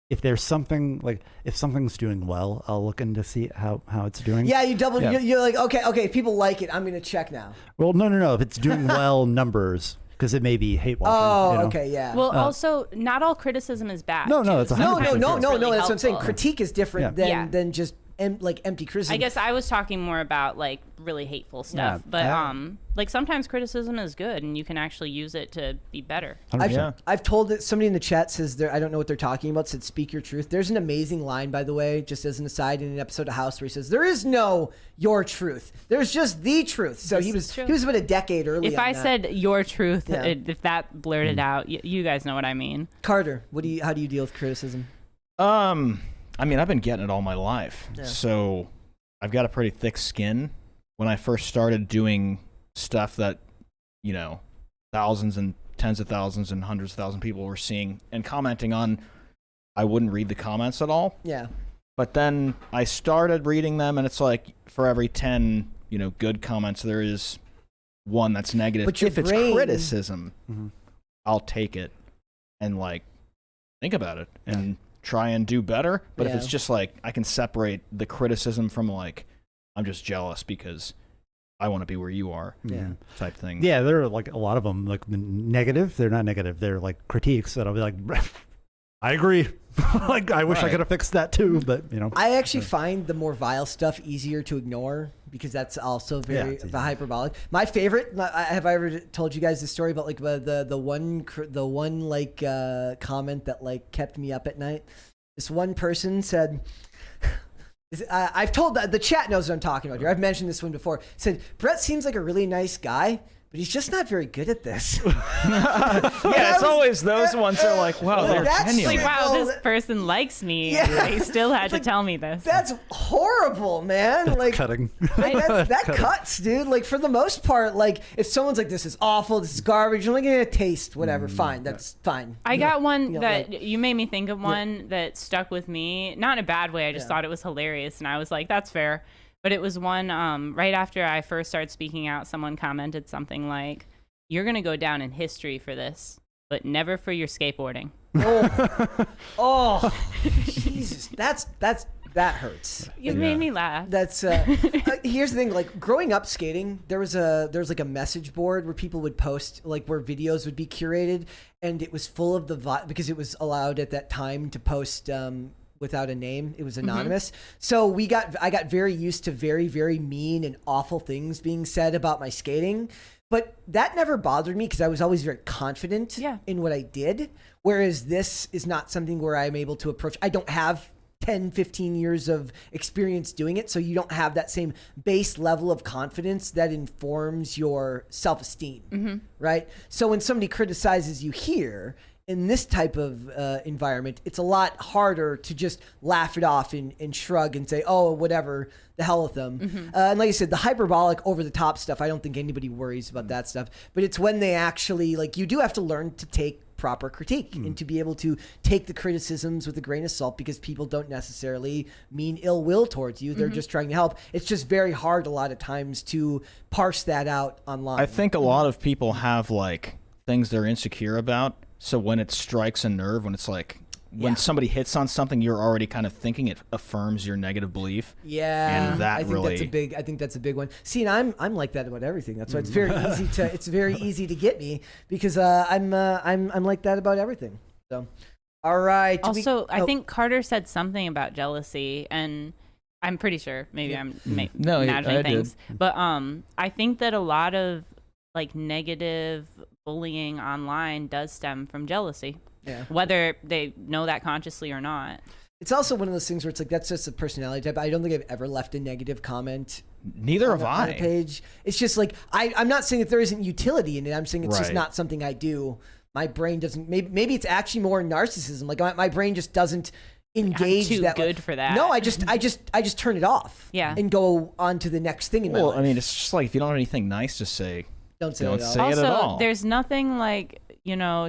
if there's something, like if something's doing well, I'll look in to see how it's doing. Yeah, you're like, okay, if people like it, I'm going to check now. Well, no. If it's doing well, numbers, because it may be hate watching. Oh, you know? okay, yeah. Well, also, not all criticism is bad. No, that's 100% No, true. that's what I'm saying. helpful. Critique is different than just empty criticism. I guess I was talking more about like really hateful stuff, but like sometimes criticism is good and you can actually use it to be better. I've told it. Somebody in the chat says there. I don't know what they're talking about. Said speak your truth. There's an amazing line, by the way, just as an aside, in an episode of House where he says there is no your truth. There's just the truth. So he was about a decade early. If I said your truth, if that blurted out, you guys know what I mean. Carter, how do you deal with criticism? I mean, I've been getting it all my life, so I've got a pretty thick skin. When I first started doing stuff that, you know, thousands and tens of thousands and hundreds of thousands of people were seeing and commenting on, I wouldn't read the comments at all. Yeah. But then I started reading them, and it's like for every 10, good comments, there is one that's negative. But your if it's criticism, I'll take it and like think about it and try and do better. But if it's just like I can separate the criticism from like I'm just jealous because I want to be where you are, type thing. Yeah, there are like a lot of them like negative. They're not negative. They're like critiques that I'll be like, I agree. Like I wish I could have fixed that too, but I actually find the more vile stuff easier to ignore because that's also very hyperbolic. My favorite. Have I ever told you guys the story about like the one like comment that like kept me up at night? This one person said. I've told the chat knows what I'm talking about here. I've mentioned this one before. Said Brett seems like a really nice guy, but he's just not very good at this. It's always those ones that are like, wow, they're genuine. Like, wow, this person likes me. Yeah. He still had to tell me this. That's horrible, man. That's like cutting. That cuts, dude. Like for the most part, like if someone's like, this is awful, this is garbage, I'm like, taste, whatever, fine, that's fine. I got one that you made me think of one that stuck with me. Not in a bad way. I just thought it was hilarious, and I was like, that's fair. But it was one right after I first started speaking out, someone commented something like, you're going to go down in history for this, but never for your skateboarding. Oh, Jesus. That hurts. You made me laugh. That's here's the thing, like growing up skating, there was like a message board where people would post like where videos would be curated, and it was full of because it was allowed at that time to post without a name. It was anonymous. So I got very used to very, very mean and awful things being said about my skating. But that never bothered me because I was always very confident in what I did. Whereas this is not something where I'm able to approach. I don't have 10, 15 years of experience doing it. So you don't have that same base level of confidence that informs your self-esteem, right? So when somebody criticizes you here, in this type of environment, it's a lot harder to just laugh it off and shrug and say, oh, whatever, the hell with them. And like I said, the hyperbolic over-the-top stuff, I don't think anybody worries about that stuff. But it's when they actually, like, you do have to learn to take proper critique and to be able to take the criticisms with a grain of salt because people don't necessarily mean ill will towards you. They're just trying to help. It's just very hard a lot of times to parse that out online. I think a lot of people have, like, things they're insecure about. So when it strikes a nerve, when it's like, when somebody hits on something, you're already kind of thinking it affirms your negative belief. Yeah, and that I think that's a big one. See, and I'm like that about everything. That's why it's very easy to get me because I'm like that about everything. So, all right. Also, I think Carter said something about jealousy, and I'm pretty sure maybe I'm imagining things, but I think that a lot of like negative bullying online does stem from jealousy, whether they know that consciously or not. It's also one of those things where it's like that's just a personality type. I don't think I've ever left a negative comment. Neither have I. On a page. It's just like I'm not saying that there isn't utility in it. I'm saying it's just not something I do. my brain doesn't. Maybe it's actually more narcissism. Like my brain just doesn't engage. I'm too that good for that. No, I just turn it off. Yeah. And go on to the next thing in my life. I mean, it's just like if you don't have anything nice to say, don't say don't it. say All. it at Also, all. there's nothing like,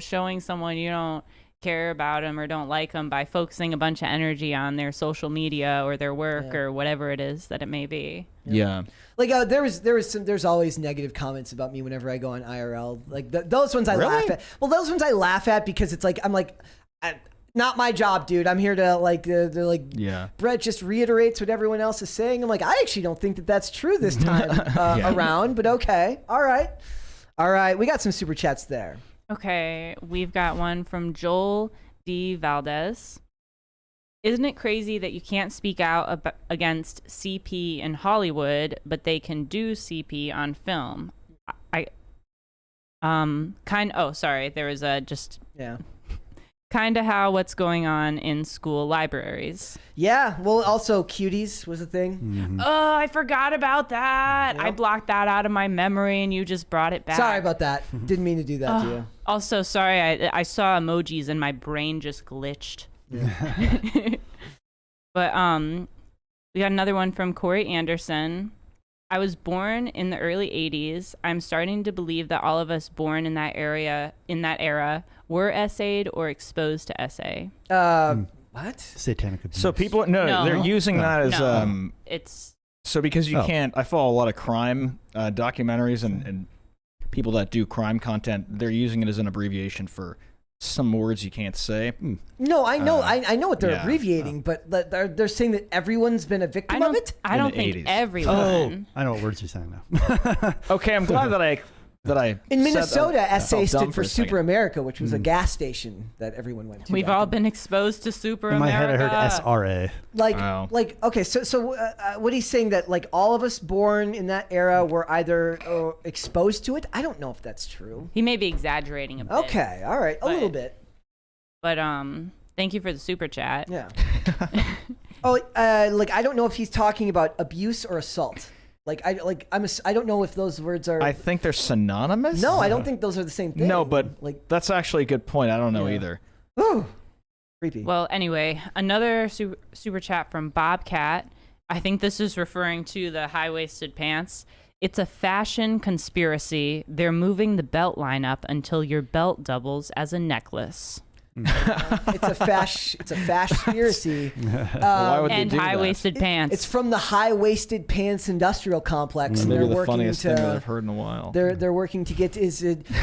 showing someone you don't care about them or don't like them by focusing a bunch of energy on their social media or their work or whatever it is that it may be. Yeah. Like there's always negative comments about me whenever I go on IRL. Like those ones I laugh at. Well, those ones I laugh at because it's like I'm like, not my job, dude. I'm here to like they're like Brett just reiterates what everyone else is saying. I'm like, I actually don't think that that's true this time around. But okay, all right. We got some super chats there. Okay, we've got one from Joel D. Valdez. Isn't it crazy that you can't speak out against CP in Hollywood, but they can do CP on film? There was kind of how what's going on in school libraries. Yeah, well, also cuties was a thing. Mm-hmm. Oh, I forgot about that. Yep. I blocked that out of my memory, and you just brought it back. Sorry about that. Didn't mean to do that to you. Also, sorry, I saw emojis and my brain just glitched. Yeah. But we got another one from Corey Anderson. I was born in the early 80s. I'm starting to believe that all of us born in that era were essayed or exposed to essay. What? Satanic abuse. So people, No. they're using that as It's so because you can't. I follow a lot of crime documentaries and people that do crime content. They're using it as an abbreviation for some words you can't say. No, I know, I know what they're abbreviating, but they're saying that everyone's been a victim of it. I don't think 80s. everyone. I know what words you're saying now. Okay, I'm glad that I In Minnesota, SA felt dumb stood for a second. Super America, which was a gas station that everyone went to. We've back all in- been exposed to Super In my America. head, I heard SRA. like okay, so what he's saying that like all of us born in that era were either exposed to it. I don't know if that's true. He may be exaggerating a bit. Okay, all right, a little bit. But thank you for the super chat. Yeah. Like I don't know if he's talking about abuse or assault. I don't know if those words are. I think they're synonymous. No, I don't think those are the same thing. No, but that's actually a good point. I don't know either. Ooh, creepy. Well, anyway, another super chat from Bobcat. I think this is referring to the high-waisted pants. It's a fashion conspiracy. They're moving the belt line up until your belt doubles as a necklace. It's a fashionspiracy. Why would they And do that? high-waisted pants. It's from the high-waisted pants industrial complex, and Maybe they're the working funniest to. thing that I've heard in a while. They're working to get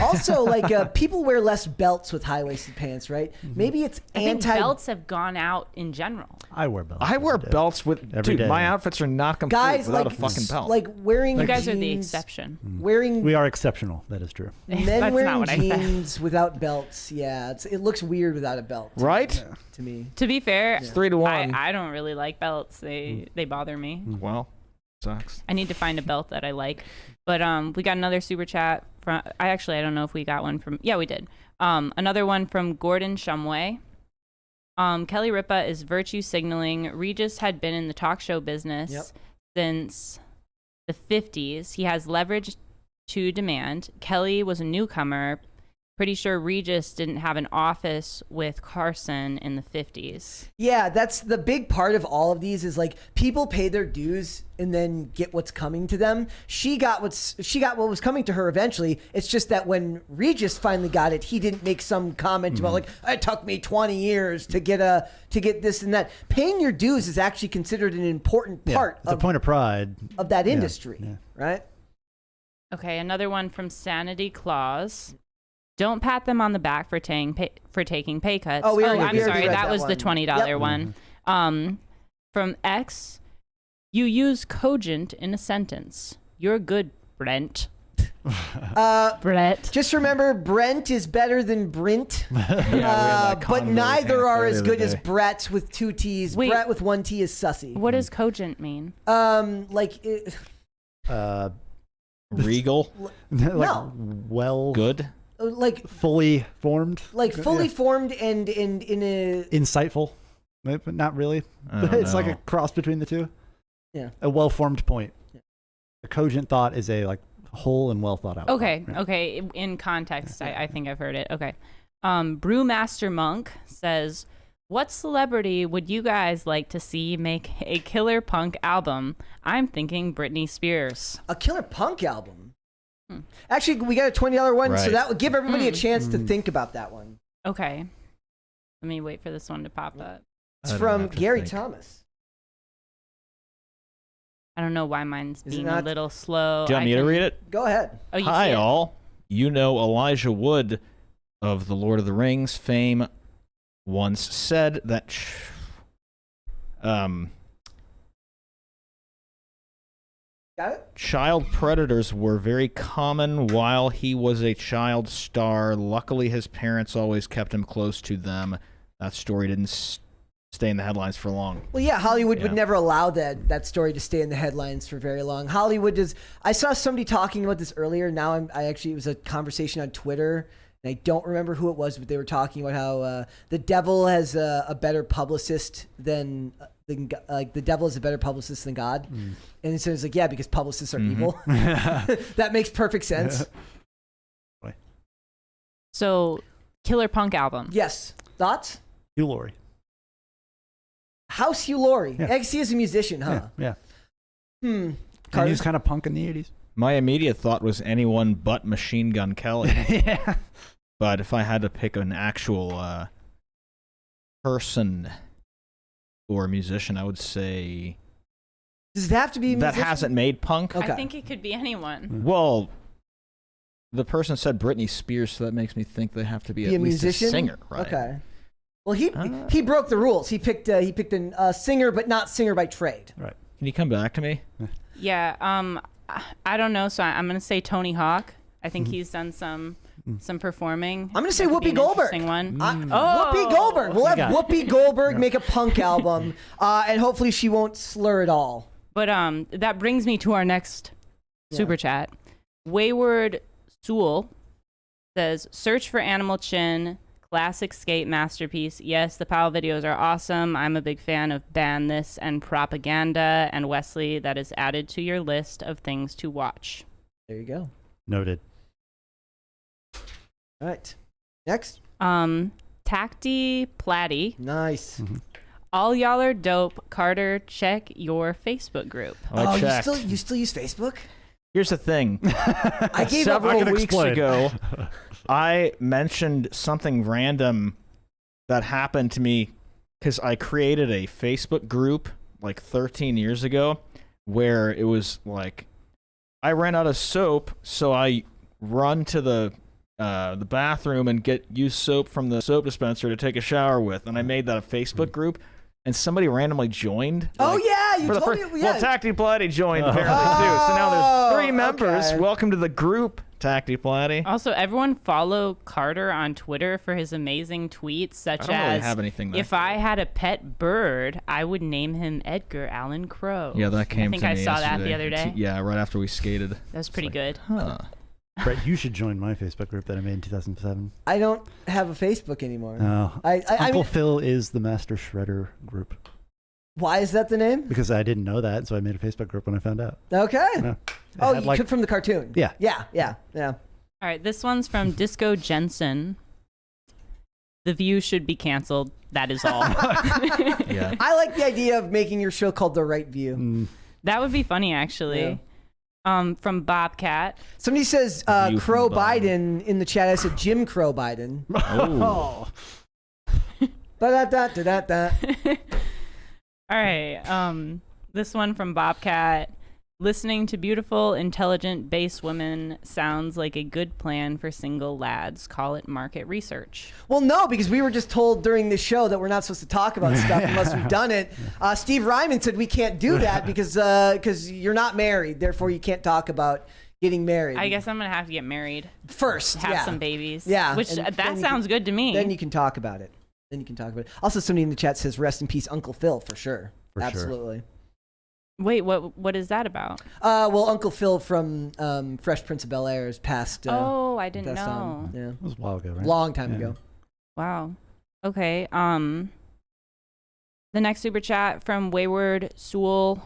also like people wear less belts with high-waisted pants, right? Maybe it's I think anti. belts have gone out in general. I wear belts. I wear every day. belts with Every dude. day. My outfits are not complete Guys without like a fucking belt. like wearing. You guys are the jeans- exception. Wearing We are exceptional. That is true. men That's wearing not what I said. jeans without belts. Yeah, it looks weird without a belt. Right? To me. To be fair, It's 3-1. I don't really like belts. They bother me. Well, sucks. I need to find a belt that I like. But we got another super chat from. I don't know if we got one from. Yeah, we did. Another one from Gordon Shumway. Kelly Ripa is virtue signaling. Regis had been in the talk show business since the 50s. He has leverage to demand. Kelly was a newcomer. Pretty sure Regis didn't have an office with Carson in the 50s. Yeah, that's the big part of all of these is like people pay their dues and then get what's coming to them. She got what was coming to her eventually. It's just that when Regis finally got it, he didn't make some comment about like it took me 20 years to get this and that. Paying your dues is actually considered an important part It's a point of pride of that industry, right? Okay, another one from Sanity Claus. Don't pat them on the back for taking pay cuts. Oh, I'm already sorry, read that was one. the $20 one. From X, you use cogent in a sentence. You're good, Brent. Brett. Just remember, Brent is better than Brint, but neither are as good as Brett with 2 T's. Wait. Brett with 1 T is sussy. What does cogent mean? Regal. No. Well. Good. Like Fully formed. Like fully formed and in a Insightful. But not really. I don't It's like know. a cross between the two. Yeah. A well-formed point. A cogent thought is a like whole and well thought out. Okay, Right. okay. In context, I think I've heard it. Okay. Brewmaster Monk says, what celebrity would you guys like to see make a killer punk album? I'm thinking Britney Spears. A killer punk album. Actually, we got a $20 one, so Right. that would give everybody a chance to think about that one. Okay. Let me wait for this one to pop up. It's I don't from have to Gary think. Thomas. I don't know why mine's Is it being not- a little slow. Do you want me to read it? Go ahead. Oh, you Hi, see it? all. You know Elijah Wood of the Lord of the Rings fame once said that Got it? child predators were very common while he was a child star. Luckily, his parents always kept him close to them. That story didn't stay in the headlines for long. Well, yeah, Hollywood would Yeah. never allow that story to stay in the headlines for very long. Hollywood does. I saw somebody talking about this earlier. Now it was a conversation on Twitter, and I don't remember who it was, but they were talking about how the devil has a better publicist than the devil is a better publicist than God. And so it's like, yeah, because publicists are evil. That makes perfect sense. So, killer punk album. Yes. Thoughts? Hugh Laurie. House Hugh Laurie. Yeah. I see as a musician, huh? Yeah. Hmm. And he was kind of punk in the 80s. My immediate thought was anyone but Machine Gun Kelly. Yeah. But if I had to pick an actual person or musician, I would say Does it have to be a that musician? hasn't made punk. Okay. I think it could be anyone. Well, the person said Britney Spears, so that makes me think they have to be, Be at a least musician? a singer, right? Okay. Well, he broke the rules. He picked a singer, but not singer by trade. Right. Can you come back to me? Yeah. I don't know. So I'm gonna say Tony Hawk. I think he's done some performing. I'm gonna say That could be Whoopi an Goldberg. interesting one. Whoopi Goldberg. We'll have got it. Whoopi Goldberg make a punk album, and hopefully she won't slur at all. But that brings me to our next super chat. Wayward Sewell says, search for Animal Chin, classic skate masterpiece. Yes, the PAL videos are awesome. I'm a big fan of Ban This and Propaganda. And Wesley, that is added to your list of things to watch. There you go. Noted. All right. Next. Tacty Platty. Nice. All y'all are dope. Carter, check your Facebook group. I you checked. still use Facebook? Here's the thing. I gave up. Several can weeks explain. ago, I mentioned something random that happened to me because I created a Facebook group like 13 years ago where it was like I ran out of soap, so I run to the bathroom and use soap from the soap dispenser to take a shower with, and I made that a Facebook group, and somebody randomly joined. Oh like, yeah, you for the told first, me. Yeah. well, Tacty Platty joined apparently too. So now there's 3 members. okay. Welcome to the group, Tacty Platty. Also, everyone follow Carter on Twitter for his amazing tweets, such I don't really as, have anything there. if I had a pet bird, I would name him Edgar Allan Crow. Yeah, that came. I think to I me saw that the yesterday. other day. Yeah, right after we skated. That was pretty good. Huh. Brett, you should join my Facebook group that I made in 2007. I don't have a Facebook anymore. Oh. I Uncle mean, Phil is the Master Shredder group. why is that the name? Because I didn't know that, so I made a Facebook group when I found out. Okay. Yeah. Oh, It had, you took from the cartoon. Yeah. Yeah. All right, this one's from Disco Jensen. The View should be canceled. That is all. Yeah. I like the idea of making your show called The Right View. That would be funny, actually. From Bobcat. Somebody says View Crow from the bottom. Biden in the chat. I said Jim Crow Biden. Oh. Da-da-da-da-da-da. All right. This one from Bobcat. Listening to beautiful, intelligent bass women sounds like a good plan for single lads. Call it market research. Well, no, because we were just told during the show that we're not supposed to talk about stuff unless we've done it. Steve Ryman said we can't do that because you're not married, therefore you can't talk about getting married. I guess I'm going to have to get married. First, Have some babies. Yeah, Which, and then that you sounds good to me. Then you can talk about it. Also, somebody in the chat says rest in peace, Uncle Phil, for sure. For sure. Absolutely. Wait, what is that about? Well, Uncle Phil from Fresh Prince of Bel-Air has passed. I didn't passed know. on. Yeah. It was a while ago, right? Long time Yeah. ago. Wow. Okay. The next super chat from Wayward Soul.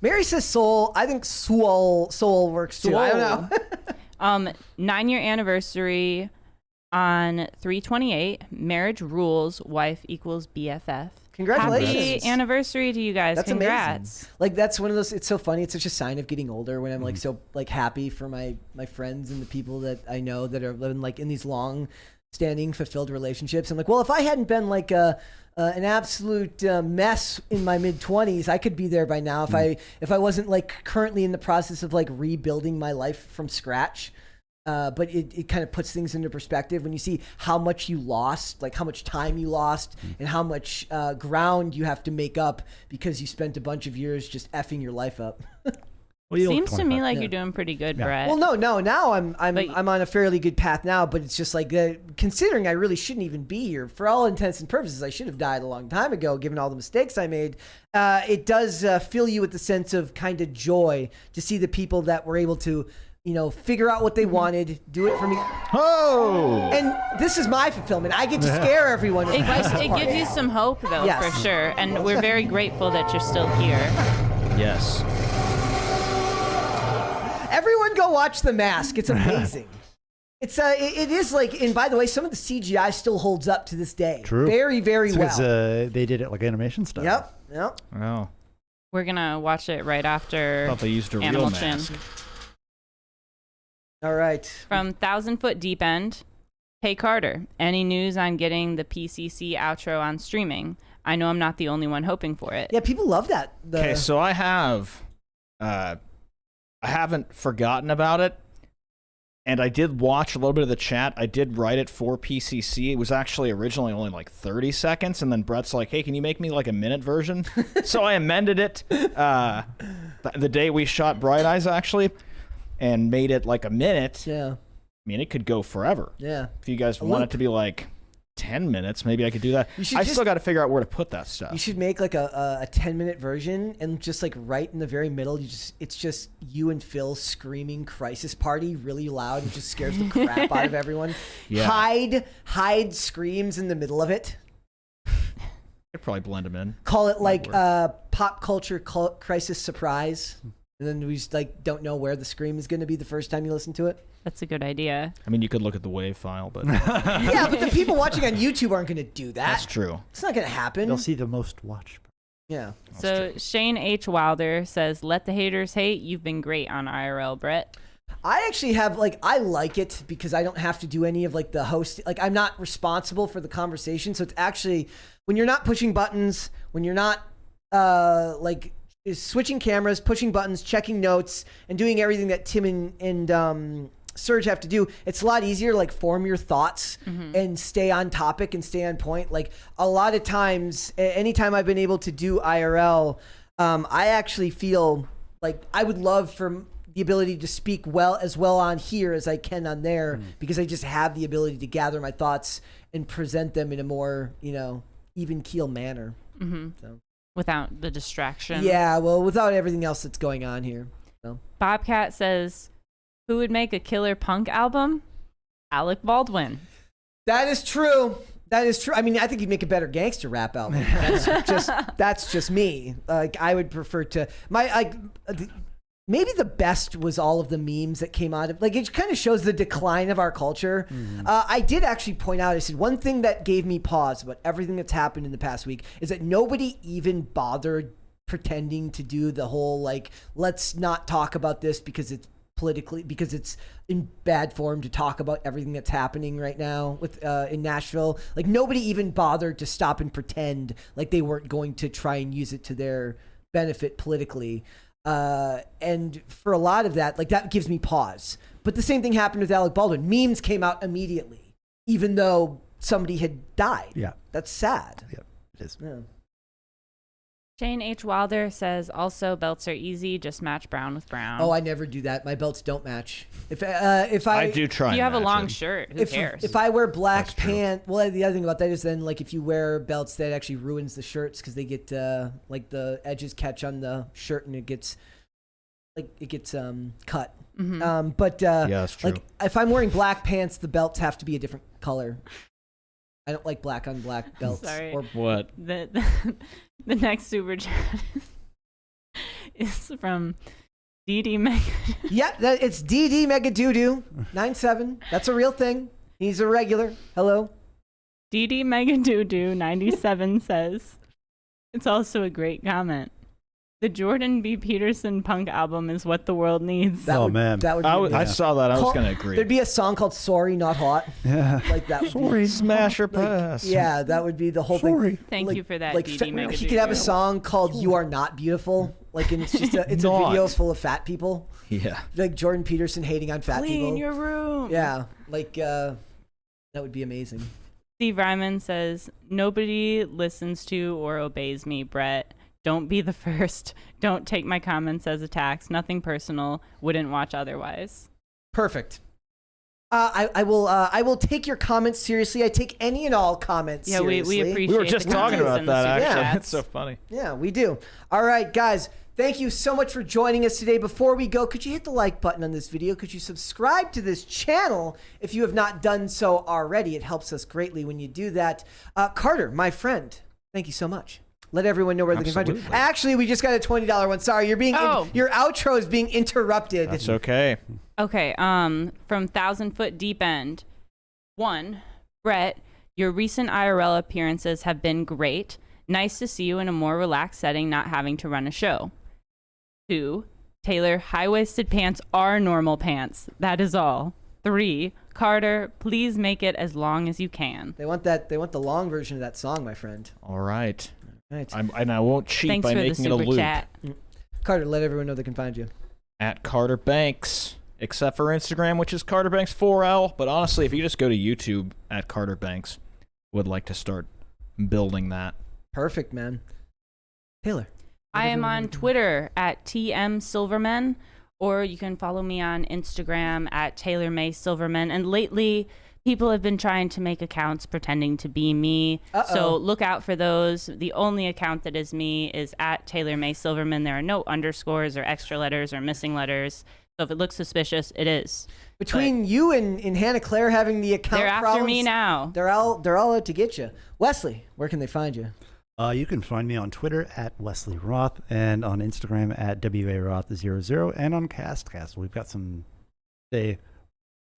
Mary says soul. I think soul works too. I don't know. 9-year anniversary on 3/28. Marriage rules. Wife equals BFF. Congratulations. Happy anniversary to you guys. That's Congrats. amazing. Like, that's one of those, it's so funny. It's such a sign of getting older when I'm like so like happy for my friends and the people that I know that are living like in these long standing fulfilled relationships. I'm like, well, if I hadn't been like an absolute mess in my mid-20s, I could be there by now. If I wasn't like currently in the process of like rebuilding my life from scratch. But it kind of puts things into perspective when you see how much you lost, like how much time you lost and how much ground you have to make up because you spent a bunch of years just effing your life up. Well, you look Seems to me 25. like you're doing pretty good, Yeah. Brett. Well, no, now I'm on a fairly good path now, but it's just like considering I really shouldn't even be here for all intents and purposes. I should have died a long time ago, given all the mistakes I made. It does fill you with the sense of kind of joy to see the people that were able to, figure out what they wanted, do it for me. Oh! And this is my fulfillment. I get to scare everyone. with my It gives you some hope, though, Yes. for sure. And we're very grateful that you're still here. Yes. Everyone go watch The Mask. It's amazing. It is like, and by the way, some of the CGI still holds up to this day. True. Very, very It's well. 'cause, they did it like animation style. Yep. Oh. We're going to watch it right after I thought they used a real Animal Chin. mask. All right. From 1,000 Foot Deep End. Hey, Carter, any news on getting the PCC outro on streaming? I know I'm not the only one hoping for it. Yeah, people love that. Okay, so I haven't forgotten about it, and I did watch a little bit of the chat. I did write it for PCC. It was actually originally only like 30 seconds, and then Brett's like, hey, can you make me like a minute version? So I amended it the day we shot Bright Eyes, actually, and made it like a minute. Yeah. I mean, it could go forever. Yeah. If you guys want it to be like 10 minutes, maybe I could do that. I still got to figure out where to put that stuff. You should make like a 10-minute version, and just like right in the very middle, it's just you and Phil screaming "Crisis Party" really loud. It just scares the crap out of everyone. Yeah. Hyde screams in the middle of it. Could probably blend them in. Call it like pop culture crisis surprise, and then we just like don't know where the scream is going to be the first time you listen to it. That's a good idea. I mean, you could look at the WAV file, but Yeah, but the people watching on YouTube aren't going to do that. that's true. It's not going to happen. They'll see the most watched. Yeah. So Shane H. Wilder says, let the haters hate. You've been great on IRL, Brett. I actually have I like it because I don't have to do any of like the host. Like, I'm not responsible for the conversation. So it's actually, when you're not pushing buttons, when you're not is switching cameras, pushing buttons, checking notes, and doing everything that Tim and Serge have to do, it's a lot easier to like form your thoughts and stay on topic and stay on point. Like, a lot of times, anytime I've been able to do IRL, I actually feel like I would love for the ability to speak as well on here as I can on there, because I just have the ability to gather my thoughts and present them in a more, even keel manner. So. Without the distraction. Yeah, well, without everything else that's going on here. So. Bobcat says, who would make a killer punk album? Alec Baldwin. That is true. I mean, I think he'd make a better gangster rap album. That's just me. Like, I would prefer to maybe the best was all of the memes that came out of, like, it kind of shows the decline of our culture. I did actually point out, I said, one thing that gave me pause about everything that's happened in the past week is that nobody even bothered pretending to do the whole, like, let's not talk about this because it's in bad form to talk about everything that's happening right now with in Nashville. Like, nobody even bothered to stop and pretend like they weren't going to try and use it to their benefit politically. And for a lot of that, like, that gives me pause. But the same thing happened with Alec Baldwin. Memes came out immediately, even though somebody had died. Yeah. That's sad. Yeah, it is. Yeah. Shane H. Wilder says, also, belts are easy. Just match brown with brown. Oh, I never do that. My belts don't match. If I do try. If you and have a match long it. shirt, who if cares? if I wear black pants, well, the other thing about that is then, like, if you wear belts, that actually ruins the shirts because they get like the edges catch on the shirt and it gets cut. But Yeah, that's true. like, if I'm wearing black pants, the belts have to be a different color. I don't like black on black belts. Sorry. Or What? The next super chat is from DD Mega. Yeah, it's DD Mega Doodoo 97. That's a real thing. He's a regular. Hello. DD Mega Doodoo 97 says, it's also a great comment. The Jordan B. Peterson punk album is what the world needs. Man. That would be I saw that. I was going to agree. There'd be a song called Sorry Not Hot. Yeah. Like that. Sorry. Smash or pass. Yeah, that would be the whole thing. Thank Like- you for that, Like DD Mega he could have a Doodoo. song called "You Are Not Beautiful." Like, and it's just a Not. video full of fat people. Yeah. Like Jordan Peterson hating on fat people. Clean your room. Yeah, like that would be amazing. Steve Ryman says, nobody listens to or obeys me, Brett. Don't be the first. Don't take my comments as attacks. Nothing personal. Wouldn't watch otherwise. Perfect. I will take your comments seriously. I take any and all comments Yeah, seriously. we appreciate We were just the talking comments about and the that, super actually. chats. It's so funny. Yeah, we do. All right, guys. Thank you so much for joining us today. Before we go, could you hit the like button on this video? Could you subscribe to this channel if you have not done so already? It helps us greatly when you do that. Carter, my friend, thank you so much. Let everyone know where they can find you. Absolutely. Actually, we just got a $20 one. Sorry, you're being your outro is being interrupted. That's okay. Okay, from Thousand Foot Deep End. 1, Brett, your recent IRL appearances have been great. Nice to see you in a more relaxed setting, not having to run a show. 2, Taylor, high-waisted pants are normal pants. That is all. 3, Carter, please make it as long as you can. They want the long version of that song, my friend. All right. Right. And I won't cheat Thanks by for the making it a super loop. chat. Carter, let everyone know they can find you. At Carter Banks, except for Instagram, which is Carter Banks 4L. But honestly, if you just go to YouTube at Carter Banks, would like to start building that. Perfect, man. Taylor. I am on Twitter at TM Silverman, or you can follow me on Instagram at Taylor May Silverman. And lately, people have been trying to make accounts pretending to be me. So look out for those. The only account that is me is at Taylor May Silverman. There are no underscores or extra letters or missing letters. So if it looks suspicious, it is. Between you and Hannah Claire having the account They're after problems, me now. They're all out to get you. Wesley, where can they find you? You can find me on Twitter at Wesley Roth and on Instagram at WARoth00 and on Castcast. We've got some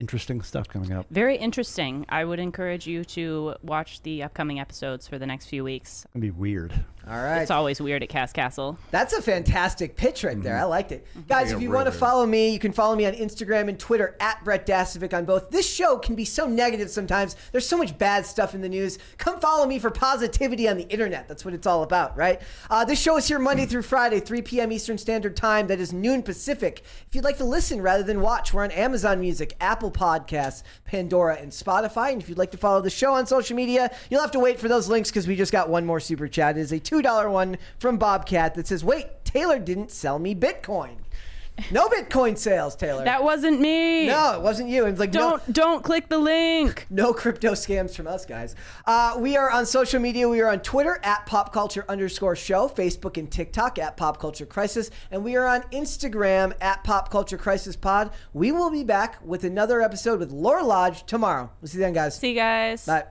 interesting stuff coming up. Very interesting. I would encourage you to watch the upcoming episodes for the next few weeks. It'll be weird. All right. It's always weird at Cast Castle. That's a fantastic pitch right there. I liked it. Guys, if you want to follow me, you can follow me on Instagram and Twitter at Brett Dasovic on both. This show can be so negative sometimes. There's so much bad stuff in the news. Come follow me for positivity on the internet. That's what it's all about, right? This show is here Monday through Friday, 3 p.m. Eastern Standard Time. That is noon Pacific. If you'd like to listen rather than watch, we're on Amazon Music, Apple Podcasts, Pandora, and Spotify. And if you'd like to follow the show on social media, you'll have to wait for those links because we just got one more super chat. It is a $2 one from Bobcat that says, wait, Taylor didn't sell me Bitcoin. No Bitcoin sales, Taylor. That wasn't me. No, it wasn't you. It's like Don't click the link. no crypto scams from us, guys. We are on social media. We are on Twitter at popculture_show, Facebook and TikTok at popculturecrisis, and we are on Instagram at popculturecrisispod. We will be back with another episode with Laura Lodge tomorrow. We'll see you then, guys. See you guys. Bye.